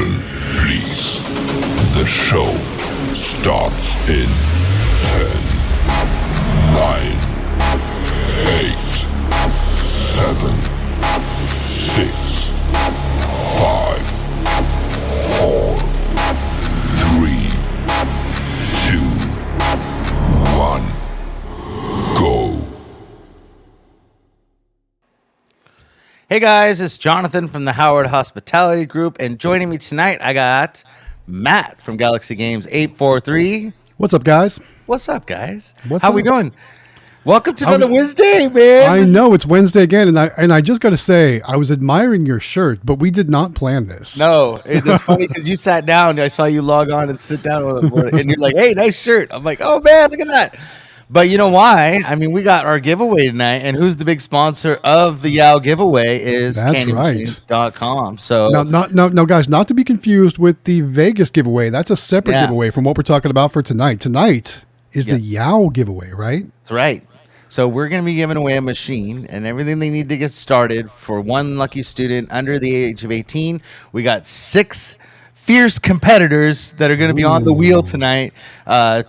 Attention, please. The show starts in 10, 9, 8, 7, 6, 5, 4, 3, 2, 1, go. Hey guys, it's Jonathan from the Howard Hospitality Group, and joining me tonight, I got Matt from Galaxy Games 843. What's up, guys? What's up, guys? What's How we up? doing? Welcome to another Wednesday, man. I know it's Wednesday again, and I just got to say, I was admiring your shirt, but we did not plan this. No, it's funny because you sat down. I saw you log on and sit down, and you're like, "Hey, nice shirt." I'm like, "Oh man, look at that." But you know why? I mean, we got our giveaway tonight, and who's the big sponsor of the Yow giveaway is CandyMachines.com. So now, guys, not to be confused with the Vegas giveaway. That's a separate giveaway from what we're talking about for tonight. Tonight is the Yow giveaway, right? That's right. So we're going to be giving away a machine and everything they need to get started for one lucky student under the age of 18. We got 6 fierce competitors that are going to be on the wheel tonight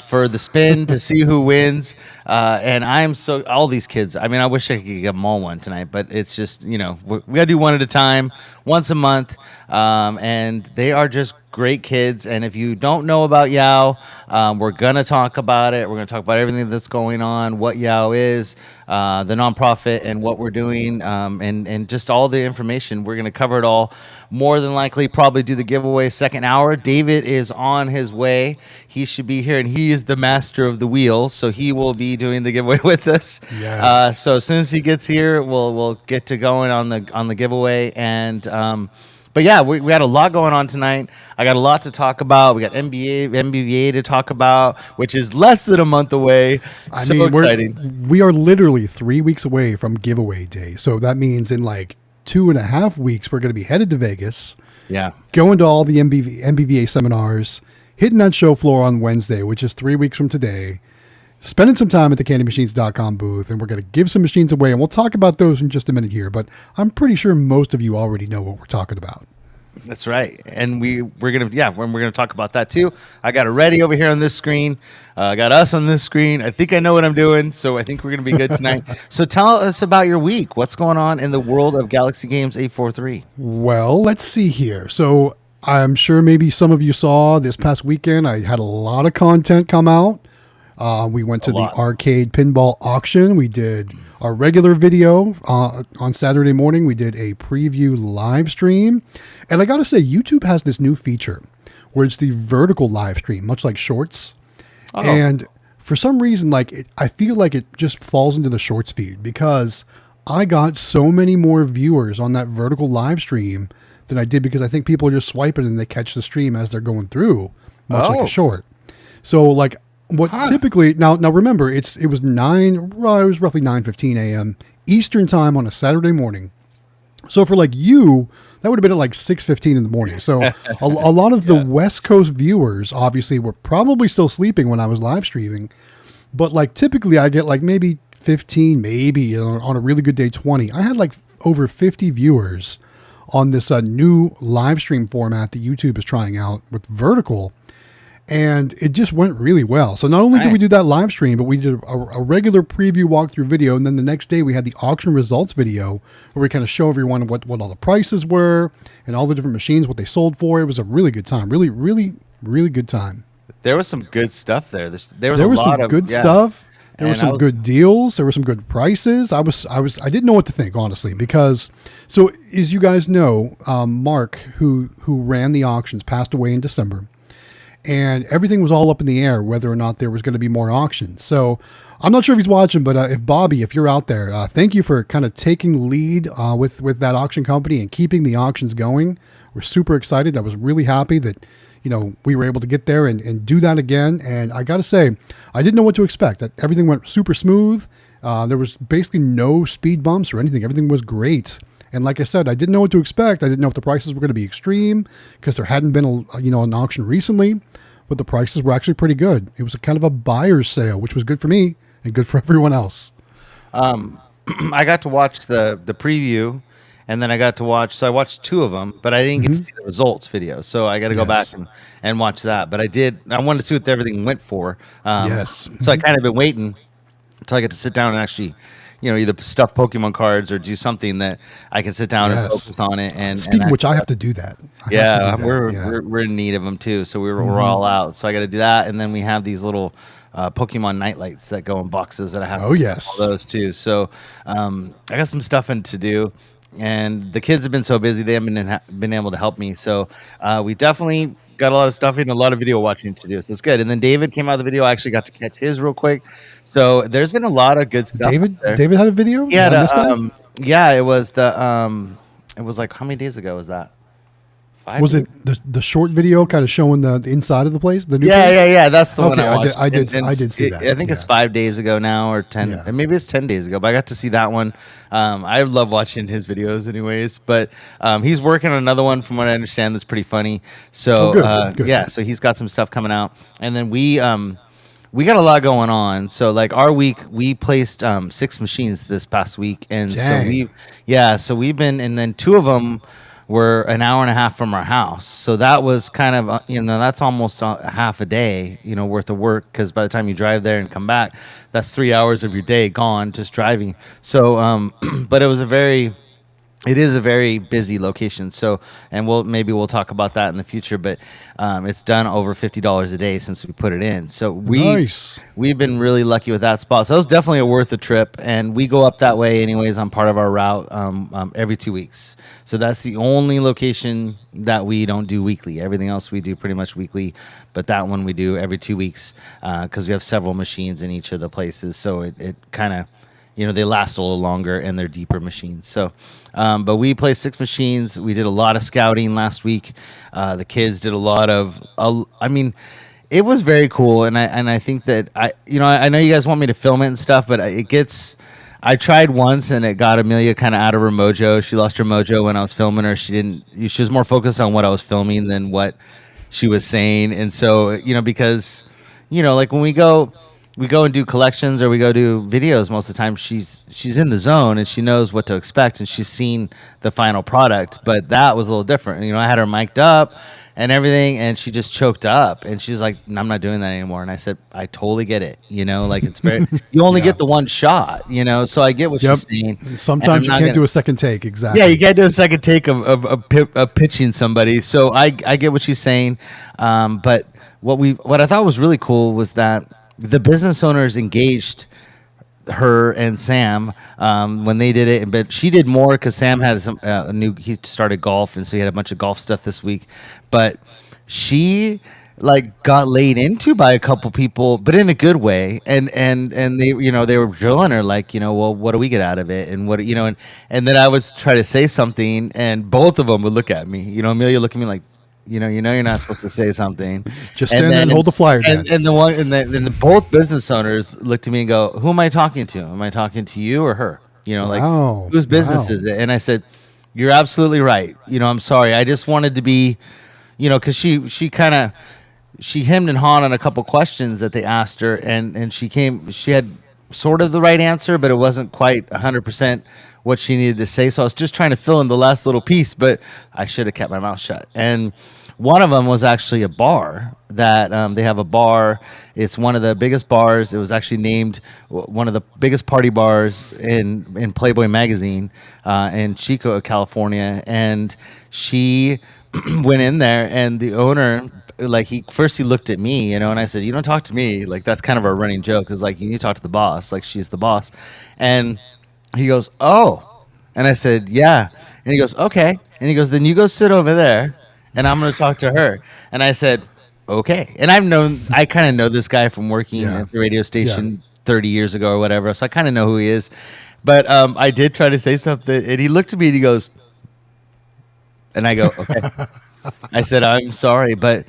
for the spin to see who wins. And I'm so all these kids. I mean, I wish I could give them all one tonight, but it's just, we got to do one at a time, once a month. And they are just great kids. And if you don't know about Yow, we're going to talk about it. We're going to talk about everything that's going on, what Yow is, the nonprofit, and what we're doing, and just all the information. We're going to cover it all. More than likely, probably do the giveaway second hour. David is on his way. He should be here, and he is the master of the wheel, so he will be doing the giveaway with us. Yes. So as soon as he gets here, we'll get to going on the giveaway. And but yeah, we had a lot going on tonight. I got a lot to talk about. We got NBA to talk about, which is less than a month away. Exciting. We are literally 3 weeks away from giveaway day. So that means in like 2.5 weeks, we're going to be headed to Vegas. Yeah. Going to all the MBVA seminars, hitting that show floor on Wednesday, which is 3 weeks from today, spending some time at the CandyMachines.com booth, and we're going to give some machines away, and we'll talk about those in just a minute here, but I'm pretty sure most of you already know what we're talking about. That's right. And we're gonna talk about that too. I got it ready over here on this screen. I got us on this screen. I think I know what I'm doing, so I think we're gonna be good tonight. So tell us about your week. What's going on in the world of Galaxy Games 843? Well, let's see here. So I'm sure maybe some of you saw this past weekend, I had a lot of content come out. We went to the arcade pinball auction. We did our regular video on Saturday morning. We did a preview live stream. And I got to say, YouTube has this new feature where it's the vertical live stream, much like Shorts. Oh. And for some reason, I feel like it just falls into the Shorts feed because I got so many more viewers on that vertical live stream than I did because I think people are just swiping and they catch the stream as they're going through, much like a short. So typically now remember it was roughly 9:15 a.m. Eastern time on a Saturday morning. So for you, that would have been at 6:15 in the morning. So a lot of the West Coast viewers obviously were probably still sleeping when I was live streaming. But typically I get maybe 15, maybe on a really good day 20. I had over 50 viewers on this new live stream format that YouTube is trying out with vertical. And it just went really well. So not only did we do that live stream, but we did a regular preview walkthrough video. And then the next day we had the auction results video where we kind of show everyone what all the prices were and all the different machines, what they sold for. It was a really good time. Really, really, really good time. There was some good stuff there. There was some good stuff. There were some good deals. There were some good prices. I didn't know what to think, honestly, because so as you guys know, Mark, who ran the auctions, passed away in December. And everything was all up in the air, whether or not there was going to be more auctions. So I'm not sure if he's watching, but if you're out there, thank you for kind of taking lead with that auction company and keeping the auctions going. We're super excited. I was really happy that, we were able to get there and do that again. And I got to say, I didn't know what to expect. That everything went super smooth. There was basically no speed bumps or anything. Everything was great. And like I said, I didn't know what to expect. I didn't know if the prices were going to be extreme because there hadn't been an auction recently, but the prices were actually pretty good. It was a kind of a buyer's sale, which was good for me and good for everyone else. I got to watch the preview, and then I got to watch. So I watched 2 of them, but I didn't get to see the results video. So I got to go back Yes. and watch that. But I did. I wanted to see what everything went for. Yes. So I kind of been waiting until I get to sit down and actually, either stuff Pokemon cards or do something that I can sit down and Yes. focus on it. And Speaking of which, I actually- have to do that. I have to yeah, do that. we're in need of them too. So we're all out. So I got to do that, and then we have these little Pokemon nightlights that go in boxes that I have. Oh, to yes. all those too. So I got some stuff to do, and the kids have been so busy they haven't been able to help me. So we definitely got a lot of stuff and a lot of video watching to do. So it's good. And then David came out of the video. I actually got to catch his real quick. So there's been a lot of good stuff. David there. had a video? Yeah, Did I miss that? yeah, it was it was like, how many days ago was that? 5 Was days? it the short video kind of showing the inside of the place? The new Yeah, place? yeah. That's the one Okay, I watched. I did And see that. I think it's 5 days ago now, or 10. Yeah. And maybe it's 10 days ago. But I got to see that one. I love watching his videos, anyways. But he's working on another one, from what I understand, that's pretty funny. So good. yeah, so he's got some stuff coming out, and then we got a lot going on. So like our week, we placed 6 machines this past week, and Dang. so we've been, and then 2 of them were an hour and a half from our house. So that was kind of, that's almost a half a day, worth of work. Because by the time you drive there and come back, that's 3 hours of your day gone just driving. So, but it is a very busy location. So, and we'll talk about that in the future. But it's done over $50 a day since we put it in. So Nice. we've been really lucky with that spot. So that was definitely a worth the trip. And we go up that way anyways on part of our route every 2 weeks. So that's the only location that we don't do weekly. Everything else we do pretty much weekly. But that one we do every 2 weeks because we have several machines in each of the places. So it kind of, they last a little longer and they're deeper machines. So, but we placed 6 machines. We did a lot of scouting last week. The kids did a lot of, it was very cool. And I think that I know you guys want me to film it and stuff, but I tried once and it got Amelia kind of out of her mojo. She lost her mojo when I was filming her. She was more focused on what I was filming than what she was saying. And so, because, like when we go and do collections or we go do videos, most of the time she's in the zone and she knows what to expect and she's seen the final product. But that was a little different. I had her mic'd up and everything, and she just choked up and she's like, "I'm not doing that anymore." And I said, "I totally get it. Like it's very, you only get the one shot, so I get what she's saying." Sometimes you can't do a second take. Exactly. Yeah, you can't do a second take of pitching somebody. So I get what she's saying. But what I thought was really cool was that the business owners engaged her and Sam when they did it, but she did more because Sam had he started golf, and so he had a bunch of golf stuff this week. But she got laid into by a couple people, but in a good way, and they they were drilling her well, what do we get out of it, and what and then I would try to say something, and both of them would look at me. Amelia look at me like, you're not supposed to say something. Just stand there and hold the flyer down. And the both business owners looked at me and go, "Who am I talking to? Am I talking to you or her? Wow. Whose business is it?" And I said, "You're absolutely right. I'm sorry. I just wanted to be, because she hemmed and hawed on a couple questions that they asked her, and she had sort of the right answer, but it wasn't quite 100% what she needed to say. So I was just trying to fill in the last little piece, but I should have kept my mouth shut. And one of them was actually a bar that they have a bar. It's one of the biggest bars. It was actually named one of the biggest party bars in Playboy magazine in Chico, California. And she went in there, and the owner, he looked at me, and I said, "You don't talk to me." That's kind of our running joke, is you need to talk to the boss. She's the boss. And he goes, "Oh," and I said, "Yeah," and he goes, "Okay," and he goes, "Then you go sit over there, and I'm going to talk to her." And I said, "Okay." And I kind of know this guy from working at the radio station 30 years ago or whatever, so I kind of know who he is. But I did try to say something, and he looked at me and he goes, and I go, "Okay." I said, "I'm sorry," but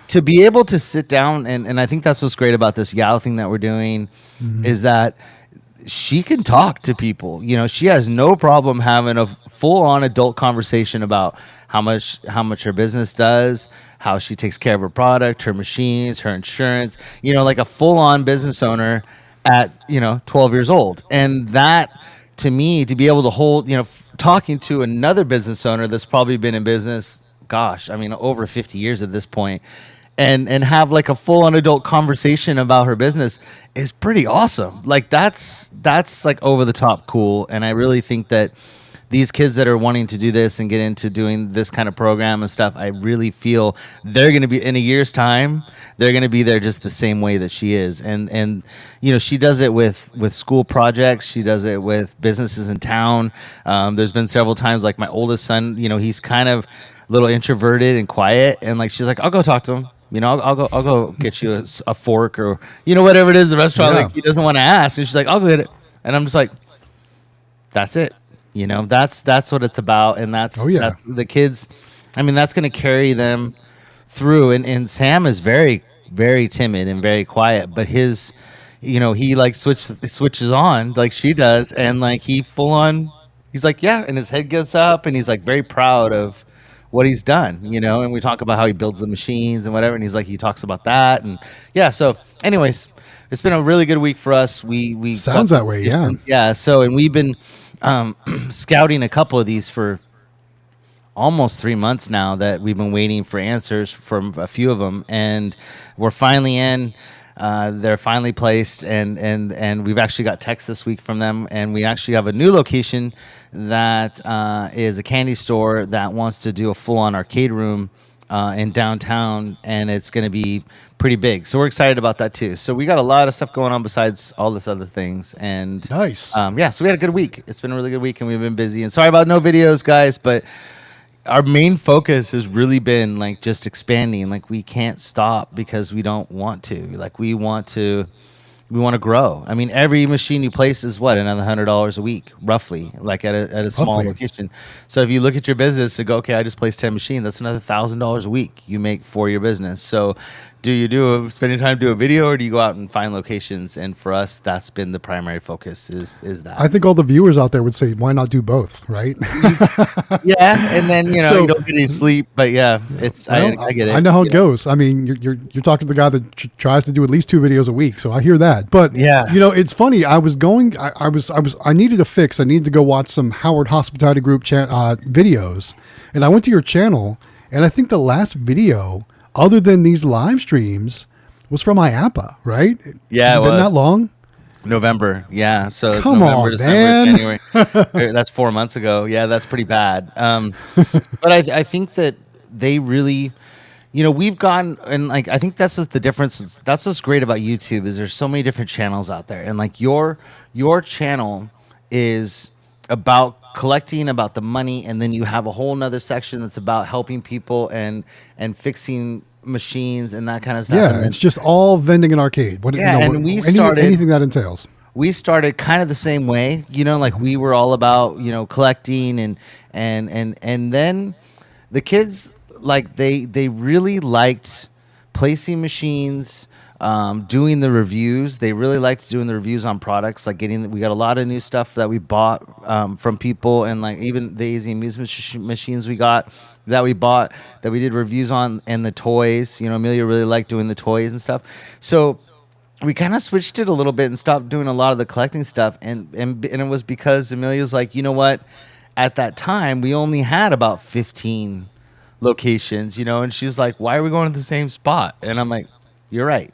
to be able to sit down, and I think that's what's great about this Yao thing that we're doing, is that she can talk to people. She has no problem having a full-on adult conversation about how much her business does, how she takes care of her product, her machines, her insurance, like a full-on business owner at 12 years old. And that to me, to be able to hold, talking to another business owner that's probably been in business, gosh, I mean, over 50 years at this point, and have like a full on adult conversation about her business is pretty awesome. Like that's like over the top cool. And I really think that these kids that are wanting to do this and get into doing this kind of program and stuff, I really feel they're going to be in a year's time. They're going to be there just the same way that she is. And she does it with school projects. She does it with businesses in town. There's been several times, like my oldest son, he's kind of a little introverted and quiet. And like, she's like, I'll go talk to him. I'll go get you a fork or, whatever it is, the restaurant, like he doesn't want to ask. And she's like, I'll go get it. And I'm just like, that's it. That's what it's about. And that's the kids. I mean, that's going to carry them through. And Sam is very, very timid and very quiet, but his, he like switches on like she does. And like he full on, he's like, yeah. And his head gets up and he's like very proud of what he's done, and we talk about how he builds the machines and whatever. And he's like, he talks about that. And yeah. So anyways, it's been a really good week for us. We sounds that way. Yeah. Yeah. So, and we've been, scouting a couple of these for almost 3 months now that we've been waiting for answers from a few of them, and we're finally in. They're finally placed, and we've actually got text this week from them, and we actually have a new location that is a candy store that wants to do a full-on arcade room in downtown, and it's going to be pretty big. So we're excited about that too. So we got a lot of stuff going on besides all this other things. And nice. So we had a good week. It's been a really good week, and we've been busy. And sorry about no videos, guys, but our main focus has really been like just expanding. Like we can't stop because we don't want to. Like we want to grow. I mean, every machine you place is what, another $100 a week, roughly, like at a small location. So if you look at your business and go, okay, I just placed 10 machines, that's another $1,000 a week you make for your business. So do you spend time to do a video, or do you go out and find locations? And for us, that's been the primary focus is that. I think all the viewers out there would say, why not do both, right? Yeah, and then you don't get any sleep, but yeah, it's I get it. I know how it goes. I mean, you're talking to the guy that tries to do at least 2 videos a week, so I hear that. But yeah, it's funny. I needed a fix. I needed to go watch some Howard Hospitality Group videos, and I went to your channel, and I think the last video, other than these live streams, was from IAPA, right? Yeah, Has it been that long? November, yeah. So it's Come November, on, December, man. January. That's 4 months ago. Yeah, that's pretty bad. But I think that they really, we've gotten, and like I think that's just the difference. That's what's great about YouTube is there's so many different channels out there, and like your channel is about collecting, about the money, and then you have a whole nother section that's about helping people and fixing machines and that kind of stuff. Yeah, it's just all vending and arcade. And we started anything that entails. We started kind of the same way, like we were all about collecting and then the kids, like they really liked placing machines, doing the reviews. They really liked doing the reviews on products, like we got a lot of new stuff that we bought from people, and like even the easy amusement machines we got that we bought that we did reviews on, and the toys. Amelia really liked doing the toys and stuff. So we kind of switched it a little bit and stopped doing a lot of the collecting stuff, and it was because Amelia's like, you know what? At that time, we only had about 15 locations, and she's like, why are we going to the same spot? And I'm like, you're right.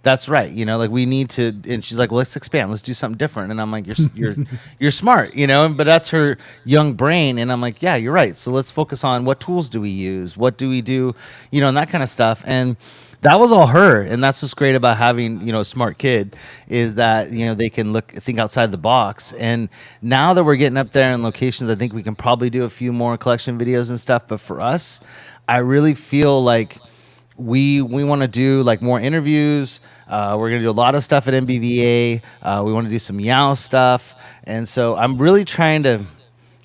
That's right. Like we need to, and she's like, well, let's expand. Let's do something different. And I'm like, you're smart, but that's her young brain. And I'm like, yeah, you're right. So let's focus on what tools do we use? What do we do? And that kind of stuff. And that was all her. And that's what's great about having, a smart kid is that, they can think outside the box. And now that we're getting up there in locations, I think we can probably do a few more collection videos and stuff. But for us, I really feel like we want to do like more interviews. We're going to do a lot of stuff at MBVA. We want to do some Meow stuff. And so I'm really trying to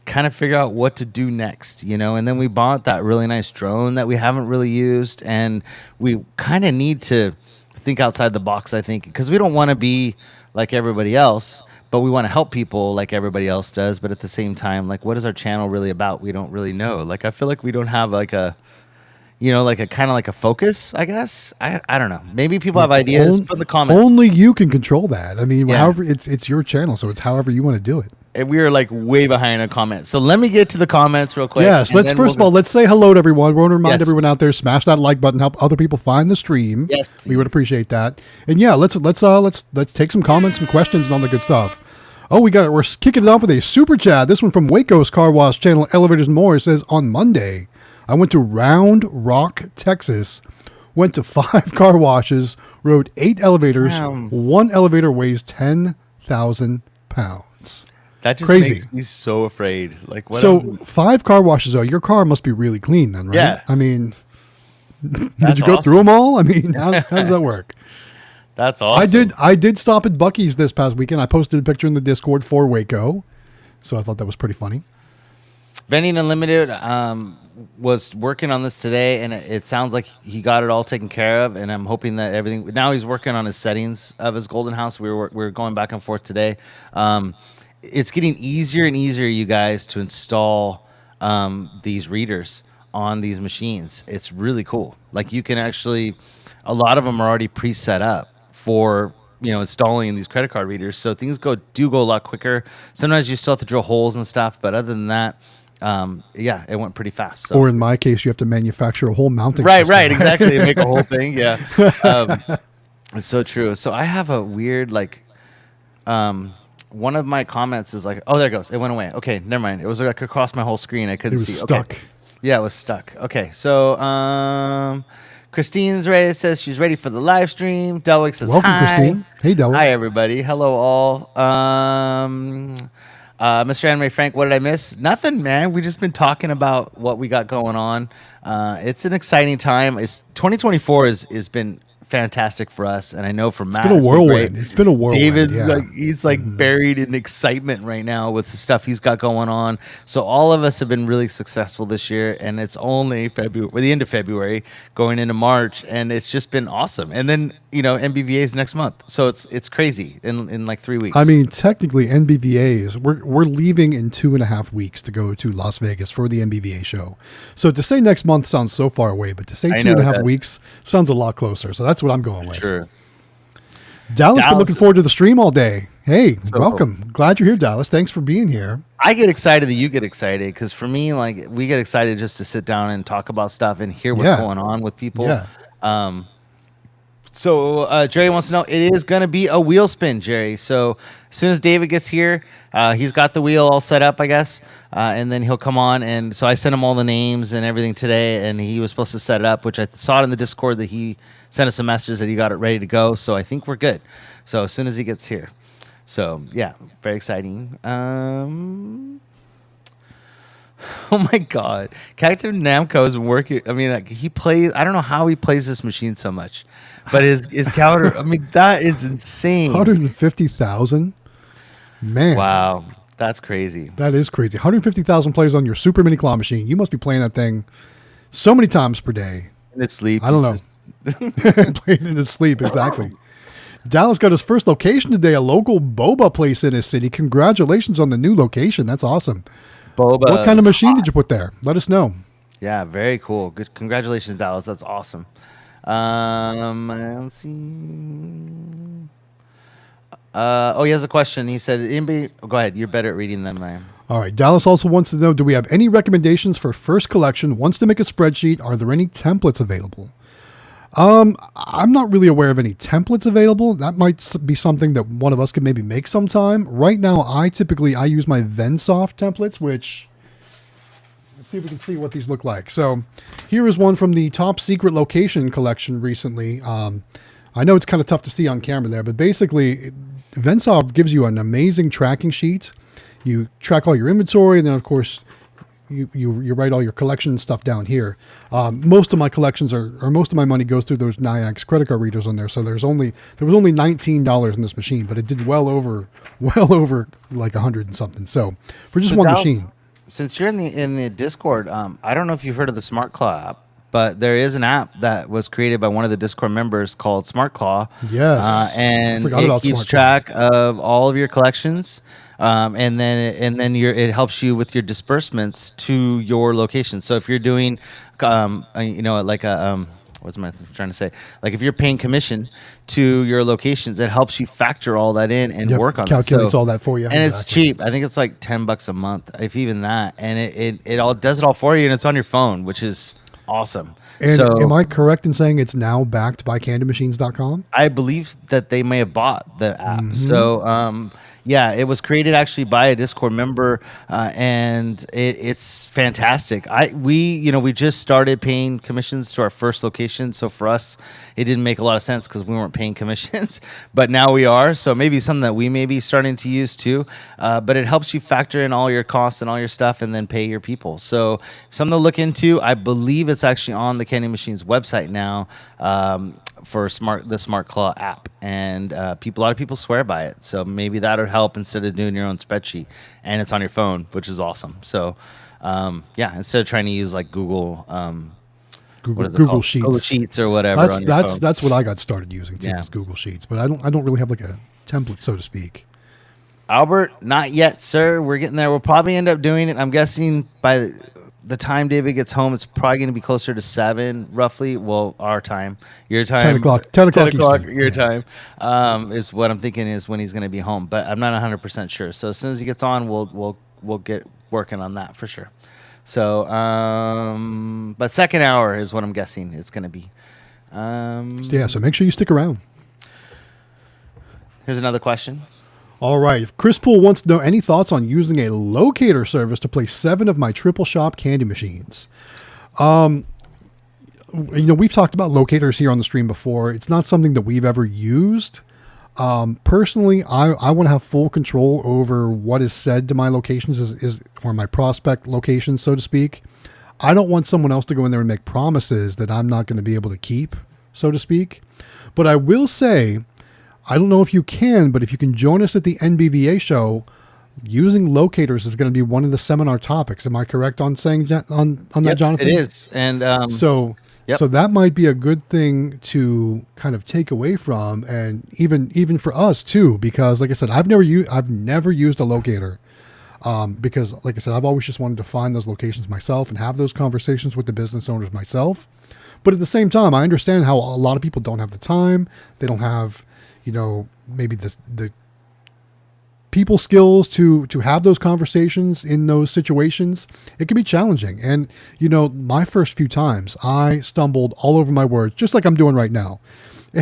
kind of figure out what to do next, and then we bought that really nice drone that we haven't really used. And we kind of need to think outside the box, I think, because we don't want to be like everybody else, but we want to help people like everybody else does. But at the same time, like, what is our channel really about? We don't really know. Like, I feel like we don't have like a, like a kind of like a focus, I guess. I don't know. Maybe people have ideas. Put in the comments. Only you can control that. I mean, however, it's your channel, so it's however you want to do it. and we are like way behind on comments. So let me get to the comments real quick. Yes, let's first of all, let's say hello to everyone. We want to remind everyone out there, smash that like button, help other people find the stream. Yes, please. We would appreciate that. And yeah, let's take some comments, some questions, and all the good stuff. Oh, we're kicking it off with a super chat. This one from Waco's Car Wash channel, Elevators and More. It says, on Monday, I went to Round Rock, Texas, went to 5 car washes, rode 8 elevators. Damn. One elevator weighs 10,000 pounds. That just Crazy. makes me so afraid. Like, what? So 5 car washes, though. Your car must be really clean then, right? Yeah. I mean, did That's you go awesome. through them all? I mean, how does that work? That's awesome. I did stop at Buc-ee's this past weekend. I posted a picture in the Discord for Waco, so I thought that was pretty funny. Vending Unlimited was working on this today, and it sounds like he got it all taken care of. And I'm hoping that everything. Now he's working on his settings of his Golden House. We were going back and forth today. It's getting easier and easier, you guys, to install these readers on these machines. It's really cool. Like, you can actually, a lot of them are already pre-set up for installing these credit card readers, so things do go a lot quicker. Sometimes you still have to drill holes and stuff, but other than that, it went pretty fast. So. Or in my case, you have to manufacture a whole mounting right, system. right, exactly. Make a whole thing. Yeah, it's so true. So I have a weird one of my comments is like, oh, there it goes. It went away. Okay, never mind. It was like across my whole screen. I couldn't see. Stuck. Okay. Yeah, it was stuck. Okay, so Christine's ready. Says she's ready for the live stream. Delwick says Welcome, hi. Christine. Hey, Delwick. Hi, everybody. Hello, all. Mr. Anime Frank, what did I miss? Nothing, man. We just been talking about what we got going on. It's an exciting time. It's 2024 has been fantastic for us, and I know for Matt, It's been a whirlwind. It's been a whirlwind. David, yeah. he's buried in excitement right now with the stuff he's got going on. So all of us have been really successful this year, and it's only February, the end of February, going into March, and it's just been awesome. And then NBVA is next month, so it's crazy in like 3 weeks. I mean, technically, NBVA we're leaving in 2.5 weeks to go to Las Vegas for the NBVA show. So to say next month sounds so far away, but to say 2.5 weeks sounds a lot closer. So that's what I'm going with. Sure. Dallas been looking forward to the stream all day. Hey, So welcome. cool. Glad you're here, Dallas. Thanks for being here. I get excited that you get excited, because for me, we get excited just to sit down and talk about stuff and hear what's going on with people. Yeah. So Jerry wants to know, it is going to be a wheel spin, Jerry. So as soon as David gets here, he's got the wheel all set up, I guess, and then he'll come on. And so I sent him all the names and everything today, and he was supposed to set it up, which I saw it in the Discord that he sent us a message that he got it ready to go. So I think we're good. So as soon as he gets here. So, yeah, very exciting. Oh my God, Captain Namco has been working. I mean, he plays. I don't know how he plays this machine so much, but his counter. I mean, that is insane. 150,000. Man, Wow, that's crazy. that is crazy. 150,000 plays on your super mini claw machine. You must be playing that thing so many times per day. And it's sleep. I don't know. Playing in his sleep, exactly. Dallas got his first location today, a local boba place in his city. Congratulations on the new location. That's awesome. Boba. What kind of machine did you put there? Let us know. Yeah, very cool. Good. Congratulations, Dallas. That's awesome. Let's see. He has a question. He said, anybody, go ahead. You're better at reading than I am. All right. Dallas also wants to know, do we have any recommendations for first collection? Wants to make a spreadsheet. Are there any templates available? I'm not really aware of any templates available. That might be something that one of us could maybe make sometime. Right now, I use my Vensoft templates, which, let's see if we can see what these look like. So here is one from the Top Secret Location collection recently. I know it's kind of tough to see on camera there, but basically Vensoft gives you an amazing tracking sheet. You track all your inventory, and then of course you write all your collection stuff down here. Most of my collections or most of my money goes through those Niax credit card readers on there. So there was only $19 in this machine, but it did well over like 100 and something. So for just one machine. Since you're in the Discord, I don't know if you've heard of the Smart Claw app, but there is an app that was created by one of the Discord members called Smart Claw. Yes, and it keeps track of all of your collections. And then it helps you with your disbursements to your location. So if you're doing, what what's my trying to say? Like if you're paying commission to your locations, it helps you factor all that in and work on calculates all that for you, and it's cheap. I think it's like $10 a month, if even that, and it all does it all for you, and it's on your phone, which is awesome. And so, am I correct in saying it's now backed by CandyMachines.com? I believe that they may have bought the app. So, yeah, it was created actually by a Discord member, and it's fantastic. We just started paying commissions to our first location, so for us, it didn't make a lot of sense because we weren't paying commissions, but now we are. So maybe something that we may be starting to use too. But it helps you factor in all your costs and all your stuff, and then pay your people. So something to look into. I believe it's actually on the Candy Machines website now. For the Smart Claw app, and a lot of people swear by it. So maybe that'll help instead of doing your own spreadsheet, and it's on your phone, which is awesome. So, instead of trying to use like Google Sheets, Google Sheets or whatever. That's what I got started using too, is Google Sheets. But I don't really have like a template, so to speak. Albert, not yet, sir. We're getting there. We'll probably end up doing it. I'm guessing by the time David gets home, it's probably going to be closer to 7, roughly. Well, our time, your time, 10 o'clock, 10 o'clock, Eastern. your time, is what I'm thinking is when he's going to be home. But I'm not 100% sure. So as soon as he gets on, we'll get working on that for sure. So, but second hour is what I'm guessing it's going to be. So make sure you stick around. Here's another question. All right. If Chris Poole wants to know any thoughts on using a locator service to place 7 of my triple shop candy machines. We've talked about locators here on the stream before. It's not something that we've ever used. Personally, I want to have full control over what is said to my locations or my prospect locations, so to speak. I don't want someone else to go in there and make promises that I'm not going to be able to keep, so to speak. But I will say, I don't know if you can, but if you can join us at the NBVA show, using locators is going to be one of the seminar topics. Am I correct on saying on that, Jonathan? It is, and so that might be a good thing to kind of take away from, and even for us too, because like I said, I've never used a locator, because like I said, I've always just wanted to find those locations myself and have those conversations with the business owners myself. But at the same time, I understand how a lot of people don't have the time. They don't have maybe the people skills to have those conversations in those situations. It can be challenging. And, my first few times I stumbled all over my words, just like I'm doing right now,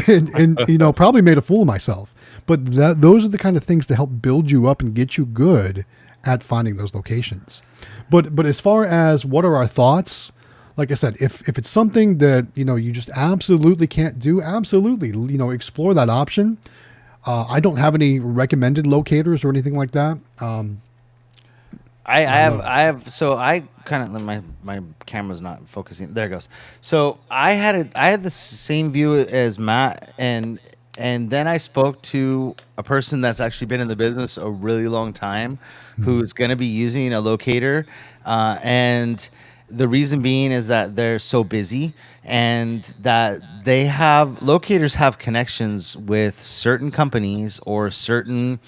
and probably made a fool of myself. But those are the kind of things to help build you up and get you good at finding those locations. But as far as what are our thoughts, like I said, if it's something that, you just absolutely can't do, absolutely, explore that option. I don't have any recommended locators or anything like that. I have. So I kind of my camera's not focusing. There it goes. So I had the same view as Matt, and then I spoke to a person that's actually been in the business a really long time, who's going to be using a locator, and the reason being is that they're so busy, and that locators have connections with certain companies or certain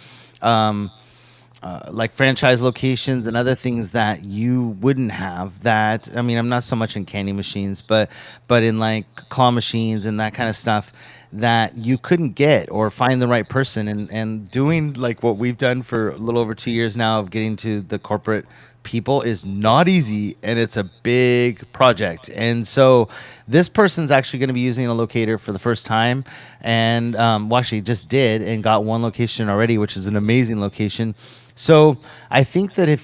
like franchise locations and other things that you wouldn't have. I'm not so much in candy machines, but in like claw machines and that kind of stuff that you couldn't get or find the right person, and doing like what we've done for a little over 2 years now of getting to the corporate people is not easy, and it's a big project. And so this person's actually going to be using a locator for the first time, and actually just did and got one location already, which is an amazing location. So I think that it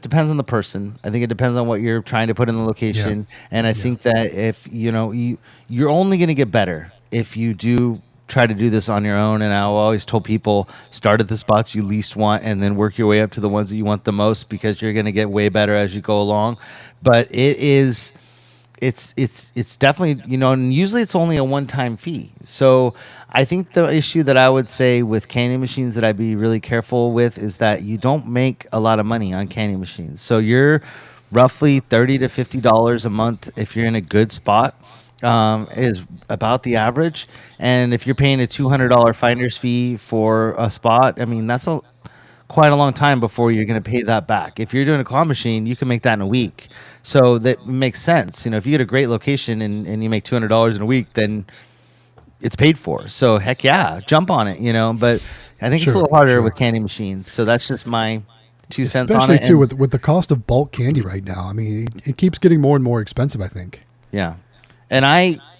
depends on the person. I think it depends on what you're trying to put in the location. Yeah. And I think that if you're only going to get better if you do try to do this on your own. And I always told people, start at the spots you least want and then work your way up to the ones that you want the most, because you're going to get way better as you go along. But it's definitely, and usually it's only a one-time fee. So I think the issue that I would say with candy machines that I'd be really careful with is that you don't make a lot of money on candy machines. So you're roughly $30 to $50 a month if you're in a good spot. Is about the average. And if you're paying a $200 finder's fee for a spot, that's quite a long time before you're going to pay that back. If you're doing a claw machine, you can make that in a week. So that makes sense. If you get a great location and you make $200 in a week, then it's paid for. So heck yeah, jump on it. But I think it's a little harder with candy machines. So that's just my 2 cents on it. Especially too with the cost of bulk candy right now. I mean, it keeps getting more and more expensive, I think. Yeah. And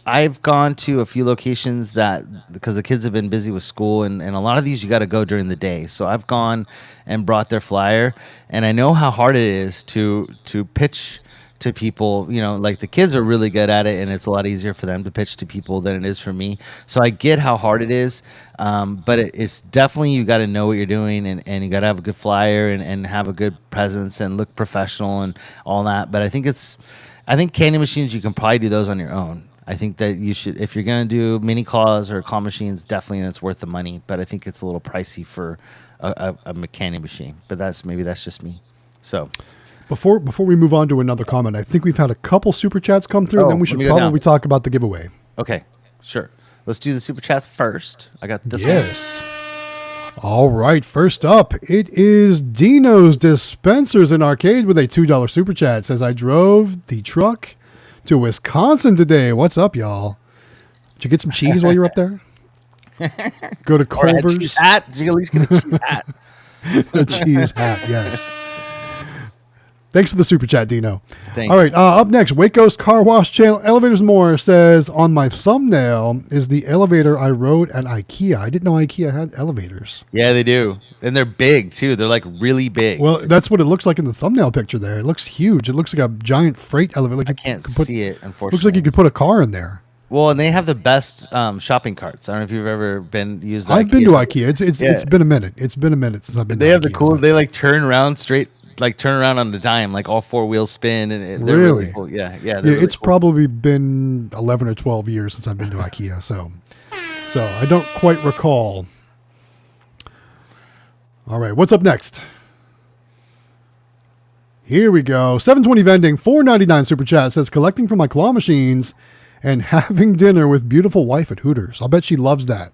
I've gone to a few locations that because the kids have been busy with school and a lot of these you got to go during the day. So I've gone and brought their flyer, and I know how hard it is to pitch to people. Like the kids are really good at it, and it's a lot easier for them to pitch to people than it is for me. So I get how hard it is, but it's definitely you got to know what you're doing, and you got to have a good flyer and have a good presence and look professional and all that. But I think candy machines, you can probably do those on your own. I think that you should, if you're going to do mini claws or claw machines, definitely it's worth the money. But I think it's a little pricey for a candy machine. But that's just me. So before we move on to another comment, I think we've had a couple super chats come through, and then we should probably talk about the giveaway. Okay, sure. Let's do the super chats first. I got this one. Yes. All right, first up, it is Dino's Dispensers and Arcade with a $2 super chat. Says, I drove the truck to Wisconsin today. What's up, y'all? Did you get some cheese while you were up there? Go to Culver's. Cheese hat? Did you at least get a cheese hat? A cheese hat, yes. Thanks for the super chat, Dino. Thanks. All right, up next, Waco's Car Wash Channel Elevators More says, on my thumbnail is the elevator I rode at IKEA. I didn't know IKEA had elevators. Yeah, they do. And they're big, too. They're like really big. Well, that's what it looks like in the thumbnail picture there. It looks huge. It looks like a giant freight elevator. Like I can't see it, unfortunately. Looks like you could put a car in there. Well, and they have the best shopping carts. I don't know if you've ever used I've been to IKEA. It's been a minute. It's been a minute since I've been to IKEA. They have the cool, they like turn around on the dime, like all four wheels spin, and they're really cool. Yeah. Really it's cool. probably been 11 or 12 years since I've been to IKEA, so I don't quite recall. All right, what's up next? Here we go. 720 Vending, $4.99 super chat says, collecting from my claw machines and having dinner with beautiful wife at Hooters. I'll bet she loves that.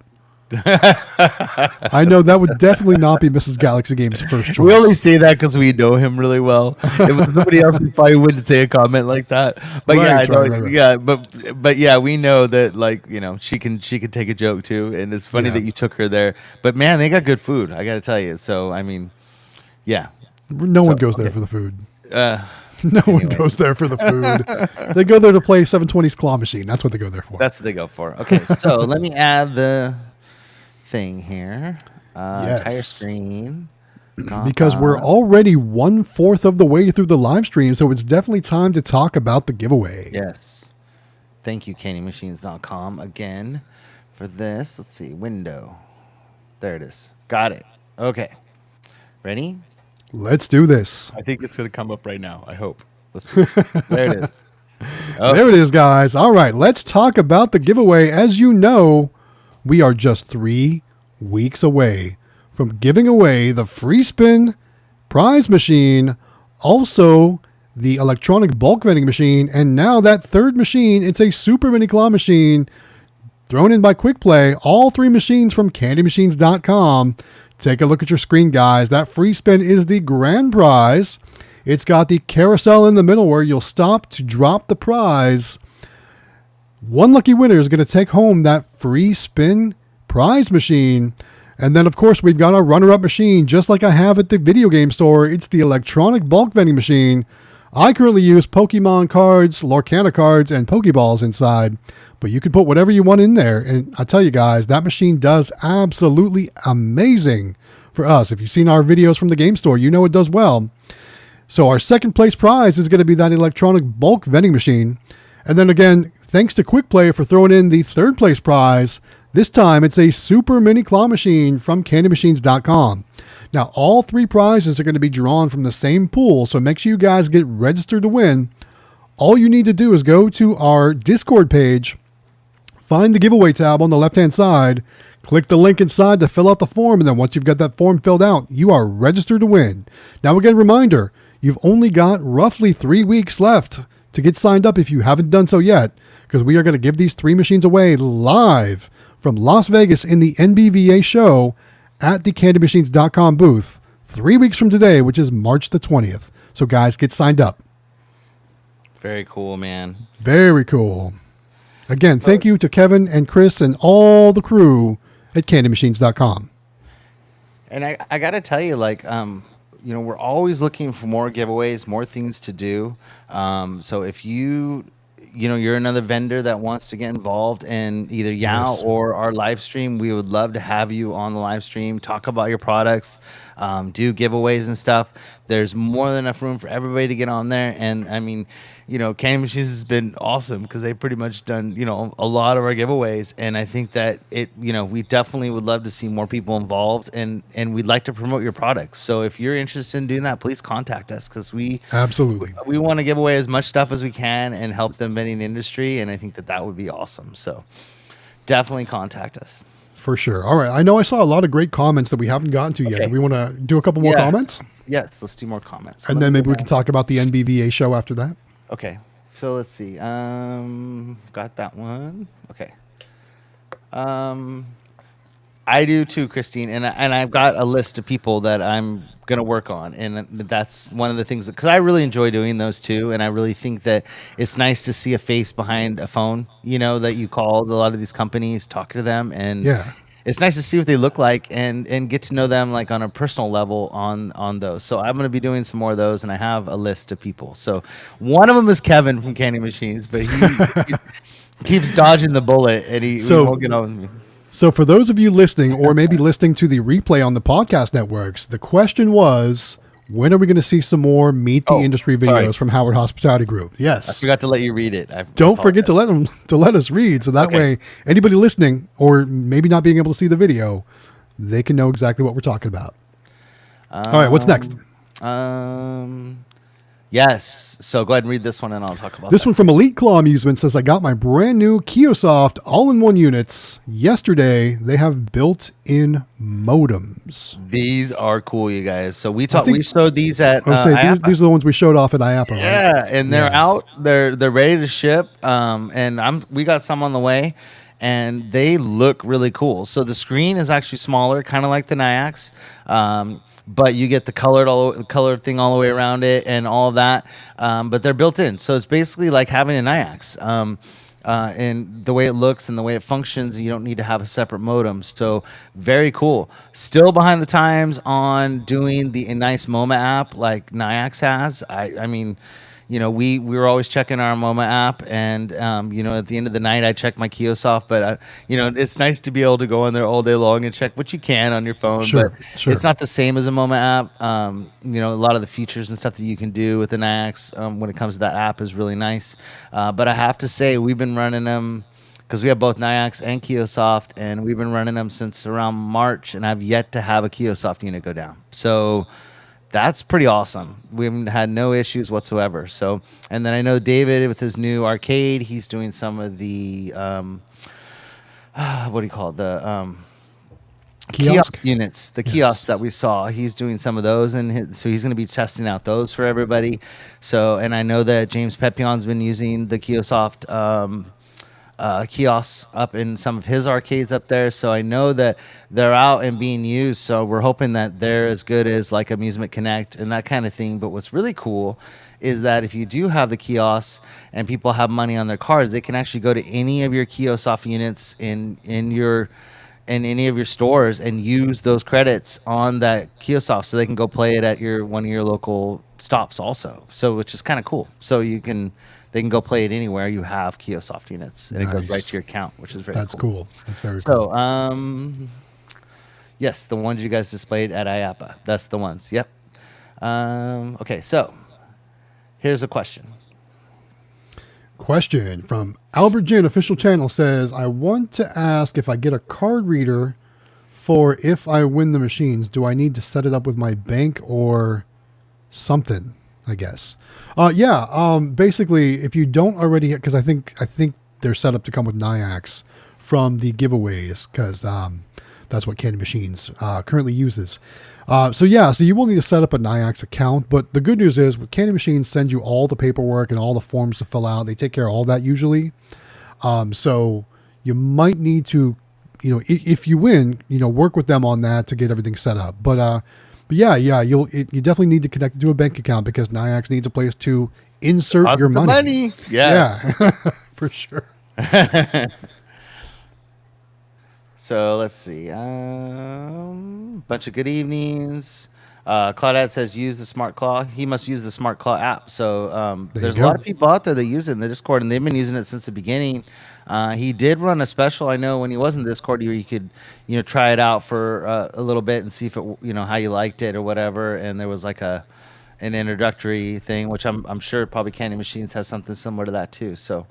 I know that would definitely not be Mrs. Galaxy Game's first choice. We only say that because we know him really well. If it was somebody else, we probably wouldn't say a comment like that. But right. Yeah, we know that, like, she can take a joke too, and it's funny that you took her there. But man, they got good food, I got to tell you. So I mean, yeah. No one goes there for the food. No one goes there for the food. They go there to play 720's claw machine. That's what they go there for. That's what they go for. Okay, so let me add the thing here. Entire screen. Because we're already 1/4 of the way through the live stream, so it's definitely time to talk about the giveaway. Yes. Thank you, candymachines.com, again for this. Let's see. Window. There it is. Got it. Okay. Ready? Let's do this. I think it's going to come up right now. I hope. Let's see. There it is. Okay. There it is, guys. All right. Let's talk about the giveaway. As you know, we are just 3 weeks away from giving away the free spin prize machine, also the electronic bulk vending machine, and now that third machine, it's a super mini claw machine thrown in by Quick Play. All 3 machines from candymachines.com. Take a look at your screen, guys. That free spin is the grand prize. It's got the carousel in the middle where you'll stop to drop the prize. One lucky winner is going to take home that free spin prize machine. And then, of course, we've got our runner-up machine, just like I have at the video game store. It's the electronic bulk vending machine. I currently use Pokemon cards, Lorcana cards, and Pokeballs inside. But you can put whatever you want in there. And I tell you guys, that machine does absolutely amazing for us. If you've seen our videos from the game store, you know it does well. So our second place prize is going to be that electronic bulk vending machine. And then again, thanks to Quick Play for throwing in the third place prize. This time it's a super mini claw machine from candymachines.com. Now all 3 prizes are going to be drawn from the same pool. So make sure you guys get registered to win. All you need to do is go to our Discord page, find the giveaway tab on the left-hand side, click the link inside to fill out the form, and then once you've got that form filled out, you are registered to win. Now again, reminder, you've only got roughly 3 weeks left to get signed up if you haven't done so yet, because we are going to give these 3 machines away live from Las Vegas in the NBVA show at the candymachines.com booth 3 weeks from today, which is March the 20th. So guys, get signed up. Very cool, man. Very cool. Again, thank you to Kevin and Chris and all the crew at candymachines.com. And I got to tell you, like, we're always looking for more giveaways, more things to do. So if you're another vendor that wants to get involved in either or our live stream, we would love to have you on the live stream, talk about your products, do giveaways and stuff. There's more than enough room for everybody to get on there. And I mean, Candy Machines has been awesome because they've pretty much done, a lot of our giveaways. And I think that we definitely would love to see more people involved, and we'd like to promote your products. So if you're interested in doing that, please contact us, because we want to give away as much stuff as we can and help the vending industry. And I think that would be awesome. So definitely contact us. For sure. All right. I know I saw a lot of great comments that we haven't gotten to yet. Do we want to do a couple more comments? Yes, let's do more comments. And then maybe we can talk about the NBVA show after that. Okay. So let's see. Got that one. Okay. I do too, Christine, and I've got a list of people that I'm gonna work on, and that's one of the things, because I really enjoy doing those too, and I really think that it's nice to see a face behind a phone. That you call a lot of these companies, talk to them, and it's nice to see what they look like and get to know them, like, on a personal level on those. So I'm going to be doing some more of those, and I have a list of people. So one of them is Kevin from Candy Machines, but he keeps dodging the bullet, and he won't get on with me. So for those of you listening, or maybe listening to the replay on the podcast networks, the question was, when are we going to see some more Meet the Industry videos from Howard Hospitality Group? Yes. I forgot to let you read it. Don't forget to let us read, so that way anybody listening or maybe not being able to see the video, they can know exactly what we're talking about. All right, what's next? Yes. So go ahead and read this one, and I'll talk about this one from Elite Claw Amusement. Says, I got my brand new Kiosoft all-in-one units yesterday. They have built-in modems. These are cool, you guys. So we showed these at these are the ones we showed off at IAPA, right? Yeah, and they're out. They're ready to ship. And we got some on the way, and they look really cool. So the screen is actually smaller, kind of like the Nyax. But you get the colored thing all the way around it and all of that. But they're built in. So it's basically like having a Nyax. And the way it looks and the way it functions, you don't need to have a separate modem. So very cool. Still behind the times on doing the nice MoMA app like Nyax has. I mean, we were always checking our MoMA app, and at the end of the night I check my Kiosoft, but it's nice to be able to go in there all day long and check what you can on your phone. Sure. It's not the same as a MoMA app. A lot of the features and stuff that you can do with the Nyax when it comes to that app is really nice. But I have to say, we've been running them because we have both Nyax and Kiosoft, and we've been running them since around March, and I've yet to have a Kiosoft unit go down. So that's pretty awesome. We haven't had no issues whatsoever. So, and then I know David with his new arcade, he's doing some of the what do you call it? The kiosk units, the kiosks that we saw. He's doing some of those, and so he's going to be testing out those for everybody. So, and I know that James Pepion's been using the Kiosoft kiosks up in some of his arcades up there, so I know that they're out and being used. So we're hoping that they're as good as like Amusement Connect and that kind of thing. But what's really cool is that if you do have the kiosks and people have money on their cards, they can actually go to any of your Kiosoft units in any of your stores and use those credits on that Kiosoft, so they can go play it at one of your local stops also. So, which is kind of cool. So they can go play it anywhere you have Kiosoft units, and it goes right to your account, which is very cool. That's cool. That's very cool. So, yes, the ones you guys displayed at IAPA. That's the ones. Yep. Okay, so here's a question. Question from Albert Jin official channel says, I want to ask, if I get a card reader for if I win the machines, do I need to set it up with my bank or something? I guess. Basically, if you don't already, because I think they're set up to come with Nyax from the giveaways, because that's what Candy Machines currently uses. So you will need to set up a Nyax account. But the good news is, with Candy Machines send you all the paperwork and all the forms to fill out. They take care of all that usually. So you might need to, if you win, work with them on that to get everything set up. But you definitely need to connect it to a bank account, because Nyax needs a place to insert Lots your of money. Yeah. Yeah, for sure. So let's see. Bunch of good evenings. Claudette says use the Smart Claw. He must use the Smart Claw app. So There you there's a lot go. of people out there that use it in the Discord, and they've been using it since the beginning. He did run a special. I know when he was in the Discord, you could try it out for a little bit and see if it how you liked it or whatever. And there was like an introductory thing, which I'm sure probably Candy Machines has something similar to that too. So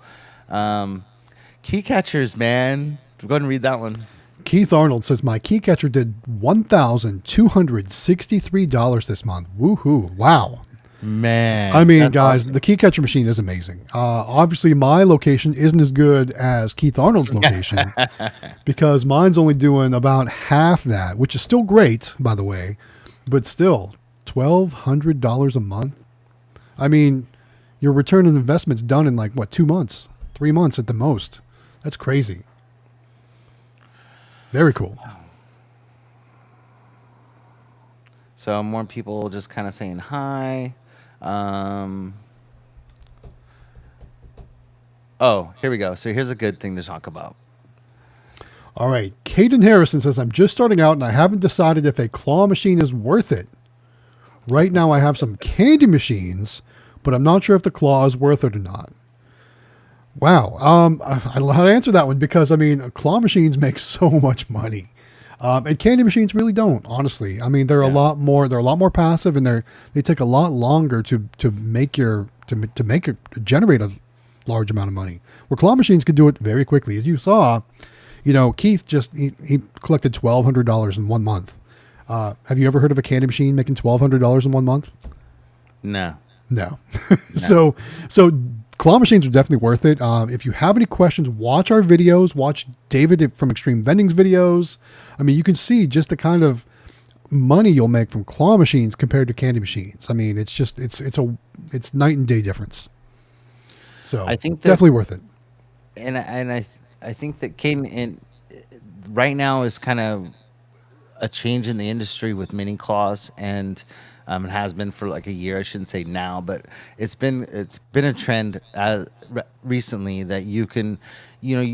key catchers, man. Go ahead and read that one. Keith Arnold says my key catcher did $1,263 this month. Woohoo! Wow. Man, I mean, that's guys, awesome. the key catcher machine is amazing. Obviously, my location isn't as good as Keith Arnold's location because mine's only doing about half that, which is still great, by the way, but still $1,200 a month. I mean, your return on investment's done in like what, 2 months, 3 months at the most. That's crazy. Very cool. So more people just kind of saying hi. Oh, here we go. So here's a good thing to talk about. All right. Caden Harrison says, I'm just starting out and I haven't decided if a claw machine is worth it. Right now I have some candy machines, but I'm not sure if the claw is worth it or not. Wow. I don't know how to answer that one because, I mean, claw machines make so much money. And candy machines really don't, honestly. I mean, they're a lot more passive and they take a lot longer to generate a large amount of money. Where claw machines can do it very quickly. As you saw, Keith he collected $1,200 in 1 month. Have you ever heard of a candy machine making $1,200 in 1 month? No. No. So claw machines are definitely worth it. If you have any questions, watch our videos. Watch David from Xtreme Vending's videos. I mean, you can see just the kind of money you'll make from claw machines compared to candy machines. I mean, it's just it's night and day difference. So I think definitely worth it. And I think that Caden right now is kind of a change in the industry with mini claws, and it has been for like a year. I shouldn't say now, but it's been a trend recently that you can,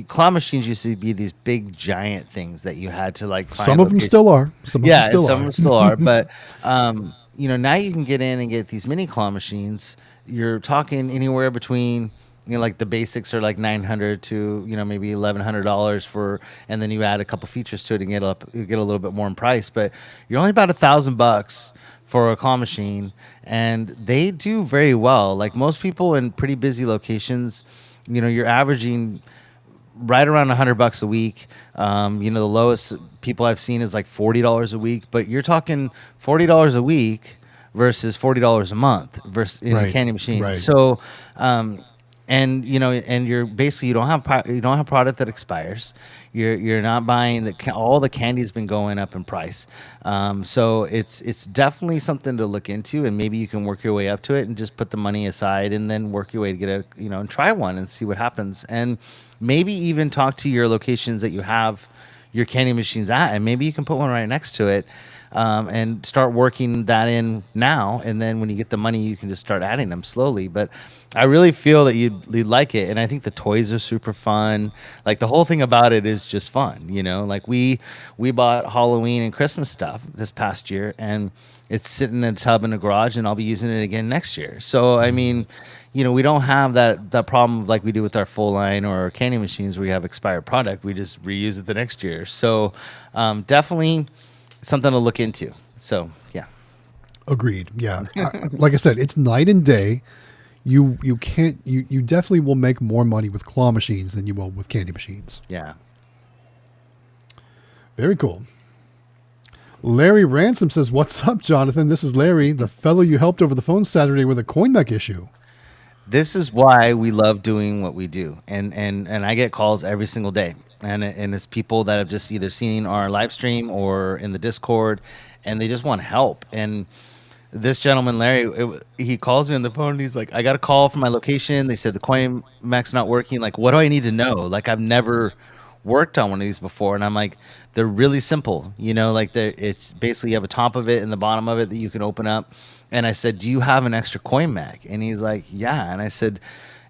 claw machines used to be these big giant things that you had to like. Find Some of them still are. Some of them still are. But now you can get in and get these mini claw machines. You're talking anywhere between like the basics are like $900 to maybe $1,100 for, and then you add a couple features to it and you get a little bit more in price. But you're only about $1,000 for a claw machine, and they do very well. Like most people in pretty busy locations, you're averaging right around $100 a week. The lowest people I've seen is like $40 a week, but you're talking $40 a week versus $40 a month versus in a candy machine. Right. So, and you're basically you don't have product that expires. You're not buying all the candy's been going up in price. So it's definitely something to look into, and maybe you can work your way up to it and just put the money aside and then work your way to get and try one and see what happens, and maybe even talk to your locations that you have your candy machines at, and maybe you can put one right next to it. And start working that in now, and then when you get the money, you can just start adding them slowly. But I really feel that you'd like it, and I think the toys are super fun. Like the whole thing about it is just fun, Like we bought Halloween and Christmas stuff this past year, and it's sitting in a tub in the garage, and I'll be using it again next year. So I mean, we don't have that problem like we do with our full line or our candy machines where we have expired product. We just reuse it the next year. So definitely something to look into. So yeah, agreed. Yeah, like I said, it's night and day. You definitely will make more money with claw machines than you will with candy machines. Yeah, very cool. Larry Ransom says, "What's up, Jonathan? This is Larry, the fellow you helped over the phone Saturday with a coin mech issue." This is why we love doing what we do, and I get calls every single day. And it's people that have just either seen our live stream or in the Discord, and they just want help. And this gentleman, Larry, he calls me on the phone, and he's like, I got a call from my location. They said the coin mech's not working. Like, what do I need to know? Like, I've never worked on one of these before. And I'm like, they're really simple. Like it's basically you have a top of it and the bottom of it that you can open up. And I said, do you have an extra coin mech? And he's like, yeah. And I said,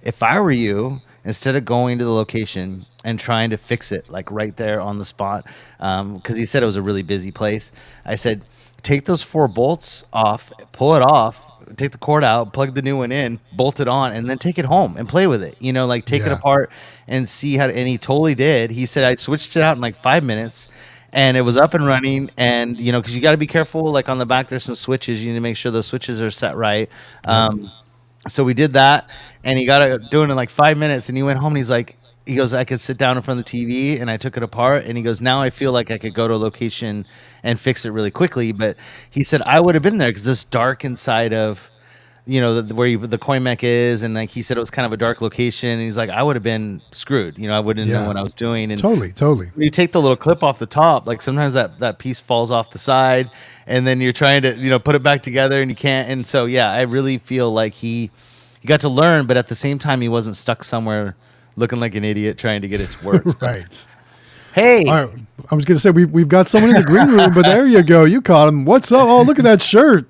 if I were you, instead of going to the location and trying to fix it like right there on the spot, because he said it was a really busy place, I said, take those 4 bolts off, pull it off, take the cord out, plug the new one in, bolt it on, and then take it home and play with it. You know, like take it apart and see how. And he totally did. He said I switched it out in like 5 minutes. And it was up and running, and you know, because you got to be careful. Like on the back, there's some switches. You need to make sure those switches are set right. So we did that, and he got it doing it in like 5 minutes. And he went home, and he goes, I could sit down in front of the TV, and I took it apart. And he goes, now I feel like I could go to a location and fix it really quickly. But he said I would have been there because this dark inside of, you know, where the coin mech is, and like he said, it was kind of a dark location. And he's like, I would have been screwed. You know, I wouldn't know what I was doing. And totally. when you take the little clip off the top, like sometimes that piece falls off the side, and then you're trying to, you know, put it back together, and you can't. And so yeah, I really feel like he got to learn, but at the same time, he wasn't stuck somewhere looking like an idiot trying to get it to work. Right. Hey, I was going to say we've got someone in the green room, but there you go. You caught him. What's up? Oh, look at that shirt.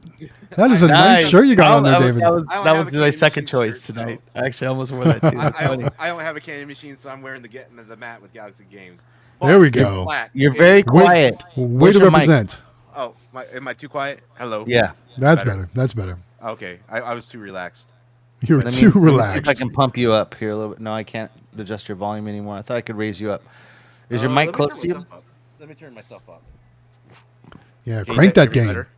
That is a nice shirt you got on there, David. That was my second choice tonight. I actually almost wore that too. I don't have a candy machine, so I'm wearing the mat with Galaxy Games. There we go. You're very quiet. Way to represent. Oh, am I too quiet? Hello. Yeah, that's better. That's better. Okay, I was too relaxed. You're too relaxed. If I can pump you up here a little bit. No, I can't adjust your volume anymore. I thought I could raise you up. Is your mic close to you? Let me turn myself up. Yeah, crank that game. Better?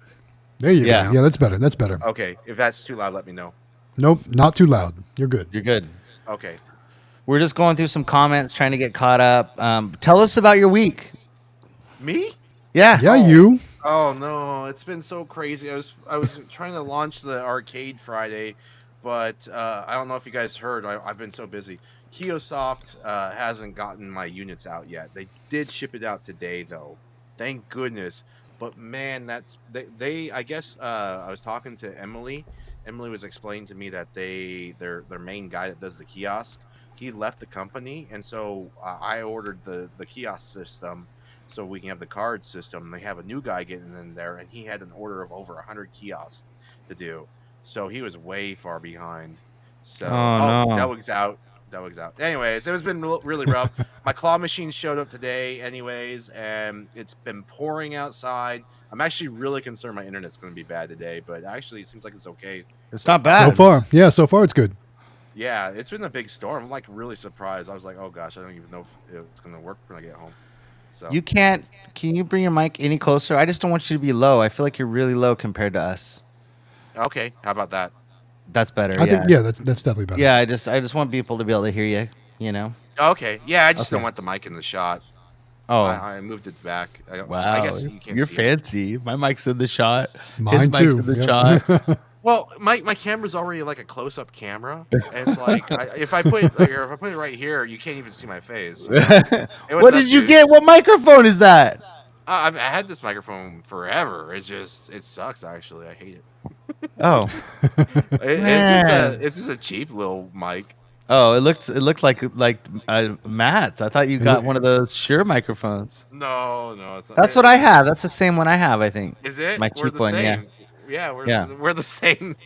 There you go. Yeah, that's better. That's better. Okay, if that's too loud, let me know. Nope, not too loud. You're good. You're good. Okay. We're just going through some comments, trying to get caught up. Tell us about your week. Me? Yeah. Yeah, you. Oh no, it's been so crazy. I was trying to launch the arcade Friday, but I don't know if you guys heard. I've been so busy. Kiosoft hasn't gotten my units out yet. They did ship it out today though. Thank goodness. But man, that's they I guess I was talking to Emily. Emily was explaining to me that their main guy that does the kiosk, he left the company, and so I ordered the kiosk system so we can have the card system. They have a new guy getting in there, and he had an order of over 100 kiosks to do. So he was way far behind. So no. Delwig's out. Anyways, it has been really rough. My claw machine showed up today anyways, and it's been pouring outside. I'm actually really concerned my internet's going to be bad today, but actually it seems like it's okay. It's not bad. So far. Yeah, so far it's good. Yeah, it's been a big storm. I'm like really surprised. I was like, oh gosh, I don't even know if it's going to work when I get home. So Can you bring your mic any closer? I just don't want you to be low. I feel like you're really low compared to us. Okay, how about that? That's better. I think that's definitely better. Yeah, I just want people to be able to hear you. You know. Okay, yeah, I just don't want the mic in the shot. Oh, I moved it back. wow! I guess you can't You're see fancy. My mic's in the shot. Mine His too. mic's in the shot. Well, my camera's already like a close-up camera, and it's like if I put it right here, you can't even see my face. What did you get? What microphone is that? I've had this microphone forever. It sucks actually. I hate it. Oh, it's just a cheap little mic. Oh, it looked like Matt's. I thought you got one of those Shure microphones. No, it's not. That's what I have. That's the same one I have, I think. Is it? My We're cheap one, yeah. Yeah, we're the same.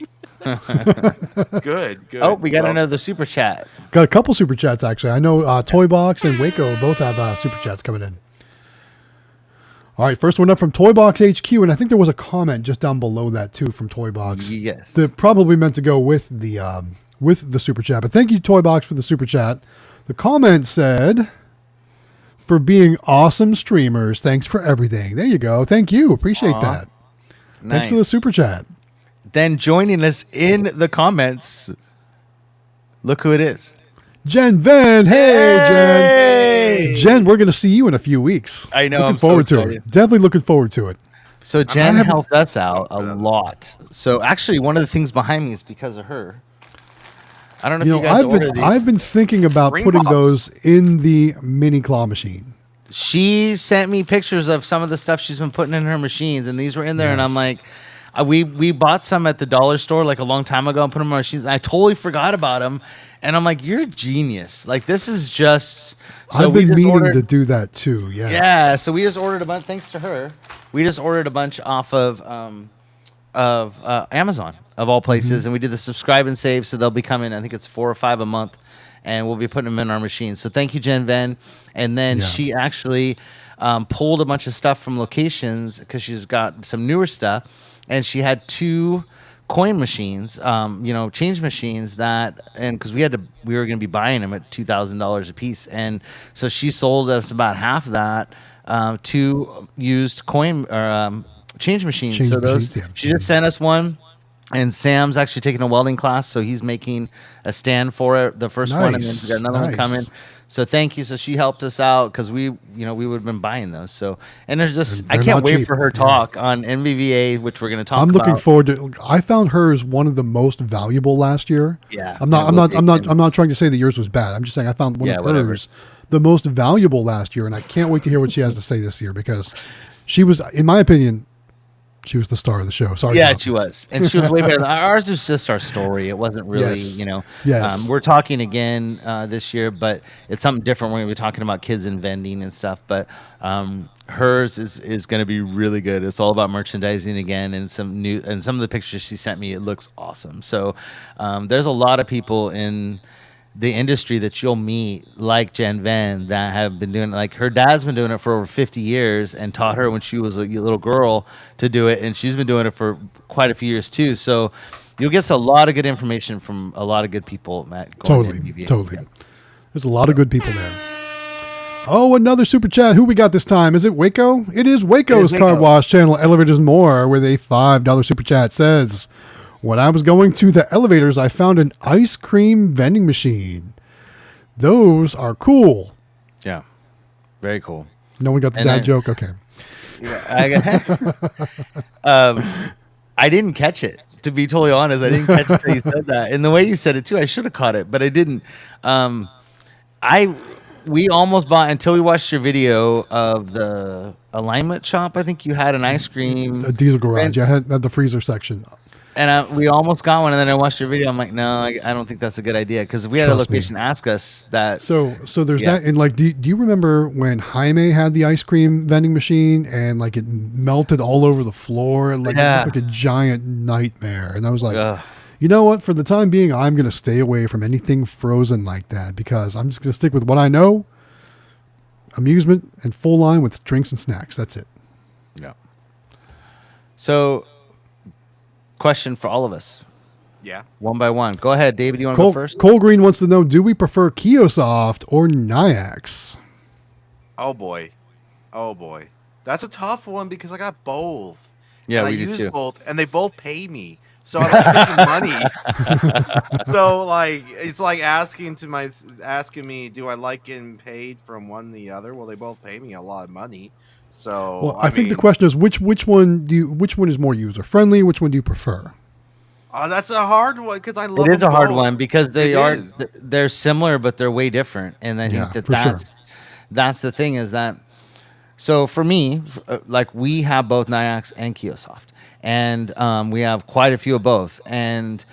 Good. Oh, we got another super chat. Got a couple super chats actually. I know Toy Box and Waco both have super chats coming in. All right, first one up from Toy Box HQ, and I think there was a comment just down below that too from Toy Box. Yes, that probably meant to go with the super chat. But thank you, Toy Box, for the super chat. The comment said, "For being awesome streamers, thanks for everything." There you go. Thank you. Appreciate that. Nice. Thanks for the super chat. Then joining us in the comments, look who it is. Jen Van. Hey, Jen, we're going to see you in a few weeks. I know. Looking forward to it. Definitely looking forard to it. So Jen helped us out a lot. So actually, one of the things behind me is because of her. I don't know if you guys ordered these. I've been thinking about putting those in the mini claw machine. She sent me pictures of some of the stuff she's been putting in her machines, and these were in there. Yes. And I'm like, we bought some at the dollar store like a long time ago and put them in our machines. And I totally forgot about them. And I'm like, you're a genius. Like, this is just... So I've been meaning to do that too, yes. Yeah, so we just ordered a bunch, thanks to her. We just ordered a bunch off of of Amazon of all places, and we did the subscribe and save, so they'll be coming. I think it's 4 or 5 a month, and we'll be putting them in our machines. So thank you, Jen Ven. And then she actually pulled a bunch of stuff from locations because she's got some newer stuff, and she had 2 coin machines, change machines and because we were going to be buying them at $2,000 a piece, and so she sold us about half of that, 2 used coin or change machines. She just sent us one, and Sam's actually taking a welding class, so he's making a stand for it, the first one, and then we got another one coming. So thank you. So she helped us out because we would have been buying those. So, and there's just, I can't wait for her talk on NVVA, which we're going to talk about. I'm looking forward to. I found hers one of the most valuable last year. Yeah. I'm not trying to say that yours was bad. I'm just saying I found one of hers the most valuable last year, and I can't wait to hear what she has to say this year because she was, in my opinion, she was the star of the show. Sorry. Yeah, she was. And she was way better. Ours was just our story. It wasn't really, Yes. We're talking again this year, but it's something different. We're going to be talking about kids and vending and stuff. But hers is going to be really good. It's all about merchandising again, and some of the pictures she sent me, it looks awesome. So there's a lot of people in the industry that you'll meet like Jen Ven that have been doing it. Like her dad's been doing it for over 50 years and taught her when she was a little girl to do it, and she's been doing it for quite a few years too. So you'll get a lot of good information from a lot of good people, Matt. Totally. There's a lot of good people there. Oh, another super chat. Who we got this time? Is it Waco? It is Waco's Car Wash Channel, Elevators and More, with a $5 super chat. Says, when I was going to the elevators, I found an ice cream vending machine. Those are cool. Yeah. Very cool. No one got the dad joke? Okay. Yeah, I didn't catch it. To be totally honest, I didn't catch it until you said that. And the way you said it too, I should have caught it, but I didn't. We almost bought, until we watched your video of the alignment shop. I think you had an ice cream. A diesel garage. I had the freezer section. And we almost got one, and then I watched your video. I'm like, no, I don't think that's a good idea, because we had a location ask us that. So there's that. And like, do you remember when Jaime had the ice cream vending machine and like it melted all over the floor? Like, it looked like a giant nightmare. And I was like, you know what? For the time being, I'm going to stay away from anything frozen like that, because I'm just going to stick with what I know. Amusement and full line with drinks and snacks. That's it. Yeah. So, question for all of us. Yeah. One by one. Go ahead, David. You want to go first? Cole Green wants to know, do we prefer Kiosoft or Nyax? Oh boy. That's a tough one because I got both. Yeah, and we I do use too. both, and they both pay me. So I like making money. So like, it's like asking me, do I like getting paid from one or the other? Well, they both pay me a lot of money. So well, I think the question is which one is more user friendly? Which one do you prefer? Oh, that's a hard one because I love. It is a hard both. one because they're similar, but they're way different. And I think that's the thing is that. So for me, like we have both Nyax and Kiosoft, and we have quite a few of both. And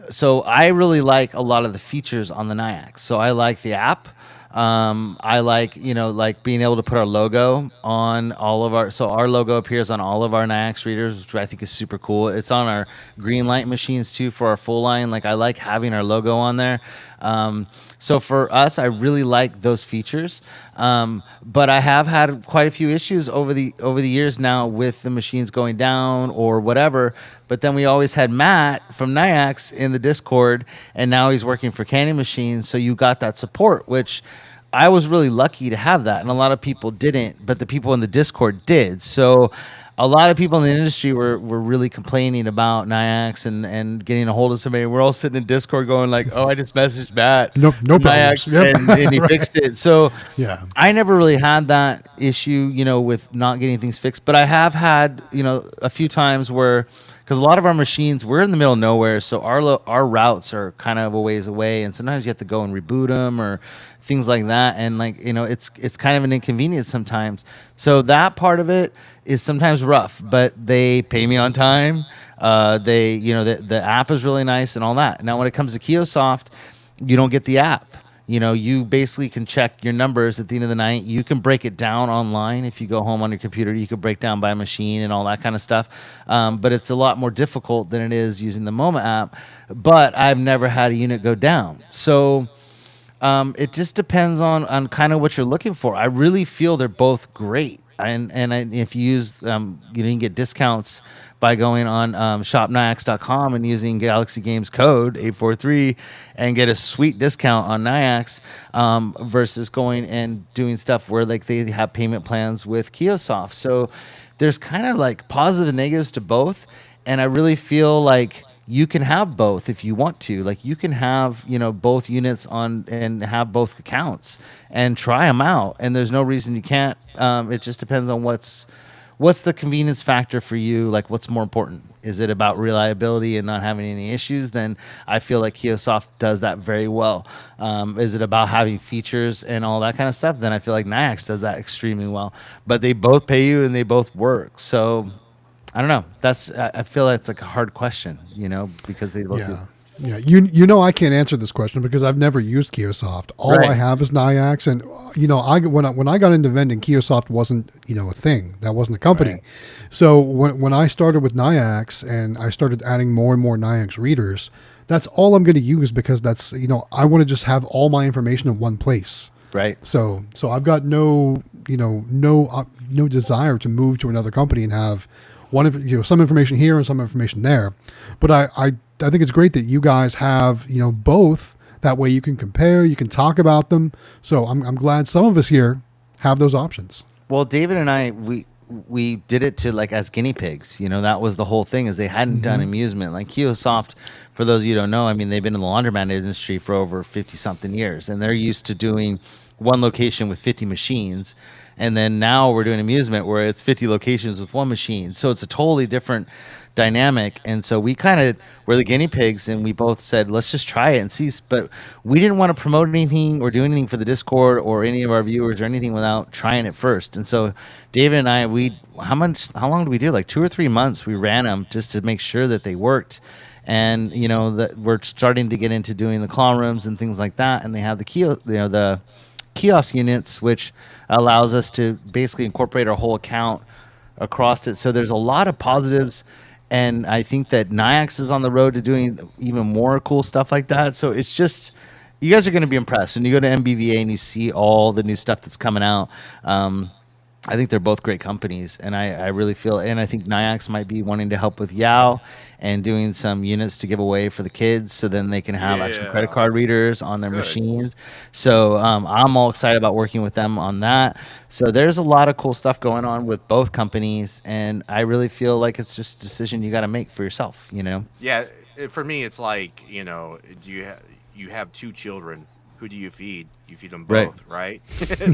so I really like a lot of the features on the Nyax. So I like the app. I like, like being able to put our logo on all of our logo appears on all of our Nyax readers, which I think is super cool. It's on our green light machines too for our full line. Like I like having our logo on there. So for us, I really like those features. But I have had quite a few issues over the years now with the machines going down or whatever. But then we always had Matt from Nyax in the Discord, and now he's working for Candy Machines. So you got that support, which I was really lucky to have that. And a lot of people didn't, but the people in the Discord did. So a lot of people in the industry were really complaining about Nyax and getting a hold of somebody. We're all sitting in Discord going like, oh, I just messaged Matt. No Nyax, and he fixed it. So yeah, I never really had that issue, with not getting things fixed. But I have had, a few times where, because a lot of our machines, we're in the middle of nowhere, so our routes are kind of a ways away, and sometimes you have to go and reboot them or things like that, and it's kind of an inconvenience sometimes. So that part of it is sometimes rough, but they pay me on time. The app is really nice and all that. Now when it comes to Kiosoft, you don't get the app. You basically can check your numbers at the end of the night. You can break it down online. If you go home on your computer, you can break down by machine and all that kind of stuff. But it's a lot more difficult than it is using the MoMA app. But I've never had a unit go down. So it just depends on kind of what you're looking for. I really feel they're both great. If you use, you can get discounts by going on shopniax.com and using Galaxy Games code 843 and get a sweet discount on Niax versus going and doing stuff where like they have payment plans with Kiosoft. So there's kind of like positive and negatives to both, and I really feel like you can have both if you want to. Like you can have both units on and have both accounts and try them out, and there's no reason you can't. It just depends on what's the convenience factor for you. Like what's more important? Is it about reliability and not having any issues? Then I feel like Kiosoft does that very well. Is it about having features and all that kind of stuff? Then I feel like Niax does that extremely well. But they both pay you and they both work. So I don't know. I feel that's like a hard question, because they both do. Yeah, I can't answer this question because I've never used Kiosoft. All I have is Niax, and when I got into vending, Kiosoft wasn't a thing. That wasn't a company. Right. So when I started with Niax and I started adding more and more Niax readers, that's all I'm going to use because that's I want to just have all my information in one place. Right. So I've got no desire to move to another company and have some information here and some information there. But I think it's great that you guys have both. That way you can compare, you can talk about them. So I'm glad some of us here have those options. Well, David and I we did it to like as guinea pigs. That was the whole thing, is they hadn't done amusement. Like Kiosoft, for those of you who don't know, I mean, they've been in the laundromat industry for over 50 something years, and they're used to doing one location with 50 machines. And then now we're doing amusement where it's 50 locations with one machine. So it's a totally different dynamic. And so we kind of were the guinea pigs, and we both said, let's just try it and see. But we didn't want to promote anything or do anything for the Discord or any of our viewers or anything without trying it first. And so David and I, how long did we do? Like 2 or 3 months we ran them just to make sure that they worked. And, that we're starting to get into doing the claw rooms and things like that. And they have the kiosk units, which allows us to basically incorporate our whole account across it. So there's a lot of positives, and I think that Niax is on the road to doing even more cool stuff like that. So it's just, you guys are going to be impressed when you go to MBVA and you see all the new stuff that's coming out. I think they're both great companies, and I really feel, and I think Niax might be wanting to help with Yao and doing some units to give away for the kids, so then they can have actual credit card readers on their machines. So I'm all excited about working with them on that. So there's a lot of cool stuff going on with both companies, and I really feel like it's just a decision you got to make for yourself. Yeah, for me, it's like you have 2 children. Who do you feed? You feed them both, right?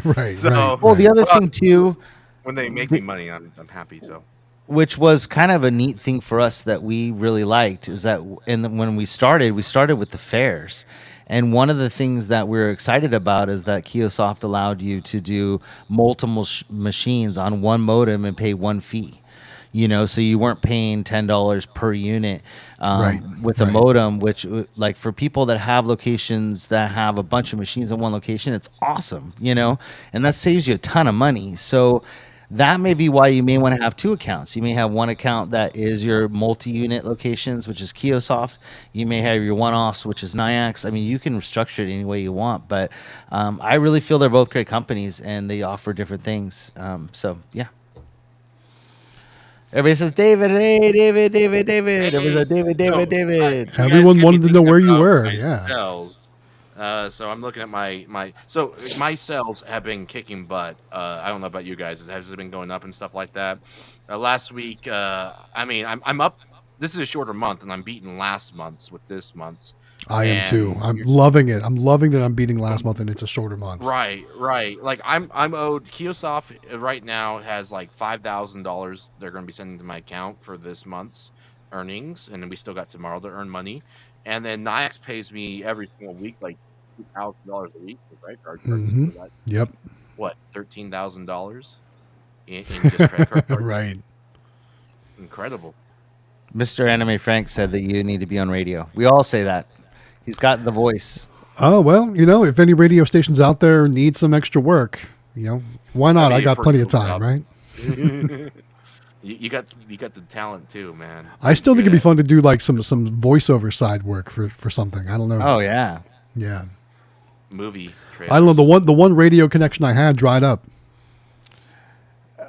Right. So, right. Well, the other thing too, when they make me money, I'm happy. So, which was kind of a neat thing for us that we really liked, is that when we started with the fairs. And one of the things that we're excited about is that Kiosoft allowed you to do multiple machines on one modem and pay one fee. So you weren't paying $10 per unit with a modem, which, like, for people that have locations that have a bunch of machines in one location, it's awesome, and that saves you a ton of money. So that may be why you may want to have 2 accounts. You may have one account that is your multi-unit locations, which is Kiosoft. You may have your one-offs, which is Niax. I mean, you can structure it any way you want, but I really feel they're both great companies, and they offer different things. So, yeah. Everybody says David, hey, David. Everybody says David. Everyone wanted to know where you were. Yeah. Cells. So I'm looking at my sales have been kicking butt. I don't know about you guys. Has it been going up and stuff like that? Last week, I'm up. This is a shorter month, and I'm beating last month's with this month's. I am too. I'm loving it. I'm loving that I'm beating last month and it's a shorter month. Right. Like I'm owed. Kiosoft right now has like $5,000 they're going to be sending to my account for this month's earnings, and then we still got tomorrow to earn money. And then Niax pays me every single week like $2,000 a week, right? Yep. What, $13,000 in just credit card charges? Right. Incredible. Mr. Anime Frank said that you need to be on radio. We all say that. He's got the voice. Oh, well, if any radio stations out there need some extra work, why not? I got plenty of time, right? You got the talent too, man. I still think it'd be fun to do like some voiceover side work for something. I don't know. Oh yeah. Yeah. Movie trailers. I don't know, the one radio connection I had dried up.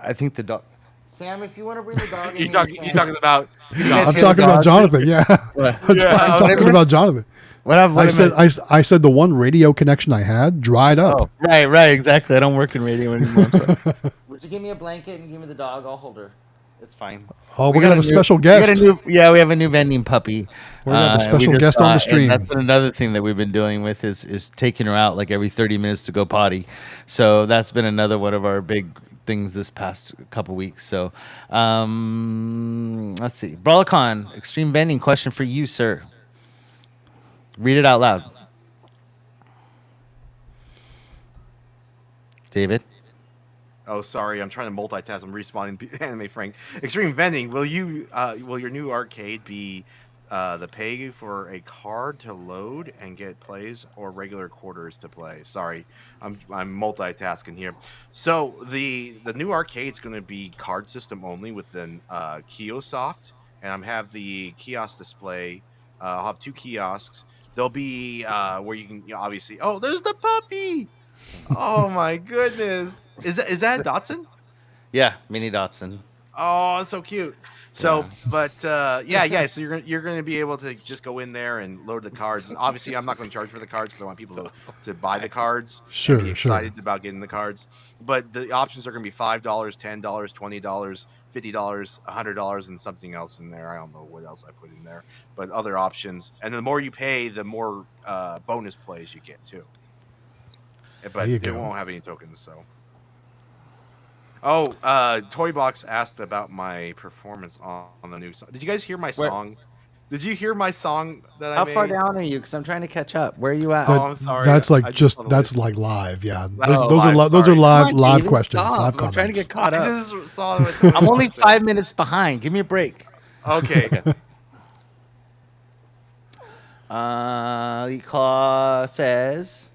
I think the dog. Sam, if you want to bring the dog, you're talking about. I'm talking about Jonathan. Yeah. I'm talking about Jonathan. I said the one radio connection I had dried up. Oh, right, exactly. I don't work in radio anymore. Would you give me a blanket and give me the dog? I'll hold her. It's fine. Oh, we're gonna have a special guest. We have a new vending puppy. We're gonna have a special guest on the stream. That's been another thing that we've been dealing with is taking her out like every 30 minutes to go potty. So that's been another one of our big things this past couple weeks. So let's see. Brawlicon, Extreme Vending question for you, sir. Read it out loud. David? Oh, sorry. I'm trying to multitask. I'm respawning Anime Frank. Extreme Vending. Will your new arcade be the pay for a card to load and get plays or regular quarters to play? Sorry. I'm multitasking here. So the new arcade's going to be card system only with the Kiosoft, and I'm have the kiosk display. I'll have 2 kiosks. There'll be where you can obviously. Oh, there's the puppy. Oh my goodness! Is that Dotson? Yeah, mini Dotson. Oh, that's so cute. So, but yeah. So you're gonna be able to just go in there and load the cards. And obviously, I'm not going to charge for the cards because I want people to buy the cards. Sure, and be excited about getting the cards. But the options are going to be $5, $10, $20, $50, $100, and something else in there. I don't know what else I put in there, but other options. And the more you pay, the more bonus plays you get too. But it won't have any tokens, so. Oh, Toybox asked about my performance on the new song. Did you guys hear my song? Did you hear my song that I made? How far down are you? Because I'm trying to catch up. Where are you at? I'm sorry. That's like that's like live. Yeah, those are live questions. Live comments. I'm trying to get caught up. I'm only 5 minutes behind. Give me a break. Okay. Claw says.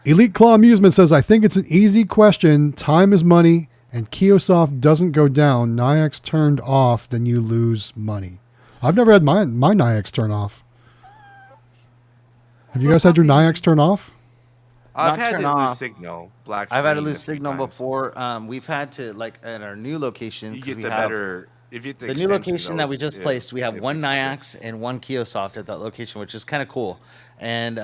Elite Claw Amusement says, I think it's an easy question. Time is money, and Kiosoft doesn't go down. Nayax turned off, then you lose money. I've never had my Nayax turn off. Have you guys had your Nayax turn off? I've had to lose signal. I've had to lose signal before. We've had to, like, at our new location. You get the better. If you the new location that we just placed, we have one Nayax and one Kiosoft at that location, which is kind of cool. And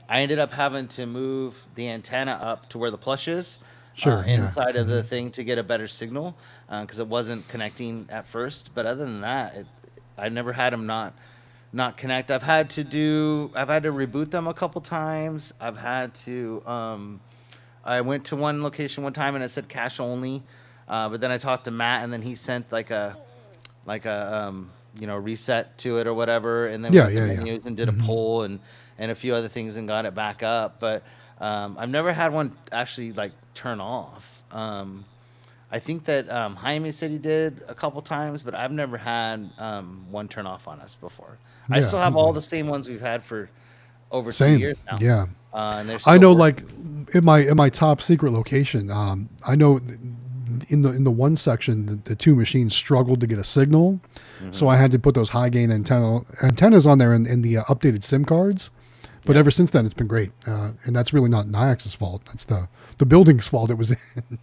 I ended up having to move the antenna up to where the plush is, inside of the thing to get a better signal, because it wasn't connecting at first. But other than that, I never had them not connect. I've had to reboot them a couple times. I've had to. I went to one location one time and it said cash only, but then I talked to Matt and then he sent like a reset to it or whatever, and then we went to menus and did a poll and a few other things and got it back up. But I've never had one actually like turn off. I think that Jaime said he did a couple times, but I've never had one turn off on us before. I still have all the same ones we've had for over 2 years now. Yeah. And I know, like in my top secret location, I know in the one section the 2 machines struggled to get a signal, so I had to put those high gain antennas on there in the updated SIM cards. But ever since then, it's been great, and that's really not Nayax's fault. That's the building's fault it was in.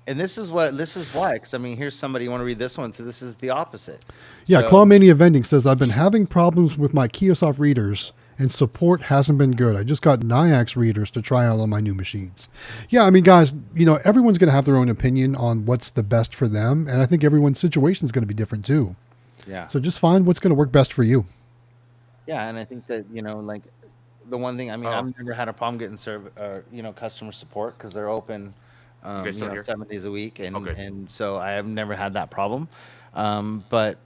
And this is why. Because I mean, here's somebody. You want to read this one? So this is the opposite. Yeah, Clawmania Vending says, I've been having problems with my Kiosoft readers, and support hasn't been good. I just got Nayax readers to try out on my new machines. Yeah, I mean, guys, everyone's going to have their own opinion on what's the best for them, and I think everyone's situation is going to be different too. Yeah. So just find what's going to work best for you. Yeah, and I think that like. The one thing, I mean, I've never had a problem getting customer support because they're open, 7 days a week, and so I have never had that problem. But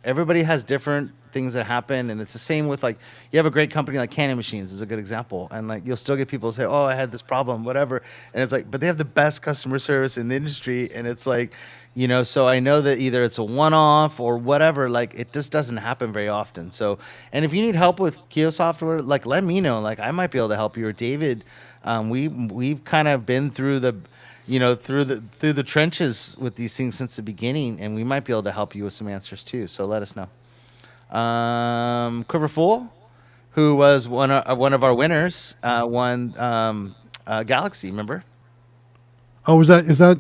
everybody has different things that happen, and it's the same with like you have a great company like Candy Machines is a good example, and like you'll still get people say, "Oh, I had this problem, whatever," and it's like, but they have the best customer service in the industry, and it's like, so I know that either it's a one-off or whatever. Like it just doesn't happen very often. So, and if you need help with Kiosoft, or like let me know. Like I might be able to help you or David. We've kind of been through the through the trenches with these things since the beginning, and we might be able to help you with some answers too. So let us know. Quiverful, who was one of our winners, won Galaxy. Remember? Oh, is that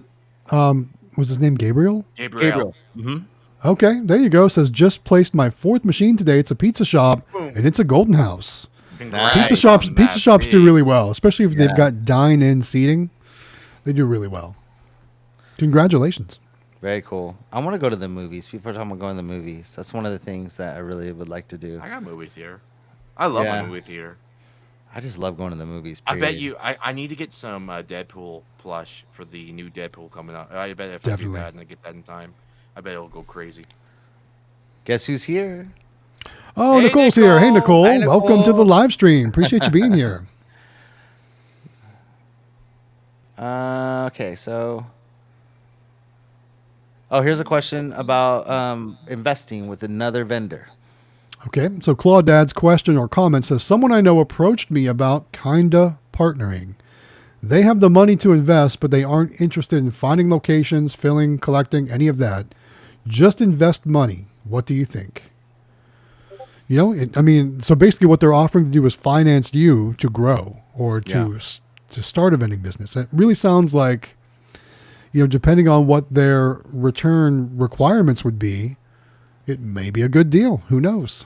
was his name Gabriel? Gabriel. Mm-hmm. Okay, there you go. Says just placed my 4th machine today. It's a pizza shop, and it's a Golden House. Nice. Pizza shops do really well, especially if they've got dine-in seating. They do really well. Congratulations. Very cool. I want to go to the movies. People are talking about going to the movies. That's one of the things that I really would like to do. I got a movie theater. I love my movie theater. I just love going to the movies. Period. I bet you. I need to get some Deadpool plush for the new Deadpool coming out. I bet if I do that and I get that in time, I bet it'll go crazy. Guess who's here? Oh, hey, Nicole's Nicole. here. Hey, Nicole. Hi, Nicole. Welcome to the live stream. Appreciate you being here. Okay, so. Oh, here's a question about investing with another vendor. Okay, so Claudad's question or comment says, someone I know approached me about kinda partnering. They have the money to invest, but they aren't interested in finding locations, filling, collecting, any of that. Just invest money. What do you think? So basically what they're offering to do is finance you to grow or to start a vending business. It really sounds like, depending on what their return requirements would be, it may be a good deal. Who knows?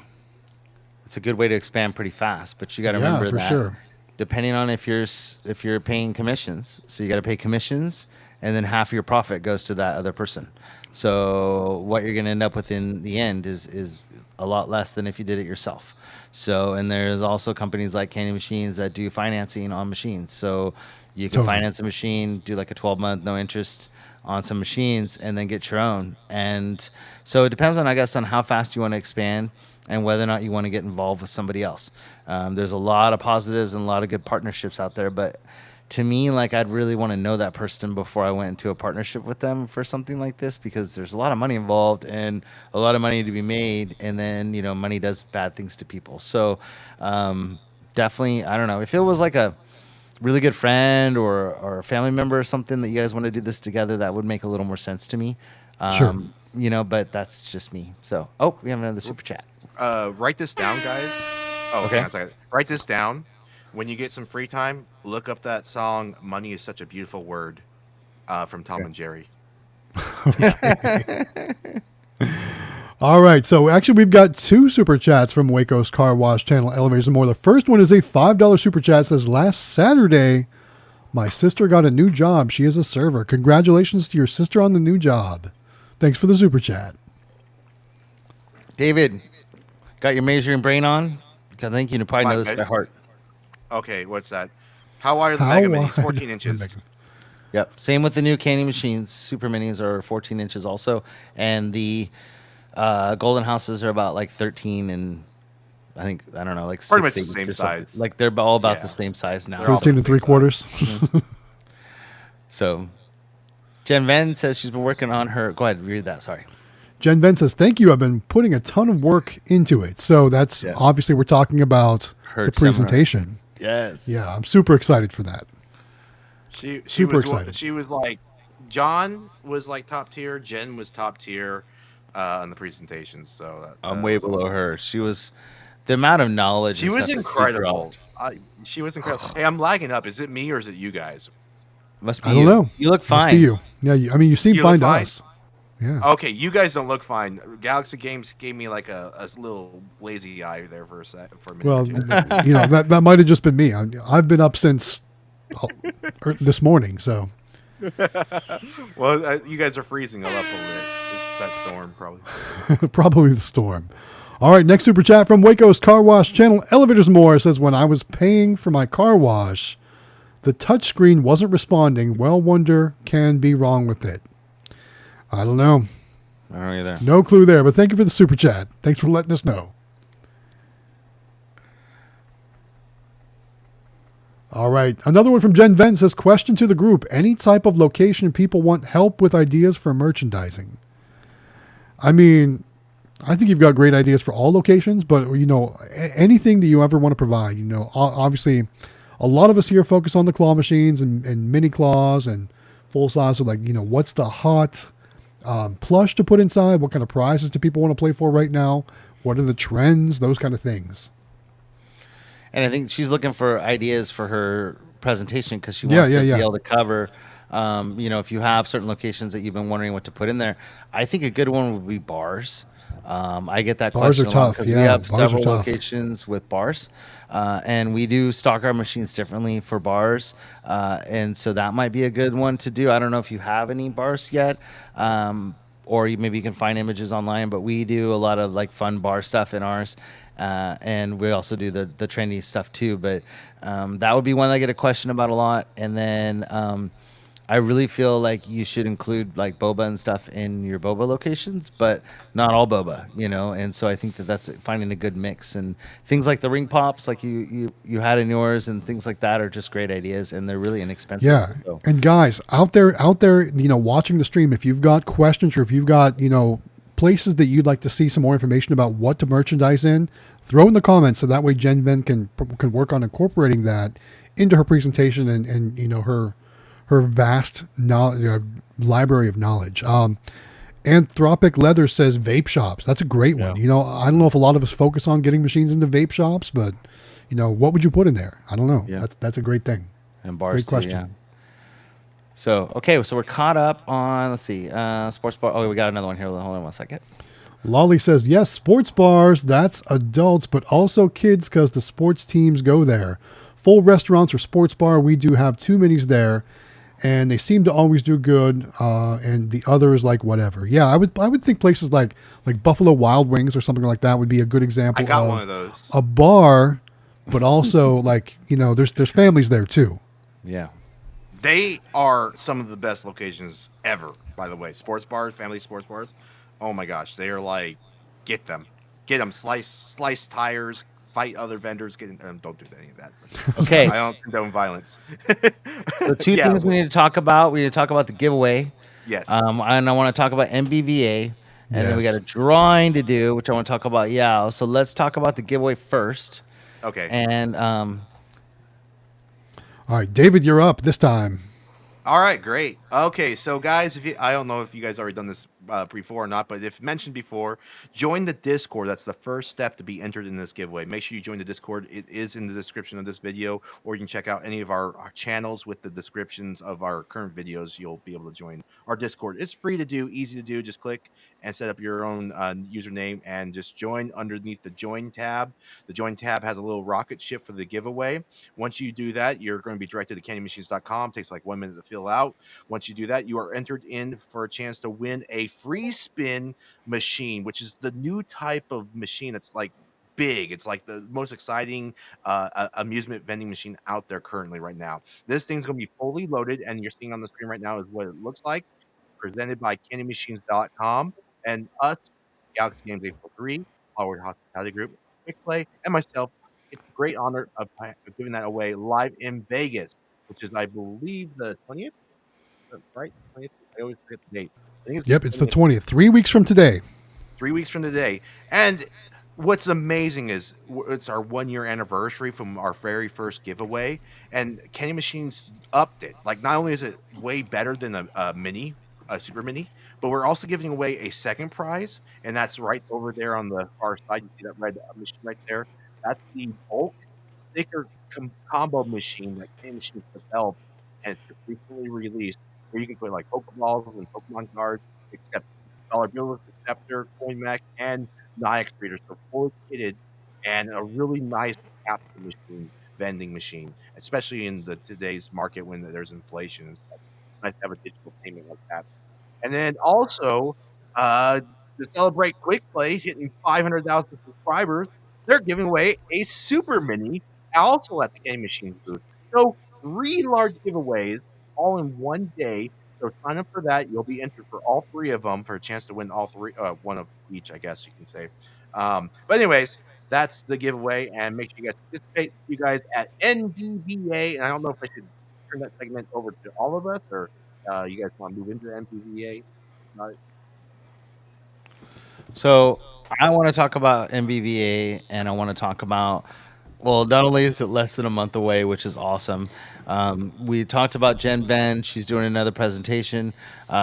It's a good way to expand pretty fast, but you got to remember for that sure. Depending on if you're paying commissions, so you got to pay commissions, and then half of your profit goes to that other person. So what you're going to end up with in the end is a lot less than if you did it yourself. So, and there's also companies like Candy Machines that do financing on machines. So you can finance a machine, do like a 12-month no interest on some machines, and then get your own. And so it depends on, I guess, on how fast you want to expand and whether or not you want to get involved with somebody else. There's a lot of positives and a lot of good partnerships out there, but to me, like, I'd really want to know that person before I went into a partnership with them for something like this, because there's a lot of money involved and a lot of money to be made, and then money does bad things to people. So definitely, I don't know, if it was like a really good friend or a family member or something that you guys want to do this together, that would make a little more sense to me. Sure. But that's just me. So we have another super chat. Write this down, guys. Okay. Hang on a second. Write this down. When you get some free time, look up that song "Money Is Such a Beautiful Word" from Tom and Jerry. All right, so actually we've got 2 super chats from Waco's Car Wash Channel Elevators and More. The first one is a $5 super chat. It says, last Saturday, my sister got a new job. She is a server. Congratulations to your sister on the new job. Thanks for the super chat. David, got your measuring brain on? I think you probably know this by heart. Okay, what's that? How wide are the Mega Minis? 14 inches. Yep. Same with the new Candy Machines. Super Minis are 14 inches also. And the Golden Houses are about like 13 and like pretty 6, much the 8 same or size. something. Like they're all about the same size now. 13 and 3/4. Mm-hmm. So Jen Ven says she's been working on her. Go ahead, read that. Sorry. Jen Ven says, thank you. I've been putting a ton of work into it. So that's obviously we're talking about the presentation. Seminar. Yes. Yeah, I'm super excited for that. She super was excited. She was like, John was like top tier. Jen was top tier on the presentations. So I'm way below her. She was the amount of knowledge. She was incredible. She was incredible. Hey, I'm lagging up. Is it me or is it you guys? Must be I don't know. You look fine. Must be you. Yeah, you seem fine to us. Yeah. Okay, you guys don't look fine. Galaxy Games gave me like a little lazy eye there for a minute. Well, that might have just been me. I've been up since this morning, so. Well, you guys are freezing a lot over it. It's that storm, probably. Probably the storm. All right, next super chat from Waco's Car Wash Channel Elevators More says, when I was paying for my car wash, the touchscreen wasn't responding. Well, wonder can be wrong with it. I don't know. I don't know either. No clue there, but thank you for the super chat. Thanks for letting us know. All right. Another one from Jen Venn says, question to the group. Any type of location people want help with ideas for merchandising? I mean, I think you've got great ideas for all locations, but, anything that you ever want to provide, obviously a lot of us here focus on the claw machines and mini claws and full size. So what's the hot plush to put inside? What kind of prizes do people want to play for right now? What are the trends? Those kind of things. And I think she's looking for ideas for her presentation because she wants to be able to cover, if you have certain locations that you've been wondering what to put in there. I think a good one would be bars. I get that bars question are tough. because we have several locations with bars, and we do stock our machines differently for bars, and so that might be a good one to do. I don't know if you have any bars yet. Or maybe you can find images online, but we do a lot of like fun bar stuff in ours. And we also do the trendy stuff too. But that would be one I get a question about a lot. And then I really feel like you should include like boba and stuff in your boba locations, but not all boba, And so I think that's finding a good mix, and things like the ring pops, like you had in yours, and things like that are just great ideas, and they're really inexpensive. Yeah. So. And guys out there, watching the stream, if you've got questions or if you've got, places that you'd like to see some more information about what to merchandise in, throw in the comments so that way Jen Venn can work on incorporating that into her presentation and her vast library of knowledge. Anthropic Leather says vape shops. That's a great one. I don't know if a lot of us focus on getting machines into vape shops, but what would you put in there? I don't know. Yeah. That's a great thing. And bars. Great question. Too, yeah. So, okay, so we're caught up on, let's see, sports bar. Oh, we got another one here. Hold on 1 second. Lolly says, yes, sports bars, that's adults, but also kids because the sports teams go there. Full restaurants or sports bar, we do have 2 minis there, and they seem to always do good, and the others like whatever. Yeah, I would think places like Buffalo Wild Wings or something like that would be a good example. I got one of those. A bar, but also there's families there too. Yeah. They are some of the best locations ever, by the way. Sports bars, family sports bars. Oh my gosh, they are like, get them, slice tires, fight other vendors. Don't do any of that. Okay, I don't condone violence. The two things we need to talk about. We need to talk about the giveaway. Yes. And I want to talk about MBVA, and then we got a drawing to do, which I want to talk about. Yeah. So let's talk about the giveaway first. Okay. And all right, David, you're up this time. All right, great. Okay, so guys, I don't know if you guys already done this before or not, but if mentioned before, join the Discord. That's the first step to be entered in this giveaway. Make sure you join the Discord. It is in the description of this video, or you can check out any of our channels with the descriptions of our current videos. You'll be able to join our Discord. It's free to do, easy to do. Just click and set up your own username and just join underneath the Join tab. The Join tab has a little rocket ship for the giveaway. Once you do that, you're going to be directed to candymachines.com. Takes like 1 minute to fill out. Once you do that, you are entered in for a chance to win a free spin machine, which is the new type of machine that's like big. It's like the most exciting amusement vending machine out there currently right now. This thing's going to be fully loaded, and you're seeing on the screen right now is what it looks like. Presented by candymachines.com and us, Galaxy Games 843, Howard Hospitality Group, Quick Play, and myself. It's a great honor of giving that away live in Vegas, which is, I believe, the 20th. Right? 20th? I always forget the date. It's the 20th. 3 weeks from today. 3 weeks from today. And what's amazing is it's our 1 year anniversary from our very first giveaway, and Candy Machines upped it. Like, not only is it way better than a super mini, but we're also giving away a second prize, and that's right over there on the far side. You see that red machine right there? That's the bulk sticker combo machine that Candy Machines developed, and it's recently released, where you can put like Pokeballs and Pokemon cards, except dollar bill acceptor, coin mech, and Nix reader. So fully kitted, and a really nice capture machine, vending machine, especially in today's market when there's inflation. It's nice to have a digital payment like that. And then also, to celebrate Quick Play hitting 500,000 subscribers, they're giving away a Super Mini, also at the Game Machines booth. So 3 large giveaways all in one day. So sign up for that. You'll be entered for all 3 of them for a chance to win all 3, one of each, I guess you can say. But anyways, That's the giveaway, and make sure you guys participate. You guys at NBVA, and I don't know if I should turn that segment over to all of us, or you guys want to move into NBVA. So I want to talk about MBVA, and I want to talk about, well, not only is it less than a month away, which is awesome. We talked about Jen Ben. She's doing another presentation.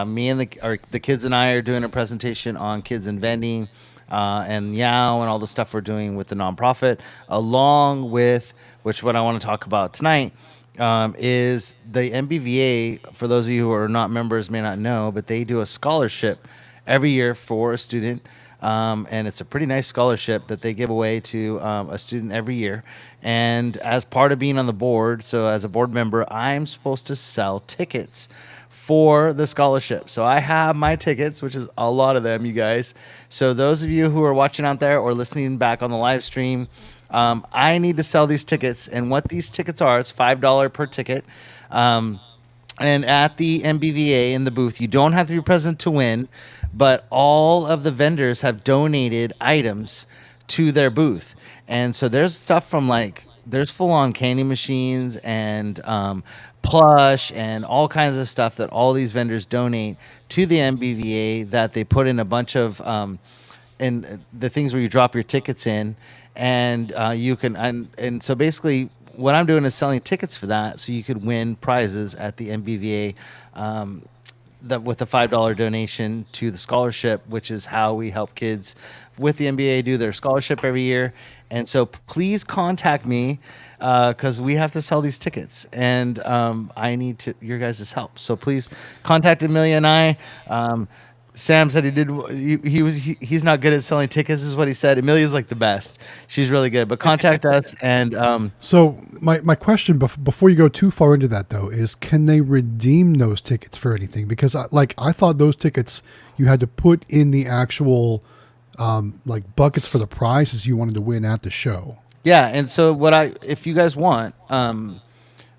Me and the kids and I are doing a presentation on kids and vending, and Yao and all the stuff we're doing with the nonprofit, along with which what I want to talk about tonight. Is the MBVA, for those of you who are not members may not know, but they do a scholarship every year for a student. And it's a pretty nice scholarship that they give away to a student every year. And as part of being on the board, so as a board member, I'm supposed to sell tickets for the scholarship. So I have my tickets, which is a lot of them, you guys. So those of you who are watching out there or listening back on the live stream, I need to sell these tickets. And what these tickets are, it's $5 per ticket. And at the MBVA in the booth, you don't have to be present to win, but all of the vendors have donated items to their booth. And so there's stuff from there's full-on candy machines and plush and all kinds of stuff that all these vendors donate to the MBVA that they put in a bunch of in the things where you drop your tickets in. And you can, and so basically what I'm doing is selling tickets for that, so you could win prizes at the MBVA with a $5 donation to the scholarship, which is how we help kids with the MBA do their scholarship every year. And so please contact me because we have to sell these tickets, and I need your guys' help. So please contact Amelia and I. Sam said he's not good at selling tickets, is what he said. Amelia's like the best. She's really good, but contact us. And so my question before you go too far into that though is, can they redeem those tickets for anything? Because I thought those tickets you had to put in the actual buckets for the prizes you wanted to win at the show. Yeah, and so if you guys want,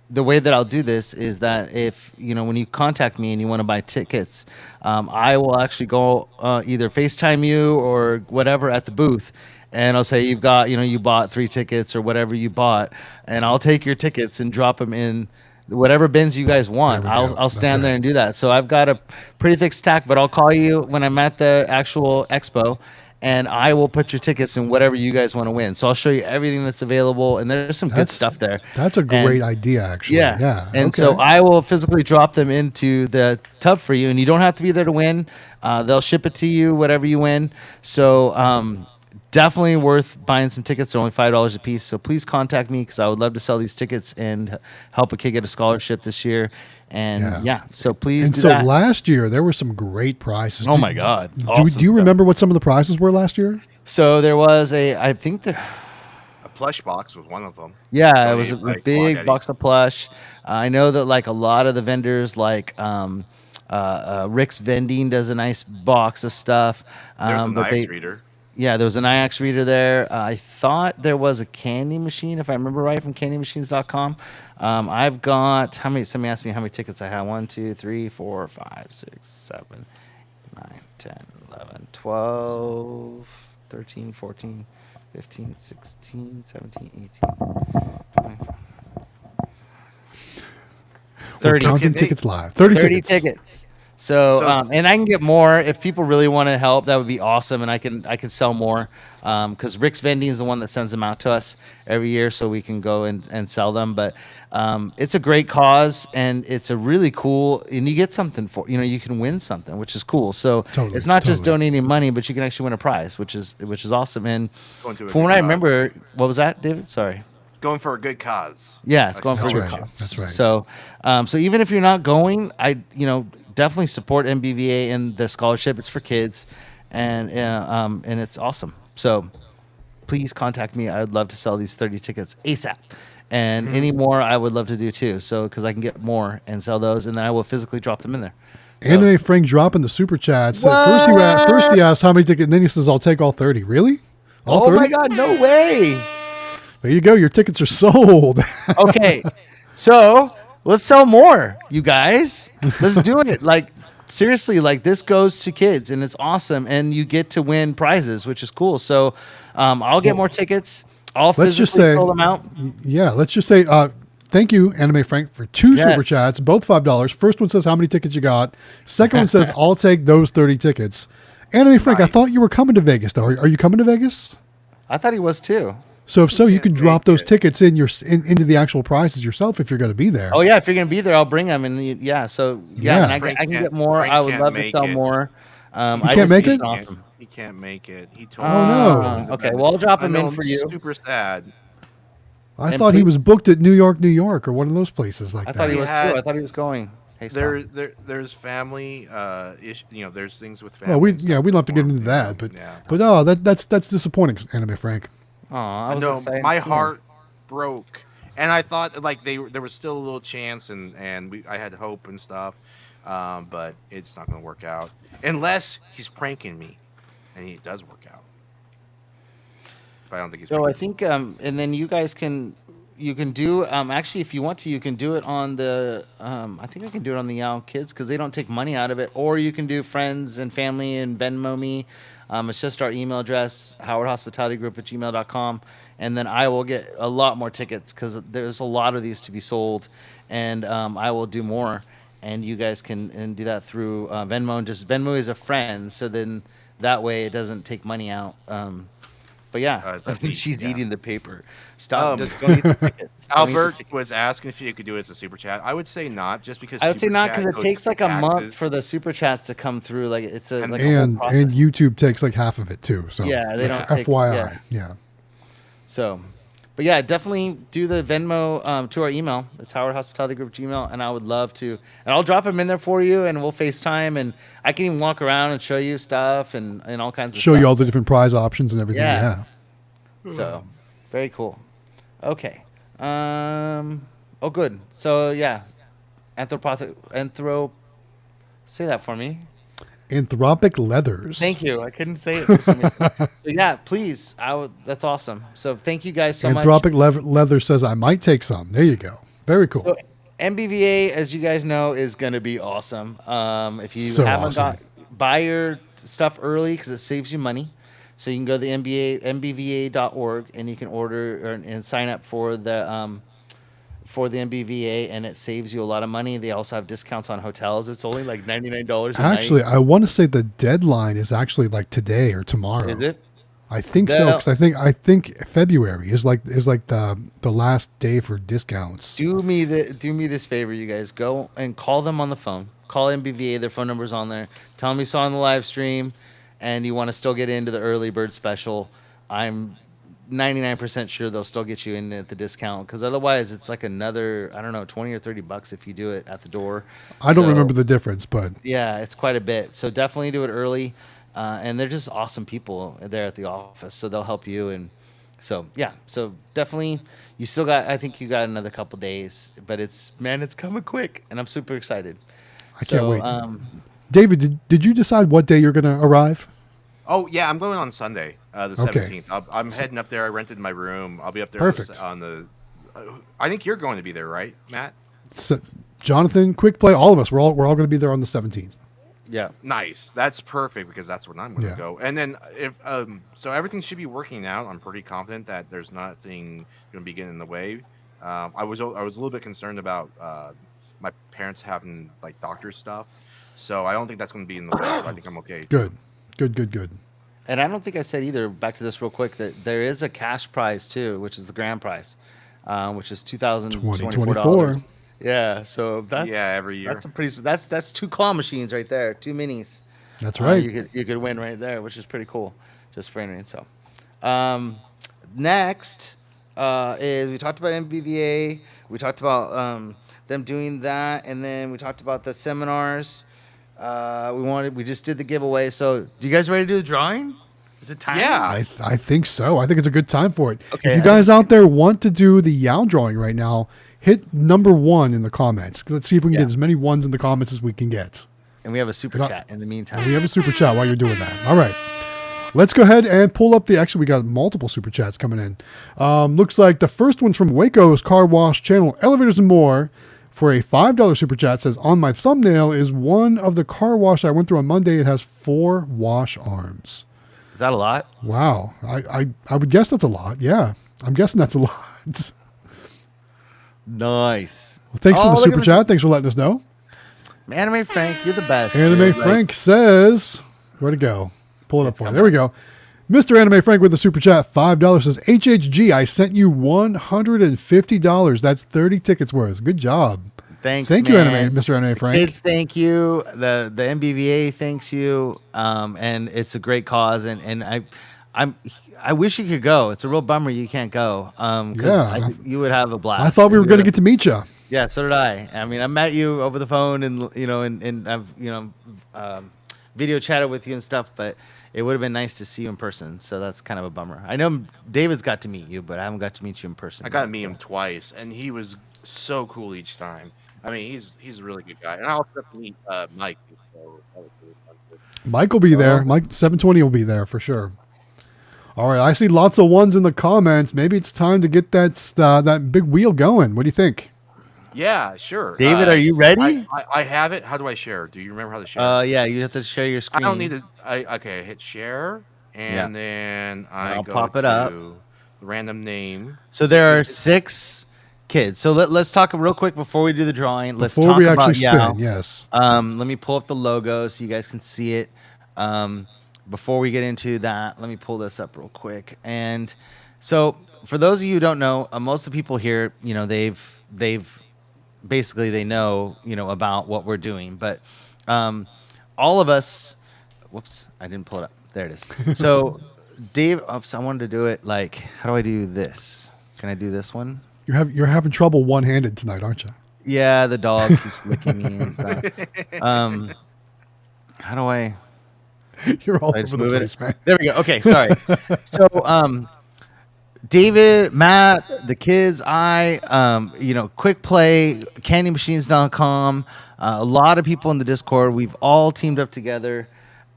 the way that I'll do this is that if, when you contact me and you want to buy tickets, I will actually go either FaceTime you or whatever at the booth. And I'll say, you've got, you bought 3 tickets or whatever you bought. And I'll take your tickets and drop them in whatever bins you guys want. I'll stand there and do that. So I've got a pretty thick stack, but I'll call you when I'm at the actual expo, and I will put your tickets in whatever you guys want to win. So I'll show you everything that's available, and there's some good stuff there. That's a great idea, actually. Yeah. And so I will physically drop them into the tub for you, and you don't have to be there to win. They'll ship it to you, whatever you win. So definitely worth buying some tickets. They're only $5 a piece. So please contact me, because I would love to sell these tickets and help a kid get a scholarship this year. And so please do that. Last year there were some great prizes. Oh my God. Do you remember what some of the prizes were last year? So there was a plush box was one of them. Yeah, it was a big box of plush. I know that a lot of the vendors Rick's Vending does a nice box of stuff. There's an IX reader. Yeah, there was an IX reader there. I thought there was a candy machine, if I remember right, from candymachines.com. I've got, somebody asked me how many tickets I have. 1, 2, 3, 4, 5, 6, 7, 9, 10, 11, 12, 13, 14, 15, 16, 17, 18, 30. Counting tickets live. 30 tickets. So and I can get more if people really want to help. That would be awesome, and I can sell more because Rick's Vending is the one that sends them out to us every year, so we can go and sell them. But it's a great cause, and it's a really cool, and you get something for you can win something, which is cool. So it's not just donating money, but you can actually win a prize, which is awesome. And from what I remember, what was that, David? Sorry. Going for a good cause. Yeah, it's going for a good cause. That's right. So so even if you're not going, I definitely support MBVA and the scholarship. It's for kids, and it's awesome. So please contact me. I'd love to sell these 30 tickets ASAP, and any more I would love to do too. So because I can get more and sell those, and then I will physically drop them in there. So, Anime Frank dropping the super chat. Said, first he asked how many tickets, and then he says, "I'll take all 30." Really? All 30? My God, no way! There you go. Your tickets are sold. Okay, so let's sell more, you guys. Let's do it. Seriously, this goes to kids, and it's awesome, and you get to win prizes, which is cool. So I'll get more tickets. I'll let's just physically say, fill them out. Yeah, let's just say, thank you, Anime Frank, for 2 Yes. super chats, both $5. First one says how many tickets you got. Second one says I'll take those 30 tickets. Anime Frank, I thought you were coming to Vegas, though. Are you coming to Vegas? I thought he was too. So if so, you can drop those it. tickets into the actual prices yourself if you're going to be there. Oh yeah, if you're gonna be there, I'll bring them. And so Yeah. and I can get more. Frank I would can't love to make sell it. more. You I can't just make need it? off him. He can't make it. He told Oh, me. no. Okay, well I'll drop I him know in I'm for you. super sad. I And thought he please- was booked at New York, or one of those places like I that. thought he was had- too. I thought he was going. Hey, stop. There's family there's things with family. Well, we and yeah, stuff we don't have to get for him, into that, but yeah. but no, that's disappointing, Anime Frank. Aw, I was No, excited my to see him. heart broke, and I thought like there was still a little chance, and I had hope and stuff, but it's not going to work out unless he's pranking me, and he does work out. But I don't think he's. So I pranking think and then you guys can do actually if you want to you can do it on the I think I can do it on the Yow Kids because they don't take money out of it, or you can do friends and family and Venmo me. It's just our email address, howardhospitalitygroup@gmail.com, and then I will get a lot more tickets because there's a lot of these to be sold, and I will do more, and you guys can do that through Venmo, and just Venmo is a friend, so then that way it doesn't take money out. But yeah, is that the- she's yeah. eating the paper. Stop. Um, Just don't eat the tickets. Don't eat the Albert tickets. was asking if you could do it as a super chat. I would say not, just because. I would say super not chat because it goes takes to like a month taxes. for the super chats to come through. Like it's a And- like a whole And process. YouTube takes like half of it too. So Yeah, they don't take- FYI. Yeah. So, but yeah, definitely do the Venmo to our email. It's Howard Hospitality Group Gmail, and I would love to. And I'll drop them in there for you, and we'll FaceTime, and I can even walk around and show you stuff and all kinds of Show stuff. you all the different prize options and everything. Yeah. Yeah. So, very cool. Okay. Oh, good. So yeah, Say that for me. Anthropic Leathers. Thank you. I couldn't say it for some reason. So yeah, please. That's awesome. So thank you guys so much. Anthropic Leather says I might take some. There you go. Very cool. So MBVA, as you guys know, is going to be awesome. If you So haven't awesome. buy your stuff early because it saves you money. So you can go to the mbva.org and you can order and sign up for the MBVA, and it saves you a lot of money. They also have discounts on hotels. It's only like $99 a Actually, night. I want to say the deadline is actually like today or tomorrow. Is it? I think so because I think February is like the last day for discounts. Do me this favor, you guys. Go and call them on the phone. Call MBVA. Their phone number's on there. Tell them you saw on the live stream, and you want to still get into the early bird special. I'm 99% sure they'll still get you in at the discount because otherwise it's like another, I don't know, $20 or $30 if you do it at the door. I don't So, remember the difference, but Yeah, it's quite a bit. So definitely do it early. And they're just awesome people there at the office, so they'll help you. And so yeah, so definitely you still got. I think you got another couple days, but it's coming quick, and I'm super excited. I can't wait. Um, David, did you decide what day you're going to arrive? Oh yeah, I'm going on Sunday, the Okay. 17th. I'm heading up there. I rented my room. I'll be up there Perfect. on the. I think you're going to be there, right, Matt? So, Jonathan, Quick Play, all of us. We're all going to be there on the 17th. yeah, Nice. That's perfect because that's when I'm going to Yeah. go. And then if so, everything should be working out. I'm pretty confident that there's nothing going to be getting in the way. I was a little bit concerned about my parents having like doctor stuff, so I don't think that's going to be in the way. So I think I'm okay. Good. and I don't think I said either. Back to this real quick that there is a cash prize too, which is the grand prize, which is $2,024. Yeah, so that's every year. That's a pretty. That's 2 claw machines right there, 2 minis. That's right. You could win right there, which is pretty cool, just for anything. So, next is we talked about MBVA. We talked about them doing that, and then we talked about the seminars. We just did the giveaway. So, you guys ready to do the drawing? Is it time? Yeah. I think so. I think it's a good time for it. Okay, If you guys out there want to do the Yow drawing right now, hit number 1 in the comments. Let's see if we can Yeah. get as many ones in the comments as we can get. And we have a super Got- chat in the And meantime. we have a super chat while you're doing that. All right. Let's go ahead and pull up actually, we got multiple super chats coming in. Looks like the first one's from Waco's Car Wash channel, Elevators and More, for a $5 super chat. Says, on my thumbnail is one of the car wash I went through on Monday. It has 4 wash arms. Is that a lot? Wow. I would guess that's a lot. Yeah. I'm guessing that's a lot. Nice. Well, thanks for the look super at chat. Thanks for letting us know. Anime Frank, you're the best. Anime dude. Frank says, where to go? Pull it up for you. There we go. Mr. Anime Frank with the super chat, $5 says, HHG, I sent you $150. That's 30 tickets worth. Good job. Thanks, Thank man. you, Mr. Anime Frank. Kids, thank you. The MBVA thanks you. And it's a great cause. And I wish you could go. It's a real bummer you can't go. Yeah. You would have a blast. I thought we were going to get to meet you. Yeah, so did I. I mean, I met you over the phone, and I've video chatted with you and stuff, but it would have been nice to see you in person. So that's kind of a bummer. I know David's got to meet you, but I haven't got to meet you in person. I got to meet him twice, and he was so cool each time. I mean, he's a really good guy, and I also have to meet Mike. So that was really fun too. Mike will be there. Mike 720 will be there for sure. All right, I see lots of ones in the comments. Maybe it's time to get that big wheel going. What do you think? Yeah, sure. David, are you ready? I have it. How do I share? Do you remember how to share? Yeah, you have to share your screen. I don't need to. Okay, I hit share, and then I'll go pop it to up. the random name. So there are 6 kids. So let's talk real quick before we do the drawing. Let's Before talk we about actually Yao. spin, yes. Let me pull up the logo so you guys can see it. Before we get into that, let me pull this up real quick. And so for those of you who don't know, most of the people here, they've basically they know, about what we're doing. But all of us, whoops, I didn't pull it up. There it is. So Dave, oops, I wanted to do it like, how do I do this? Can I do this one? You're having trouble one-handed tonight, aren't you? Yeah, the dog keeps licking me and stuff. How do I? You're all I over just the move place, it? man. There we go. Okay, sorry. So, David, Matt, the kids, Quick Play, CandyMachines.com, a lot of people in the Discord. We've all teamed up together,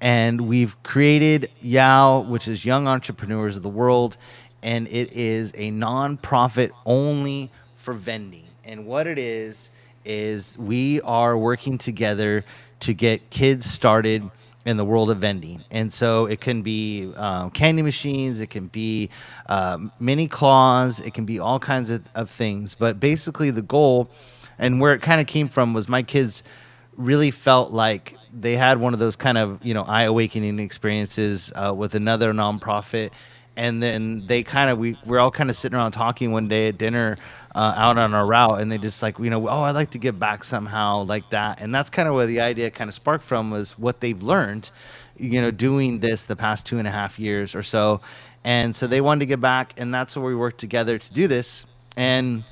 and we've created Yao, which is Young Entrepreneurs of the World, and it is a nonprofit only for vending. And what it is we are working together to get kids started in the world of vending. And so it can be candy machines, it can be mini claws, it can be all kinds of things. But basically the goal and where it kind of came from was my kids really felt like they had one of those kind of, eye-awakening experiences with another nonprofit. And then they kind of, we're all kind of sitting around talking one day at dinner out on our route, and they just like, I'd like to give back somehow like that. And that's kind of where the idea kind of sparked from, was what they've learned, doing this the past 2.5 years or so. And so they wanted to give back, and that's where we worked together to do this. And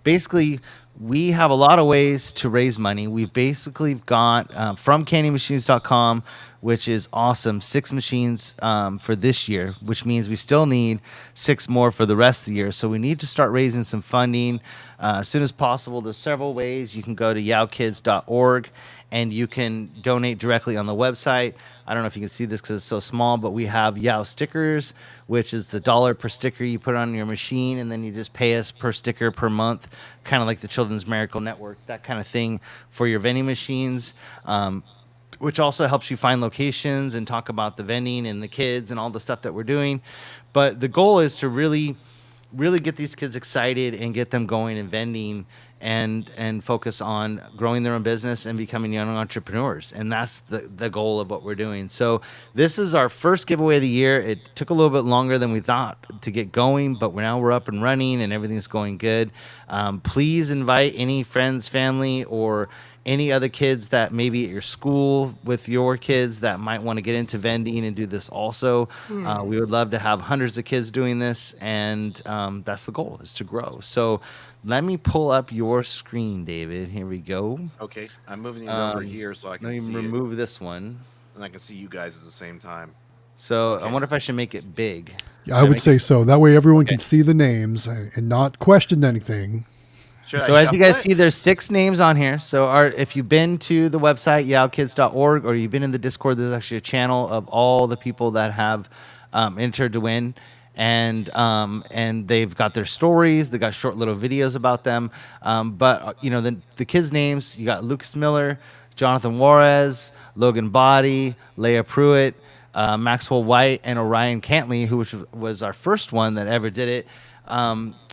basically, we have a lot of ways to raise money. We've basically got from CandyMachines.com, which is awesome, 6 machines for this year, which means we still need 6 more for the rest of the year. So we need to start raising some funding as soon as possible. There's several ways. You can go to yaokids.org, and you can donate directly on the website. I don't know if you can see this because it's so small, but we have Yao stickers, which is the $1 per sticker. You put it on your machine, and then you just pay us per sticker per month, kind of like the Children's Miracle Network, that kind of thing for your vending machines, which also helps you find locations and talk about the vending and the kids and all the stuff that we're doing. But the goal is to really get these kids excited and get them going in vending, and focus on growing their own business and becoming young entrepreneurs. And that's the goal of what we're doing. So this is our first giveaway of the year. It took a little bit longer than we thought to get going, but we're up and running and everything's going good. Please invite any friends, family, or any other kids that maybe at your school with your kids that might want to get into vending and do this also. We would love to have hundreds of kids doing this, and that's the goal, is to grow. So let me pull up your screen, David. Here we go. Okay, I'm moving it over here so I can Let me see remove this one. and I can see you guys at the same time. So Okay. I wonder if I should make it big. Yeah, I would say so. That way everyone can see the names and not question anything. Should So I as you guys shuffle see, there's 6 names on here. So if you've been to the website, yaokids.org, or you've been in the Discord, there's actually a channel of all the people that have entered to win. And they've got their stories. They got short little videos about them. But the kids' names, you got Lucas Miller, Jonathan Juarez, Logan Body, Leia Pruitt, Maxwell White and Orion Cantley, who was our first one that ever did it.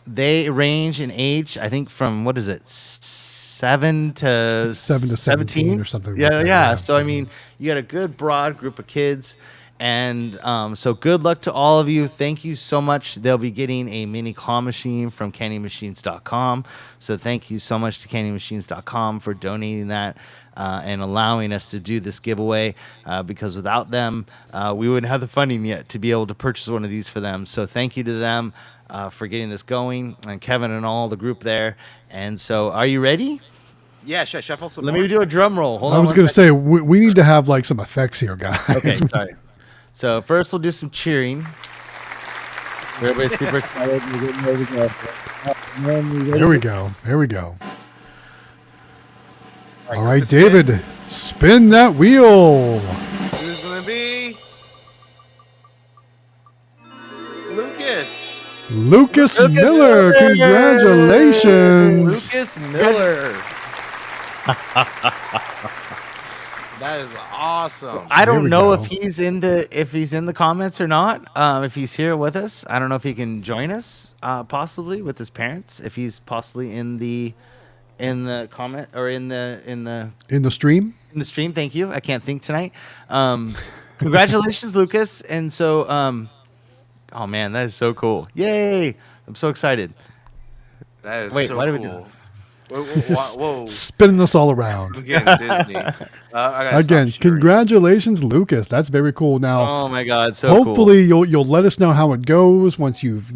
They range in age, I think, from what is it, 7 to 17 or something. Yeah, like that, yeah. So I mean, you got a good broad group of kids. And so good luck to all of you. Thank you so much. They'll be getting a mini claw machine from candymachines.com. So thank you so much to candymachines.com for donating that and allowing us to do this giveaway because without them, we wouldn't have the funding yet to be able to purchase one of these for them. So thank you to them for getting this going, and Kevin and all the group there. And so are you ready? Yeah, should I shuffle some Let more? me do a drum roll. Hold on. I was going to say, we need to have like some effects here, guys. Okay, sorry. So first we'll do some cheering. Everybody's super excited. We're getting ready to go. Here we go. Here we go. All right, the spin. David, spin that wheel. Who's gonna be? Lucas. Lucas Miller. Congratulations. Lucas Miller. That is awesome. I There don't we know go. if he's in the comments or not. If he's here with us, I don't know if he can join us possibly with his parents. If he's possibly in the comment or in the stream. in the stream. Thank you. I can't think tonight. Congratulations, Lucas. And so, oh man, that is so cool. Yay. I'm so excited. That is Wait, so why do we cool. do that? Whoa. Spinning us all around. Again, Disney. I gotta Again, stop sharing. congratulations, Lucas. That's very cool. Now, Oh my God. So hopefully you'll let us know how it goes once you've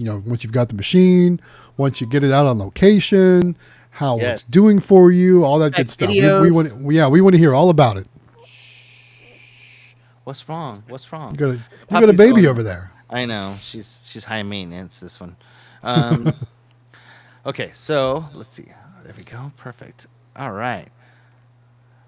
got the machine, once you get it out on location, how Yes. it's doing for you, all that Check good stuff. videos. We want to hear all about it. Cool. What's wrong? What's wrong? You got a Puppy's baby going- over there. I know she's high maintenance. This one. Okay, so let's see. There we go. Perfect. All right.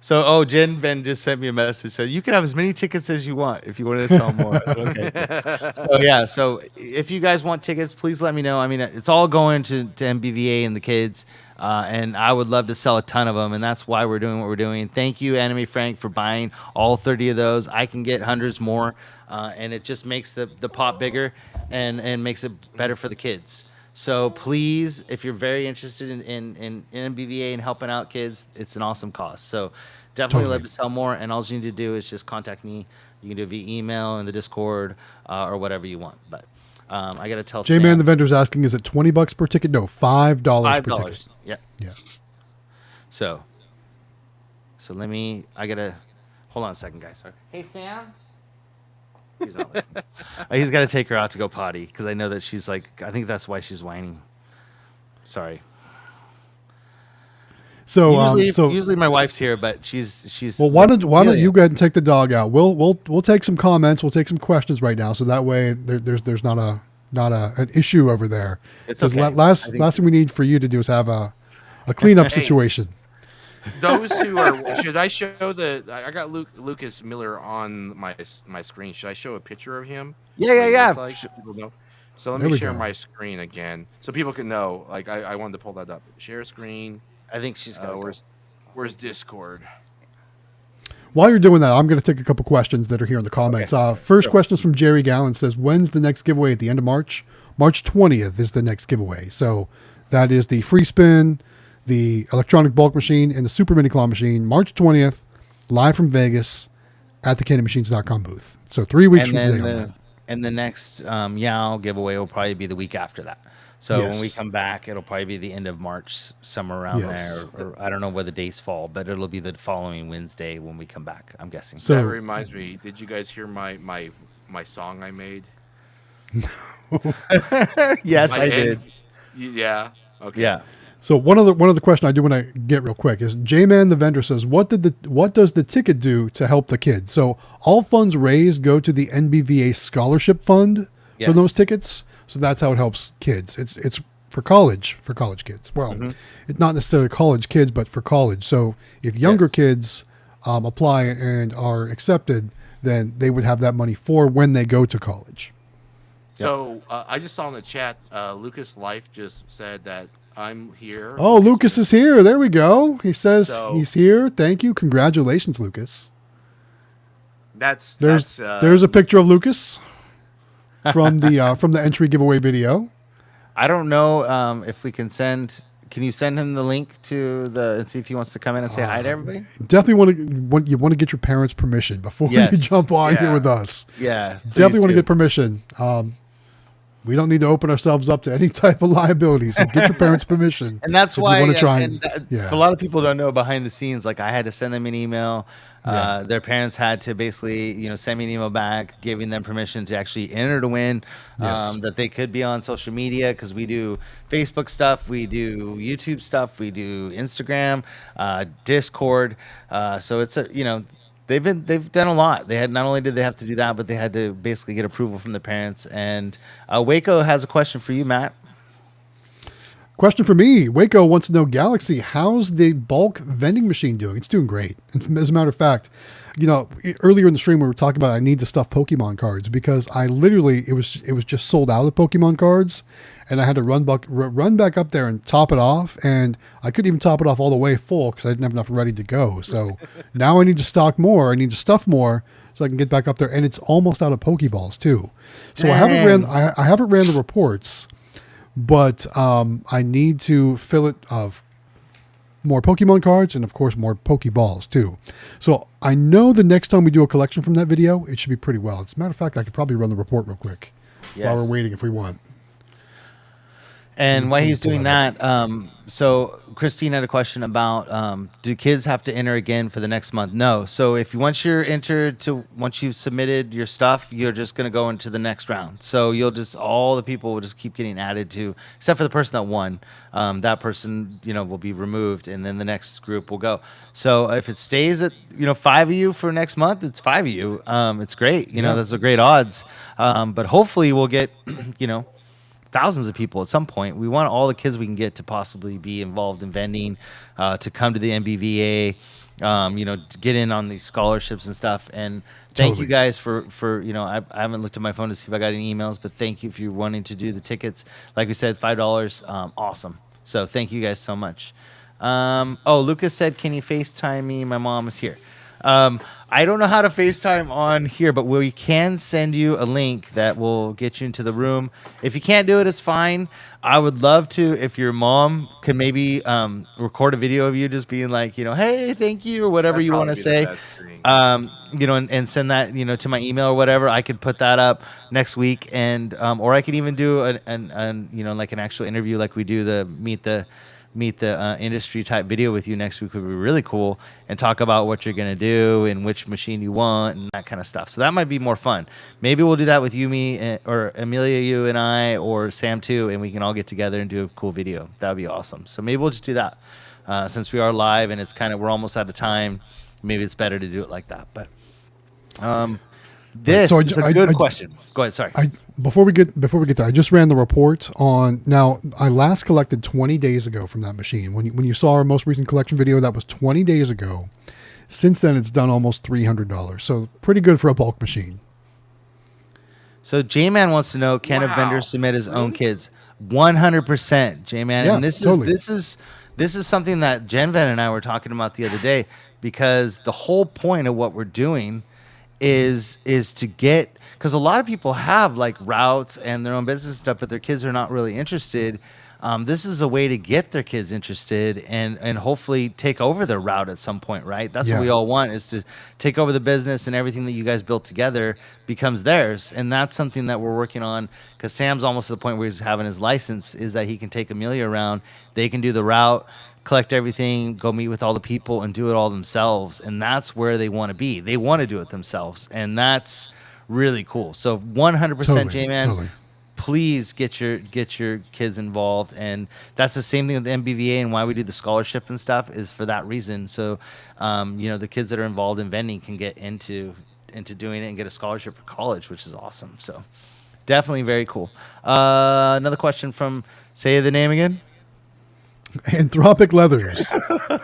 So, Jen Ben just sent me a message. Said you can have as many tickets as you want if you want to sell more. I said, okay. So yeah. So if you guys want tickets, please let me know. I mean, it's all going to MBVA and the kids, and I would love to sell a ton of them, and that's why we're doing what we're doing. Thank you, Anime Frank, for buying all 30 of those. I can get hundreds more, and it just makes the pot bigger and makes it better for the kids. So please, if you're very interested in MBVA and helping out kids, it's an awesome cause. So definitely Totally. love to sell more. And all you need to do is just contact me. You can do it via email in the Discord or whatever you want. But I got to tell J-Man, Sam, the vendor's asking, is it $20 per ticket? No, $5 per ticket. Yeah. Yeah. So I got to hold on a second, guys. Sorry. Hey, Sam. He's not listening. He's got to take her out to go potty because I know that she's like, I think that's why she's whining. Sorry. So, Usually my wife's here, but she's. well, why don't you go ahead and take the dog out? We'll take some comments. We'll take some questions right now, so that way there's not an issue over there. It's 'Cause okay. last I think- thing we need for you to do is have a cleanup Hey. situation. Those who are, should I show I got Lucas Miller on my screen. Should I show a picture of him? Yeah. What he looks like, so people know? So let There me we share go. my screen again, so people can know. Like I wanted to pull that up. Share screen. I think she's got. Where's Discord? While you're doing that, I'm going to take a couple questions that are here in the comments. First question is from Jerry Gallen. Says, when's the next giveaway? At the end of March? March 20th is the next giveaway. So that is the free spin, the electronic bulk machine, and the super mini claw machine. March 20th, live from Vegas at the candymachines.com booth. So 3 weeks And from today. then the next Yao giveaway will probably be the week after that. So when we Yes. come back, it'll probably be the end of March, somewhere around Yes. there. Or I don't know where the days fall, but it'll be the following Wednesday when we come back, I'm guessing. So That reminds me. Did you guys hear my song I made? Yes, My I did. Yeah. Okay. Yeah. So one of the question I do want to get real quick is J-Man the vendor says, what does the ticket do to help the kids? So all funds raised go to the NBVA scholarship fund for Yes. those tickets. So that's how it helps kids. It's for college kids. Well, it's not necessarily college kids, but for college. So if younger Yes. kids apply and are accepted, then they would have that money for when they go to college. So I just saw in the chat, Lucas Life just said that I'm here. Oh, Lucas is here. There we go. He says So- he's here. Thank you. Congratulations, Lucas. There's a picture of Lucas from the entry giveaway video. I don't know if we can send. Can you send him the link to and see if he wants to come in and say hi to everybody? Definitely you want to get your parents' permission before you jump on here with us. Yeah, definitely want to get permission. We don't need to open ourselves up to any type of liability, so get your parents' permission. And that's why you want to try a lot of people don't know behind the scenes. Like I had to send them an email. Their parents had to basically, send me an email back, giving them permission to actually enter to win. That they could be on social media because we do Facebook stuff, we do YouTube stuff, we do Instagram, Discord. So it's they've done a lot. Not only did they have to do that, but they had to basically get approval from the parents. And Waco has a question for you, Matt. Question for me. Waco wants to know, Galaxy, how's the bulk vending machine doing? It's doing great. And as a matter of fact, earlier in the stream we were talking about I need to stuff Pokemon cards because I literally it was just sold out of Pokemon cards, and I had to run back up there and top it off, and I couldn't even top it off all the way full because I didn't have enough ready to go. So now I need to stock more. I need to stuff more so I can get back up there, and it's almost out of Pokeballs too. So I haven't ran the reports. But I need to fill it of more Pokemon cards and, of course, more Pokeballs, too. So I know the next time we do a collection from that video, it should be pretty well. As a matter of fact, I could probably run the report real quick while we're waiting if we want. And while he's doing that, so Christine had a question about do kids have to enter again for the next month? No. So once you've submitted your stuff, you're just going to go into the next round. So all the people will just keep getting added to, except for the person that won. That person, will be removed, and then the next group will go. So if it stays at 5 of you for next month, it's 5 of you. It's great. That's a great odds. But hopefully we'll get thousands of people at some point. We want all the kids we can get to possibly be involved in vending, to come to the MBVA, to get in on these scholarships and stuff. And thank you guys for I haven't looked at my phone to see if I got any emails, but thank you if you're wanting to do the tickets. Like we said, $5, awesome. So thank you guys so much. Lucas said, can you FaceTime me? My mom is here. I don't know how to FaceTime on here, but we can send you a link that will get you into the room. If you can't do it, it's fine. I would love to, if your mom could maybe record a video of you just being like, hey, thank you, or whatever you want to say. And send that, to my email or whatever. I could put that up next week, and or I could even do like an actual interview, like we do the meet the industry type video with you next week would be really cool, and talk about what you're going to do and which machine you want and that kind of stuff. So that might be more fun. Maybe we'll do that with you, me, or Amelia, you and I, or Sam too, and we can all get together and do a cool video. That would be awesome. So maybe we'll just do that. Since we are live and we're almost out of time, maybe it's better to do it like that. But this is a good question. Go ahead. Sorry. Before we get there, I just ran the report on. Now, I last collected 20 days ago from that machine. When you saw our most recent collection video, that was 20 days ago. Since then, it's done almost $300. So pretty good for a bulk machine. So J-Man wants to know, can a vendor submit his own kids? 100%, J-Man. Yeah, and this is something that Genven and I were talking about the other day, because the whole point of what we're doing is to get, because a lot of people have like routes and their own business stuff, but their kids are not really interested. This is a way to get their kids interested and hopefully take over their route at some point, right? That's what we all want, is to take over the business, and everything that you guys built together becomes theirs. And that's something that we're working on, because Sam's almost to the point where he's having his license, is that he can take Amelia around. They can do the route, collect everything, go meet with all the people, and do it all themselves. And that's where they want to be. They want to do it themselves. And that's really cool. So 100% J-Man, please get your kids involved. And that's the same thing with the MBVA, and why we do the scholarship and stuff is for that reason. So, the kids that are involved in vending can get into doing it and get a scholarship for college, which is awesome. So definitely very cool. Another question from, say the name again. Anthropic Leathers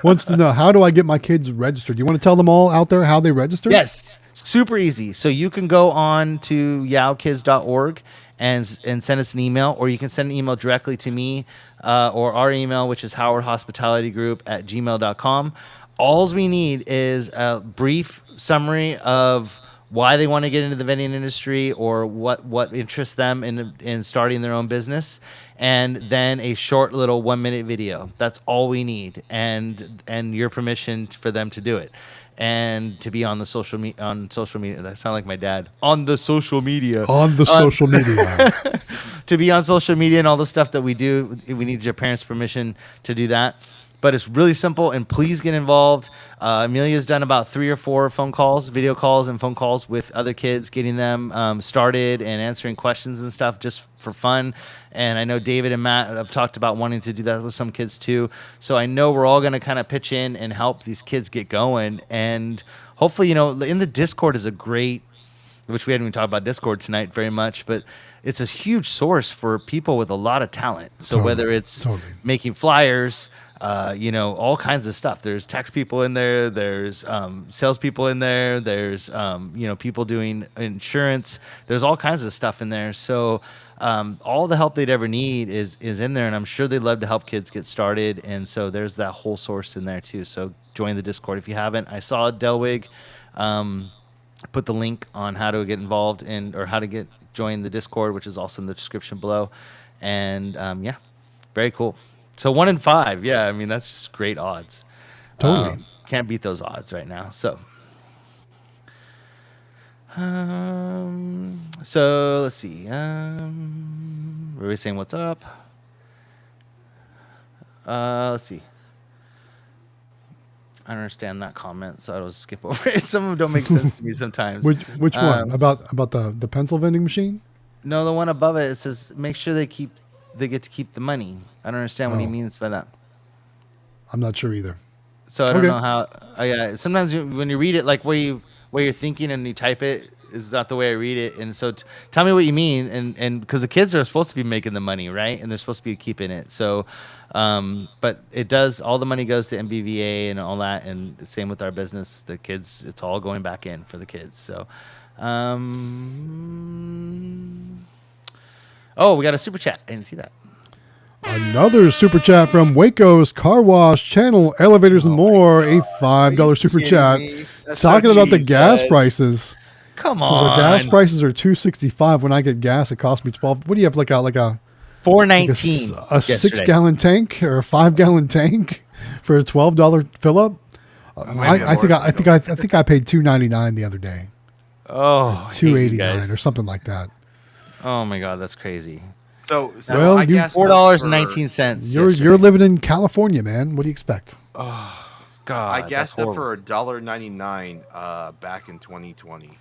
wants to know, how do I get my kids registered? You want to tell them all out there how they register? Yes, super easy. So you can go on to yowkids.org and send us an email, or you can send an email directly to me or our email, which is howardhospitalitygroup@gmail.com. All we need is a brief summary of why they want to get into the vending industry or what interests them in starting their own business, and then a short little 1-minute video. That's all we need, and your permission for them to do it, and to be on the social media. That sound like my dad. On the social media. On the social media. To be on social media and all the stuff that we do, we need your parents' permission to do that. But it's really simple, and please get involved. Amelia's done about 3 or 4 phone calls, video calls, and phone calls with other kids, getting them started and answering questions and stuff just for fun. And I know David and Matt have talked about wanting to do that with some kids too. So I know we're all going to kind of pitch in and help these kids get going. And hopefully, in the Discord is a great, which we hadn't even talked about Discord tonight very much, but it's a huge source for people with a lot of talent. So whether it's making flyers, all kinds of stuff. There's tax people in there. There's salespeople in there. There's people doing insurance. There's all kinds of stuff in there. So all the help they'd ever need is in there, and I'm sure they'd love to help kids get started. And so there's that whole source in there too. So join the Discord if you haven't. I saw Delwig put the link on how to get involved or how to join the Discord, which is also in the description below. And very cool. So 1 in 5, yeah. I mean, that's just great odds. Totally. Can't beat those odds right now. So, let's see. Were we saying what's up? Let's see. I don't understand that comment, so I'll skip over it. Some of them don't make sense to me sometimes. Which one? About the pencil vending machine? No, the one above it says make sure they get to keep the money. I don't understand what he means by that. I'm not sure either. So I don't know how. Yeah, sometimes when you read it, like where you're thinking and you type it is not the way I read it. And so tell me what you mean. And because the kids are supposed to be making the money, right? And they're supposed to be keeping it. So, but it does. All the money goes to MBVA and all that. And the same with our business. The kids, it's all going back in for the kids. So, oh, we got a super chat. I didn't see that. Another super chat from Waco's Car Wash Channel, Elevators and More. A $5 super chat. Talking about the gas prices. Come on. So gas prices are $2.65. When I get gas, it costs me $12. What do you have? Like a $4.19. A 6-gallon tank or a 5-gallon tank for a $12 fill up. I think I paid $2.99 the other day. Oh, $2.89 or something like that. Oh my God, that's crazy. So well, I guess $4.19. You're living in California, man. What do you expect? Oh God, I guessed it for $1.99 back in 2020.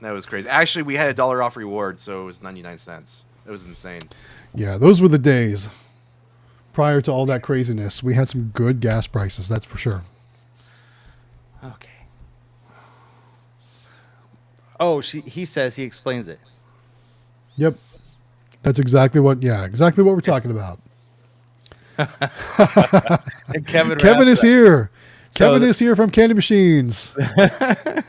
That was crazy. Actually, we had $1 off reward, so it was 99 cents. It was insane. Yeah, those were the days. Prior to all that craziness, we had some good gas prices. That's for sure. Okay. Oh, he says he explains it. Yep. That's exactly what we're talking about. And Kevin is here. Kevin is here from Candy Machines.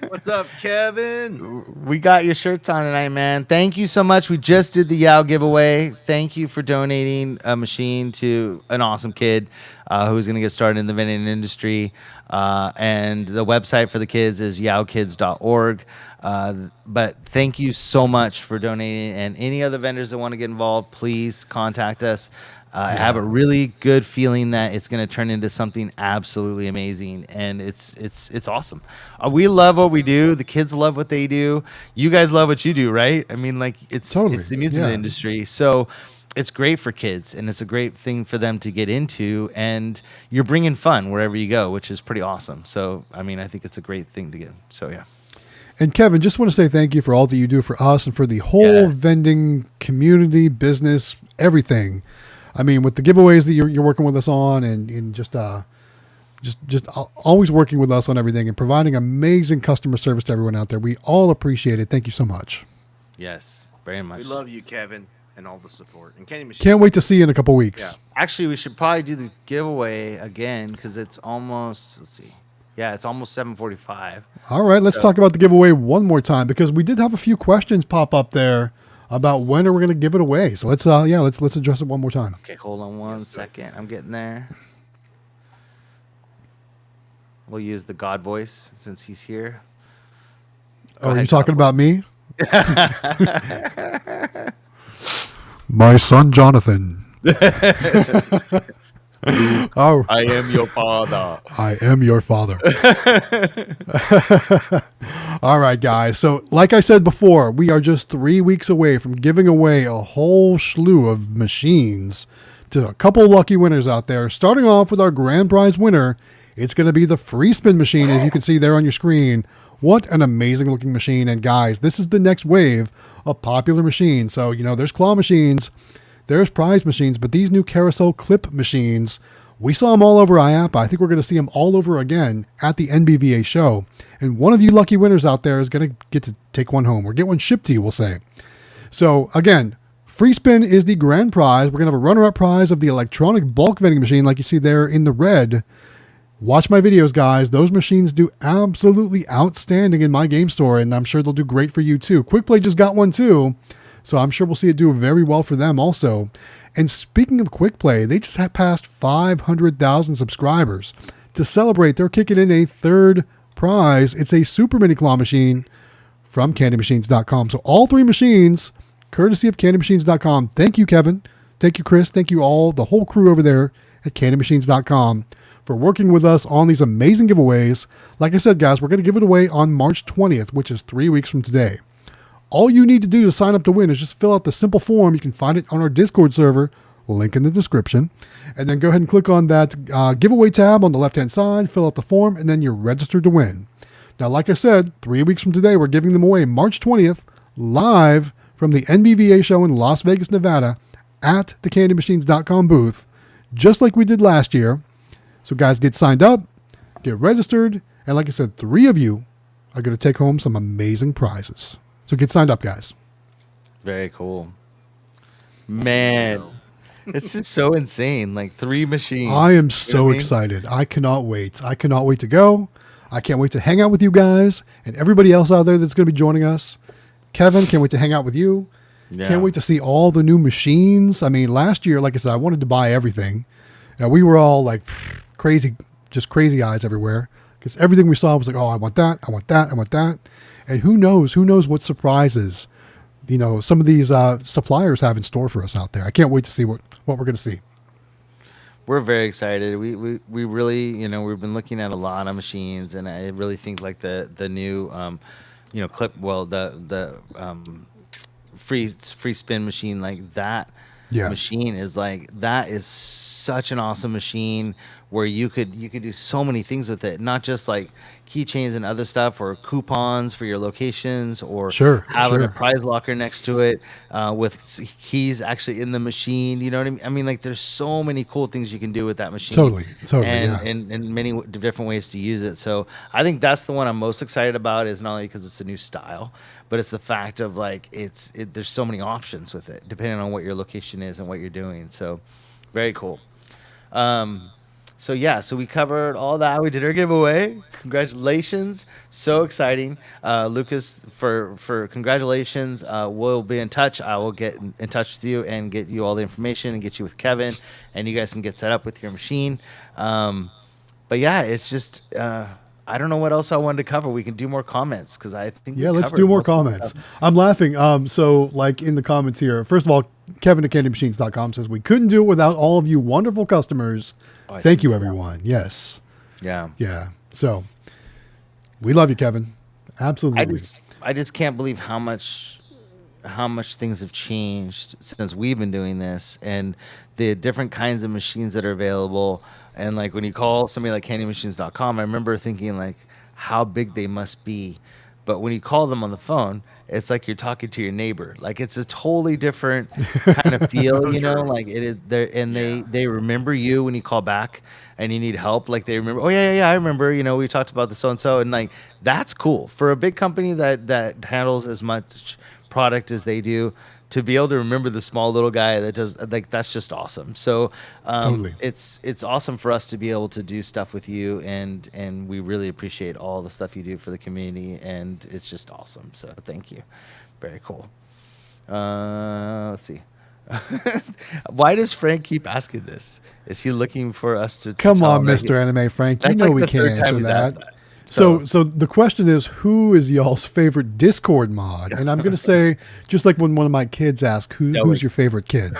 What's up, Kevin? We got your shirts on tonight, man. Thank you so much. We just did the Yao giveaway. Thank you for donating a machine to an awesome kid who's going to get started in the vending industry. And the website for the kids is yaokids.org. But thank you so much for donating. And any other vendors that want to get involved, please contact us. I have a really good feeling that it's going to turn into something absolutely amazing, and it's awesome. We love what we do. The kids love what they do. You guys love what you do, right? I mean, like it's the music industry, so it's great for kids, and it's a great thing for them to get into. And you're bringing fun wherever you go, which is pretty awesome. So, I mean, I think it's a great thing to get. So, yeah. And Kevin, just want to say thank you for all that you do for us and for the whole vending community, business, everything. I mean, with the giveaways that you're working with us on, and just always working with us on everything and providing amazing customer service to everyone out there. We all appreciate it. Thank you so much. Yes, very much. We love you, Kevin, and all the support. And Candy Machines. Can't wait to see you in a couple weeks. Yeah. Actually, we should probably do the giveaway again because it's almost. Let's see. Yeah, it's almost 7:45. All right, let's talk about the giveaway one more time because we did have a few questions pop up there about when are we going to give it away. So let's address it one more time. Okay, hold on one second. I'm getting there. We'll use the God voice since he's here. Oh, are you talking about me? My son, Jonathan. Oh, I am your father. I am your father. All right, guys. So, like I said before, we are just 3 weeks away from giving away a whole slew of machines to a couple lucky winners out there. Starting off with our grand prize winner, it's going to be the free spin machine, as you can see there on your screen. What an amazing looking machine. And guys, this is the next wave of popular machines. So, there's claw machines, there's prize machines, but these new carousel clip machines, we saw them all over IAPA. I think we're going to see them all over again at the NBVA show. And one of you lucky winners out there is going to get to take one home or get one shipped to you, we'll say. So again, free spin is the grand prize. We're going to have a runner-up prize of the electronic bulk vending machine like you see there in the red. Watch my videos, guys. Those machines do absolutely outstanding in my game store, and I'm sure they'll do great for you too. Quick Play just got one too, so I'm sure we'll see it do very well for them also. And speaking of Quick Play, they just have passed 500,000 subscribers. To celebrate, they're kicking in a third prize. It's a Super Mini Claw machine from CandyMachines.com. So all three machines, courtesy of CandyMachines.com. Thank you, Kevin. Thank you, Chris. Thank you all, the whole crew over there at CandyMachines.com for working with us on these amazing giveaways. Like I said, guys, we're going to give it away on March 20th, which is 3 weeks from today. All you need to do to sign up to win is just fill out the simple form. You can find it on our Discord server, link in the description. And then go ahead and click on that giveaway tab on the left-hand side, fill out the form, and then you're registered to win. Now, like I said, 3 weeks from today, we're giving them away March 20th, live from the NBVA show in Las Vegas, Nevada, at the CandyMachines.com booth, just like we did last year. So, guys, get signed up, get registered, and like I said, 3 of you are going to take home some amazing prizes. So get signed up, guys. Very cool. Man, it's just so insane. Like 3 machines. I am so excited. I cannot wait. I cannot wait to go. I can't wait to hang out with you guys and everybody else out there that's going to be joining us. Kevin, can't wait to hang out with you. Yeah. Can't wait to see all the new machines. I mean, last year, like I said, I wanted to buy everything. And we were all like crazy, just crazy eyes everywhere. Because everything we saw was like, oh, I want that, I want that, I want that. And who knows what surprises, some of these suppliers have in store for us out there. I can't wait to see what we're going to see. We're very excited. We really, we've been looking at a lot of machines, and I really think like the new, clip, the free spin machine, like that machine is that is such an awesome machine where you could do so many things with it, not just like keychains and other stuff or coupons for your locations or having a prize locker next to it with keys actually in the machine. You know what I mean? I mean, like there's so many cool things you can do with that machine. Totally. And many different ways to use it. So I think that's the one I'm most excited about, is not only because it's a new style, but it's the fact of like there's so many options with it depending on what your location is and what you're doing. So very cool. So we covered all that. We did our giveaway. Congratulations. So exciting. Lucas, for congratulations. We'll be in touch. I will get in touch with you and get you all the information and get you with Kevin, and you guys can get set up with your machine. But yeah, it's just, I don't know what else I wanted to cover. We can do more comments because I think let's do more comments. I'm laughing. So like in the comments here, first of all, Kevin at CandyMachines.com says, we couldn't do it without all of you wonderful customers. Thank you, everyone. Yes. Yeah. Yeah. So we love you, Kevin. Absolutely. I just can't believe how much things have changed since we've been doing this, and the different kinds of machines that are available. And like when you call somebody like CandyMachines.com, I remember thinking like how big they must be. But when you call them on the phone, it's like you're talking to your neighbor. Like it's a totally different kind of feel, like it is there. And they remember you when you call back and you need help. Like they remember, oh yeah, I remember, we talked about the so-and-so, and like, that's cool for a big company that handles as much product as they do. To be able to remember the small little guy that does, like, that's just awesome. So totally. It's awesome for us to be able to do stuff with you, and we really appreciate all the stuff you do for the community, and it's just awesome. So thank you. Very cool. Let's see. Why does Frank keep asking this? Is he looking for us to come tell on, him Mr. Anime Frank? You that's know like we the can't third time answer he's that. asked that. So the question is, who is y'all's favorite Discord mod? And I'm going to say, just like when one of my kids ask, who's your favorite kid?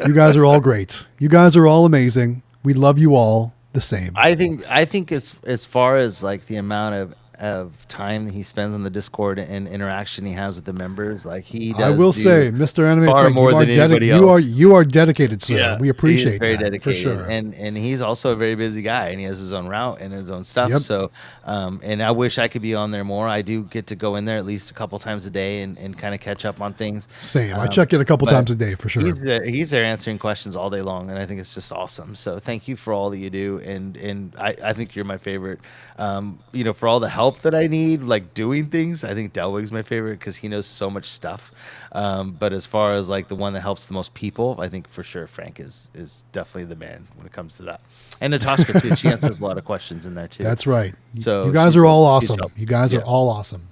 You guys are all great. You guys are all amazing. We love you all the same. I think as far as like the amount of time that he spends on the Discord and interaction he has with the members, like he does. I will say, Mr. Anime far Frank, more than anybody else. You are dedicated, sir. Yeah, we appreciate he is very that dedicated, for sure. And he's also a very busy guy, and he has his own route and his own stuff. Yep. So, and I wish I could be on there more. I do get to go in there at least a couple times a day and kind of catch up on things. Same. I check in a couple times a day for sure. He's there answering questions all day long, and I think it's just awesome. So thank you for all that you do, and I think you're my favorite. For all the help that I need, like doing things, I think Delwig's my favorite because he knows so much stuff. But as far as like the one that helps the most people, I think for sure Frank is definitely the man when it comes to that. And Natasha too, she answers a lot of questions in there too. That's right. So you guys are all awesome. You guys are all awesome.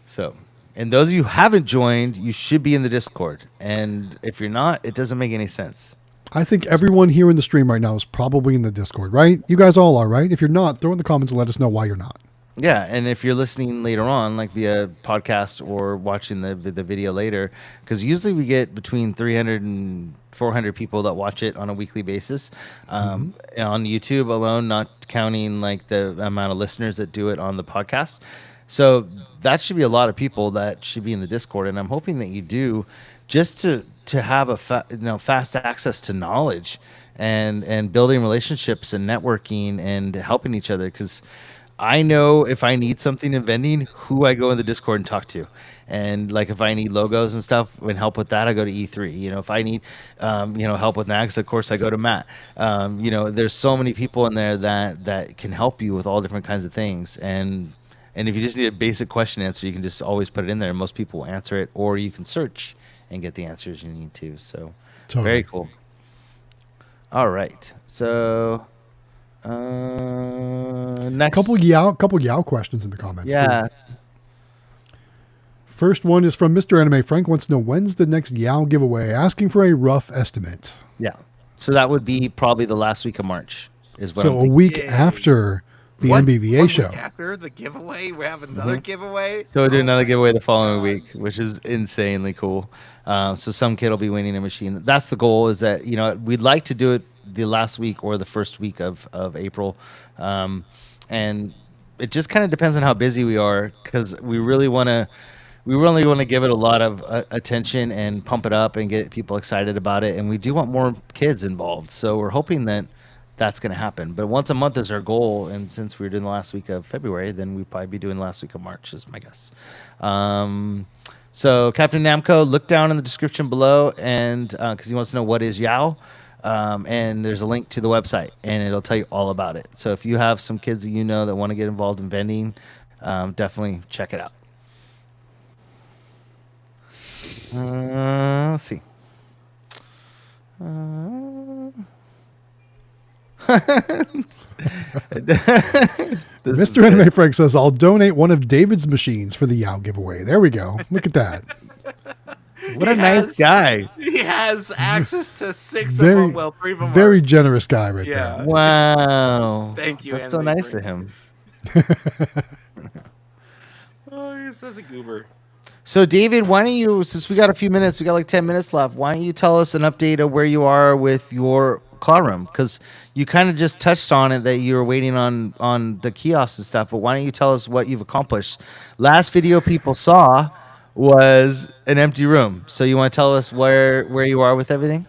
So, and those of you who haven't joined, you should be in the Discord. And if you're not, it doesn't make any sense. I think everyone here in the stream right now is probably in the Discord, right? You guys all are, right? If you're not, throw in the comments and let us know why you're not. Yeah, and if you're listening later on, like via podcast or watching the video later, because usually we get between 300 and 400 people that watch it on a weekly basis on YouTube alone, not counting like the amount of listeners that do it on the podcast. So that should be a lot of people that should be in the Discord, and I'm hoping that you do, just to have a fast access to knowledge and building relationships and networking and helping each other, because I know if I need something in vending, who I go in the Discord and talk to. And like if I need logos and stuff and help with that, I go to E3. If I need help with Nags, of course I go to Matt. There's so many people in there that can help you with all different kinds of things. And if you just need a basic question answer, you can just always put it in there and most people will answer it, or you can search and get the answers you need to. So totally. Very cool. All right. So next couple Yao questions in the comments. Yes. Too. First one is from Mr. Anime Frank, wants to know when's the next Yao giveaway, asking for a rough estimate. Yeah. So that would be probably the last week of March is what I'm thinking. A week after the NBVA show. Week after the giveaway, we have another giveaway. So we'll do another giveaway the following week, which is insanely cool. So some kid will be winning a machine. That's the goal, is that, we'd like to do it the last week or the first week of April. And it just kind of depends on how busy we are, because we really want to give it a lot of attention and pump it up and get people excited about it. And we do want more kids involved. So we're hoping that that's going to happen. But once a month is our goal. And since we were doing the last week of February, then we'd probably be doing the last week of March is my guess. So Captain Namco, look down in the description below, and because he wants to know what is Yao. And there's a link to the website, and it'll tell you all about it. So if you have some kids that that want to get involved in vending, definitely check it out. Let's see. Mr. Anime Frank says, I'll donate one of David's machines for the Yao giveaway. There we go. Look at that. What a nice guy. He has access to 6 of them. Well, 3 of them. Very generous guy right there. Wow. Thank you. That's so nice of him. Oh, he's such a goober. So, David, why don't you, since we got a few minutes, we got like 10 minutes left, why don't you tell us an update of where you are with your claw room? Because you kind of just touched on it, that you were waiting on the kiosks and stuff, but why don't you tell us what you've accomplished? Last video people saw was an empty room. So you want to tell us where you are with everything?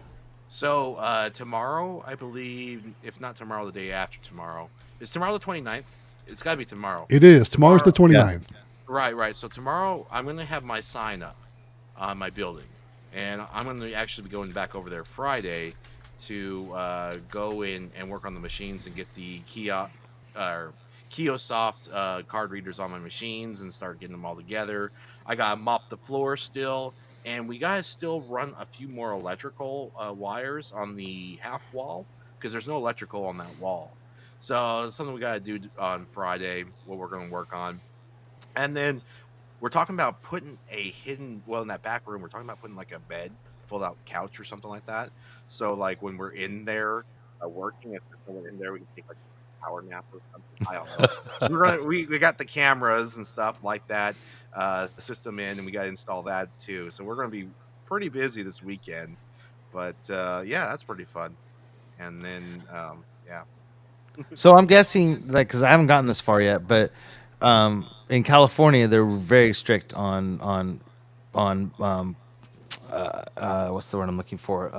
So tomorrow, I believe, if not tomorrow, the day after tomorrow. Is tomorrow the 29th? It's got to be tomorrow. It is. Tomorrow's the 29th. Yeah. Right. So tomorrow, I'm going to have my sign up on my building. And I'm going to actually be going back over there Friday to go in and work on the machines and get the Kiosoft card readers on my machines and start getting them all together. I got to mop the floor still. And we got to still run a few more electrical wires on the half wall, because there's no electrical on that wall. So it's something we got to do on Friday, what we're going to work on. And then we're talking about putting in that back room, we're talking about putting like a bed, fold out couch or something like that. So like when we're in there working, if there's no one in there, we can take like power nap or something. I don't know. We got the cameras and stuff like that, the system in, and we got to install that too. So we're gonna be pretty busy this weekend. But yeah, that's pretty fun. And then yeah. So I'm guessing, like, because I haven't gotten this far yet, but in California they're very strict on what's the word I'm looking for?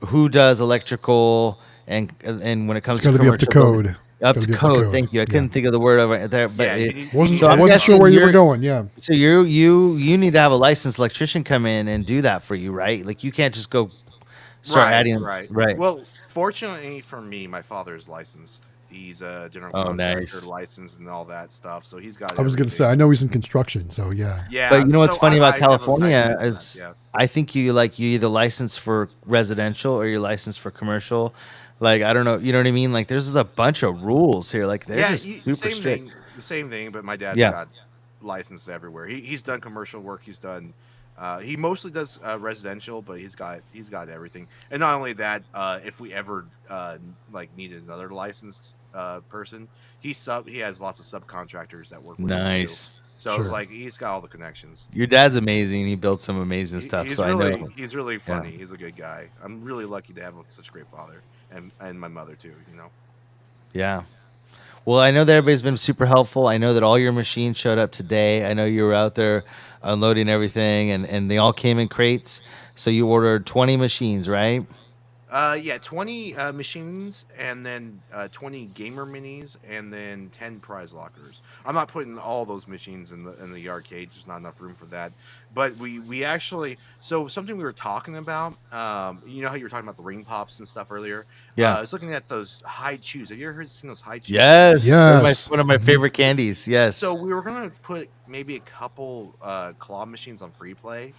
Who does electrical and when it comes It's got to be up to commercial code. building. Up Gotta to be up to code. code. Thank you. I Yeah. couldn't think of the word over there, but Yeah, it, you- Wasn't, So I I'm wasn't sure guessing where you were you're- going. Yeah. so you need to have a licensed electrician come in and do that for you, right? Like you can't just go start adding. Right. Well, fortunately for me, my father is licensed. He's a general Oh, contractor, nice. licensed, and all that stuff. So he's got. I was going to say, I know he's in construction, so yeah. Yeah, But you know what's so funny about I have a California nice is yeah. I think you either license for residential or you're licensed for commercial. Like I don't know, you know what I mean? Like there's a bunch of rules here. Like they're just super same strict. thing. Same thing. But my dad's Yeah. got licensed everywhere. He's done commercial work. He's done. He mostly does residential, but he's got everything. And not only that, if we ever like needed another licensed person, he has lots of subcontractors that work with him too. Nice. So Sure. like he's got all the connections. Your dad's amazing. He built some amazing stuff. He's So really I know. he's really funny. He's a good guy. I'm really lucky to have such a great father and my mother too. You know. Yeah. Well, I know that everybody's been super helpful. I know that all your machines showed up today. I know you were out there unloading everything, and they all came in crates. So you ordered 20 machines, right? Yeah, 20 machines, and then 20 gamer minis, and then 10 prize lockers. I'm not putting all those machines in the arcade. There's not enough room for that. But we actually, so something we were talking about. You know how you were talking about the ring pops and stuff earlier. Yeah. I was looking at those high chews. Have you ever seen those high chews? Yes. Yes. One of my favorite candies. Yes. So we were gonna put maybe a couple claw machines on free play,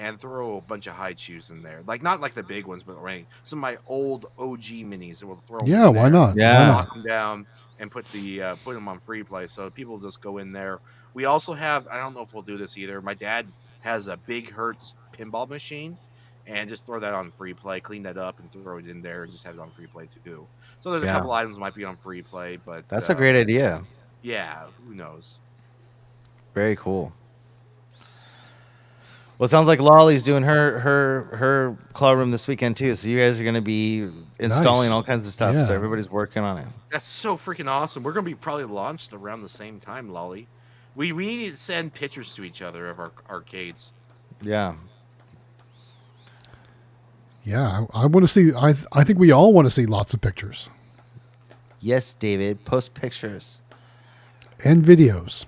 and throw a bunch of high chews in there. Like not like the big ones, but like some of my old OG minis. We'll throw them Yeah, in why there, not? Yeah. Why not? knock them down, and put them on free play. So people just go in there. We also have, I don't know if we'll do this either. My dad has a Big Hertz pinball machine, and just throw that on free play, clean that up, and throw it in there, and just have it on free play too. So there's a Yeah. couple items that might be on free play, but That's a great idea. Yeah, who knows? Very cool. Well, it sounds like Lolly's doing her claw room this weekend too. So you guys are going to be installing Nice. all kinds of stuff. Yeah. So everybody's working on it. That's so freaking awesome. We're gonna be probably launched around the same time, Lolly. We need to send pictures to each other of our arcades. Yeah. Yeah, I want to see. I think we all want to see lots of pictures Yes, David. Post pictures. and videos.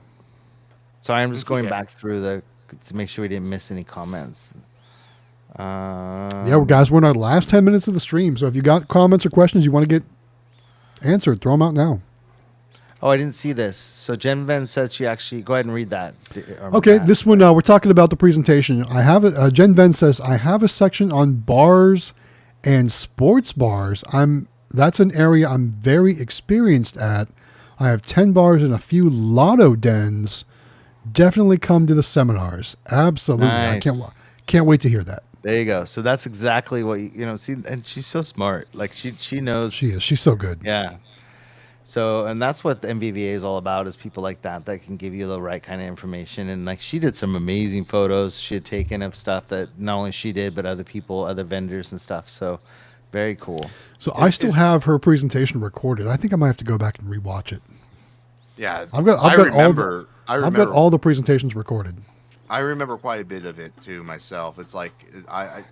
So I'm just going Yeah. back through to make sure we didn't miss any comments. Yeah, well, guys, we're in our last 10 minutes of the stream. So if you got comments or questions you want to get answered, throw them out now. Oh, I didn't see this. So Jen Ven said she actually go ahead and read that. Okay, Matt. this one, we're talking about the presentation. I have it. Jen Ven says, I have a section on bars and sports bars. That's an area I'm very experienced at. I have 10 bars and a few lotto dens. Definitely come to the seminars. Absolutely. Nice. I can't wait to hear that. There you go. So that's exactly what you know. See, and she's so smart. Like she knows. She is. She's so good. Yeah. So, and that's what the MVVA is all about, is people like that can give you the right kind of information. And like she did some amazing photos she had taken of stuff that not only she did, but other people, other vendors and stuff. So very cool. So I still have her presentation recorded. I think I might have to go back and rewatch it. Yeah, I've got all the presentations recorded. I remember quite a bit of it too myself. It's like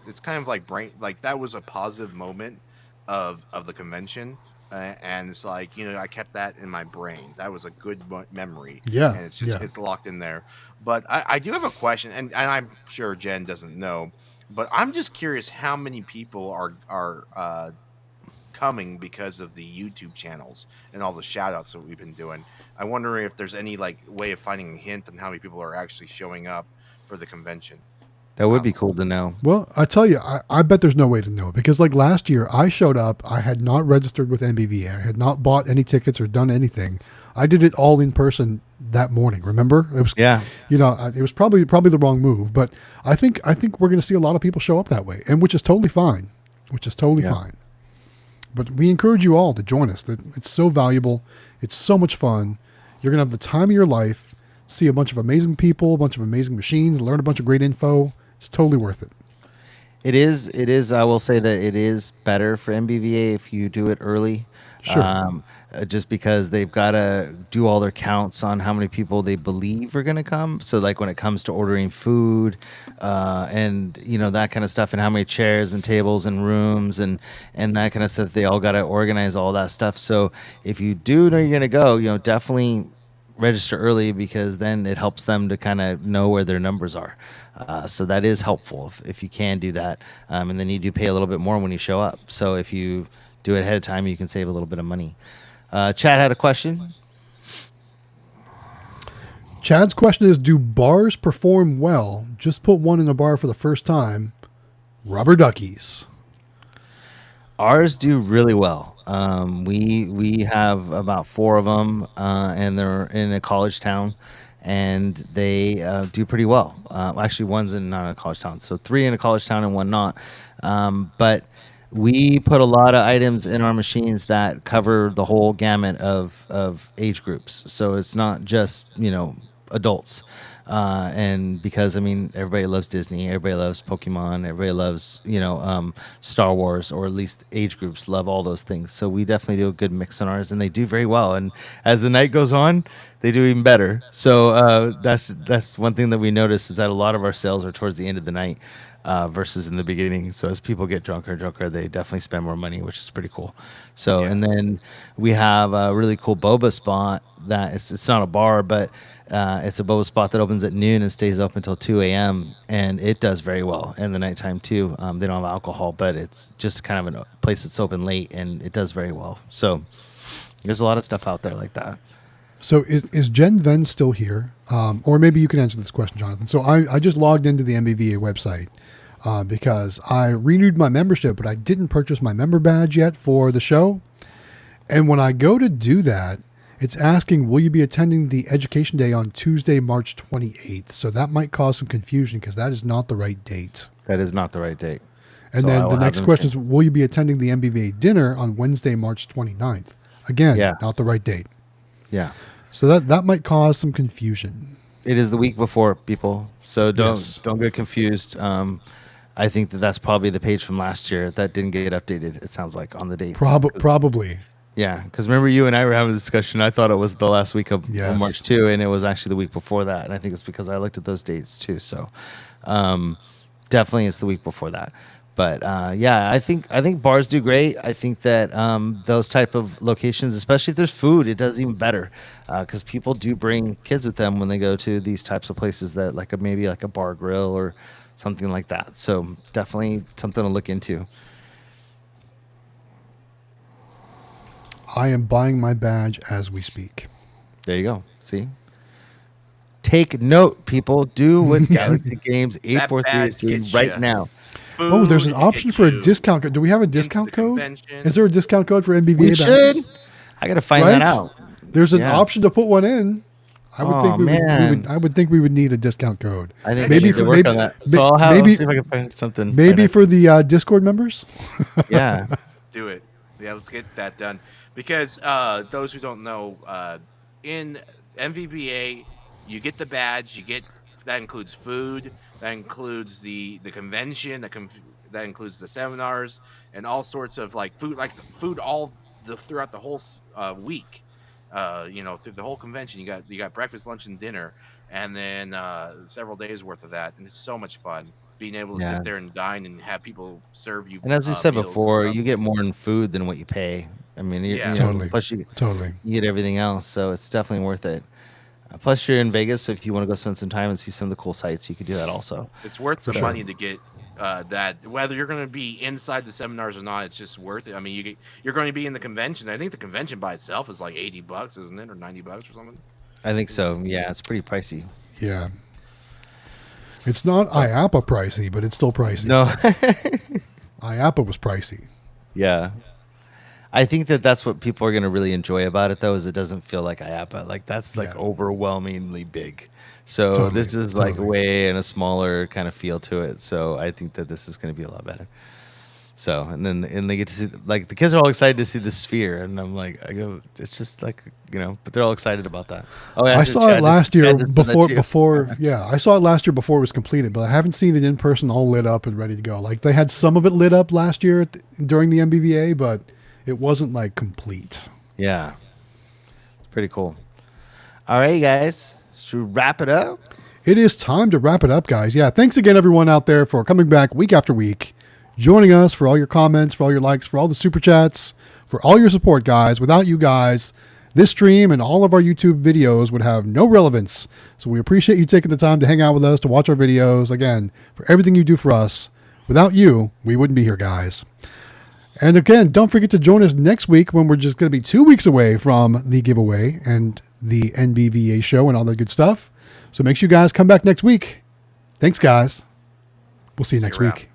it's kind of like that was a positive moment of the convention, and it's like, you know, I kept that in my brain. That was a good memory. Yeah, and it's just it's locked in there. But I do have a question, and I'm sure Jen doesn't know, but I'm just curious how many people are coming because of the YouTube channels and all the shout outs that we've been doing. I'm wondering if there's any like way of finding a hint on how many people are actually showing up for the convention. That would be cool to know. Well, I tell you, I bet there's no way to know, because like last year I showed up, I had not registered with MBVA, I had not bought any tickets or done anything. I did it all in person that morning. Remember? It was, you know, it was probably the wrong move, but I think we're going to see a lot of people show up that way, and which is totally fine. Fine. But we encourage you all to join us. It's so valuable. It's so much fun. You're going to have the time of your life, see a bunch of amazing people, a bunch of amazing machines, learn a bunch of great info. It's totally worth it. It is. It is. I will say that it is better for MBVA if you do it early. Sure. Just because they've got to do all their counts on how many people they believe are going to come. So like when it comes to ordering food, and that kind of stuff, and how many chairs and tables and rooms and that kind of stuff, they all got to organize all that stuff. So if you do know you're going to go, definitely register early, because then it helps them to kind of know where their numbers are. So that is helpful if you can do that. And then you do pay a little bit more when you show up. So if you do it ahead of time, you can save a little bit of money. Chad had a question. Chad's question is, do bars perform well? Just put one in a bar for the first time. Rubber duckies. Ours do really well. We have about 4 of them, and they're in a college town, and they do pretty well. Actually, one's not a college town, so 3 in a college town and 1 not. But we put a lot of items in our machines that cover the whole gamut of age groups. So it's not just adults. And because everybody loves Disney, everybody loves Pokemon, everybody loves Star Wars, or at least age groups love all those things. So we definitely do a good mix on ours, and they do very well. And as the night goes on, they do even better. So that's one thing that we notice, is that a lot of our sales are towards the end of the night, versus in the beginning. So as people get drunker and drunker, they definitely spend more money, which is pretty cool. So And then we have a really cool boba spot that it's not a bar, but it's a boba spot that opens at noon and stays open until 2 a.m. and it does very well in the nighttime too. They don't have alcohol, but it's just kind of a place that's open late, and it does very well. So there's a lot of stuff out there like that. So is Jen Venn still here? Or maybe you can answer this question, Jonathan. So I just logged into the MBVA website because I renewed my membership, but I didn't purchase my member badge yet for the show. And when I go to do that, it's asking, will you be attending the Education Day on Tuesday, March 28th? So that might cause some confusion, because that is not the right date. That is not the right date. And then the next question is, will you be attending the MBVA dinner on Wednesday, March 29th? Again, not the right date. Yeah. So that might cause some confusion. It is the week before, people. So don't get confused. I think that's probably the page from last year that didn't get updated, it sounds like, on the dates. Probably. Yeah, because remember you and I were having a discussion. I thought it was the last week of March 2, and it was actually the week before that. And I think it's because I looked at those dates too. So definitely it's the week before that. But I think bars do great. I think that those type of locations, especially if there's food, it does even better, because people do bring kids with them when they go to these types of places that maybe like a bar grill or something like that. So definitely something to look into. I am buying my badge as we speak. There you go. See? Take note, people. Do what Galaxy Games 843 is doing right now. Oh, there's an option for a discount code. Do we have a discount code? Is there a discount code for MBVA? We should. I got to find that out. There's an option to put one in. I would think we would need a discount code. I think maybe for work on that. So I'll see if I can find something. Maybe for the Discord members. Yeah. Do it. Yeah, let's get that done. Because those who don't know, in MVBA, you get the badge. That includes food. That includes the convention. That includes the seminars and all sorts of food all throughout the whole week. Through the whole convention, you got breakfast, lunch, and dinner, and then several days worth of that, and it's so much fun being able to sit there and dine and have people serve you. And as we said before, you get more in food than what you pay. Totally. Plus you Totally. get everything else, so it's definitely worth it. Plus, you're in Vegas, so if you want to go spend some time and see some of the cool sites, you could do that also. It's worth the money to get that. Whether you're going to be inside the seminars or not, it's just worth it. I mean, you're going to be in the convention. I think the convention by itself is like $80, isn't it, or $90 or something? I think so. Yeah, it's pretty pricey. Yeah. It's not IAPA pricey, but it's still pricey. No. IAPA was pricey. Yeah. I think that's what people are going to really enjoy about it, though, is it doesn't feel like IAPA. That's overwhelmingly big. So this is way in a smaller kind of feel to it. So I think that this is going to be a lot better. So, and they get to see, like, the kids are all excited to see the sphere, and I go, it's just like, but they're all excited about that. Oh, yeah, I saw it last year I saw it last year before it was completed, but I haven't seen it in person all lit up and ready to go. Like, they had some of it lit up last year during the MBVA, but it wasn't like complete. Yeah. It's pretty cool. All right, guys. Should we wrap it up? It is time to wrap it up, guys. Yeah. Thanks again, everyone out there, for coming back week after week, joining us, for all your comments, for all your likes, for all the super chats, for all your support, guys. Without you guys, this stream and all of our YouTube videos would have no relevance. So we appreciate you taking the time to hang out with us, to watch our videos. Again, for everything you do for us. Without you, we wouldn't be here, guys. And again, don't forget to join us next week when we're just going to be 2 weeks away from the giveaway and the NBVA show and all that good stuff. So make sure you guys come back next week. Thanks, guys. We'll see you next week.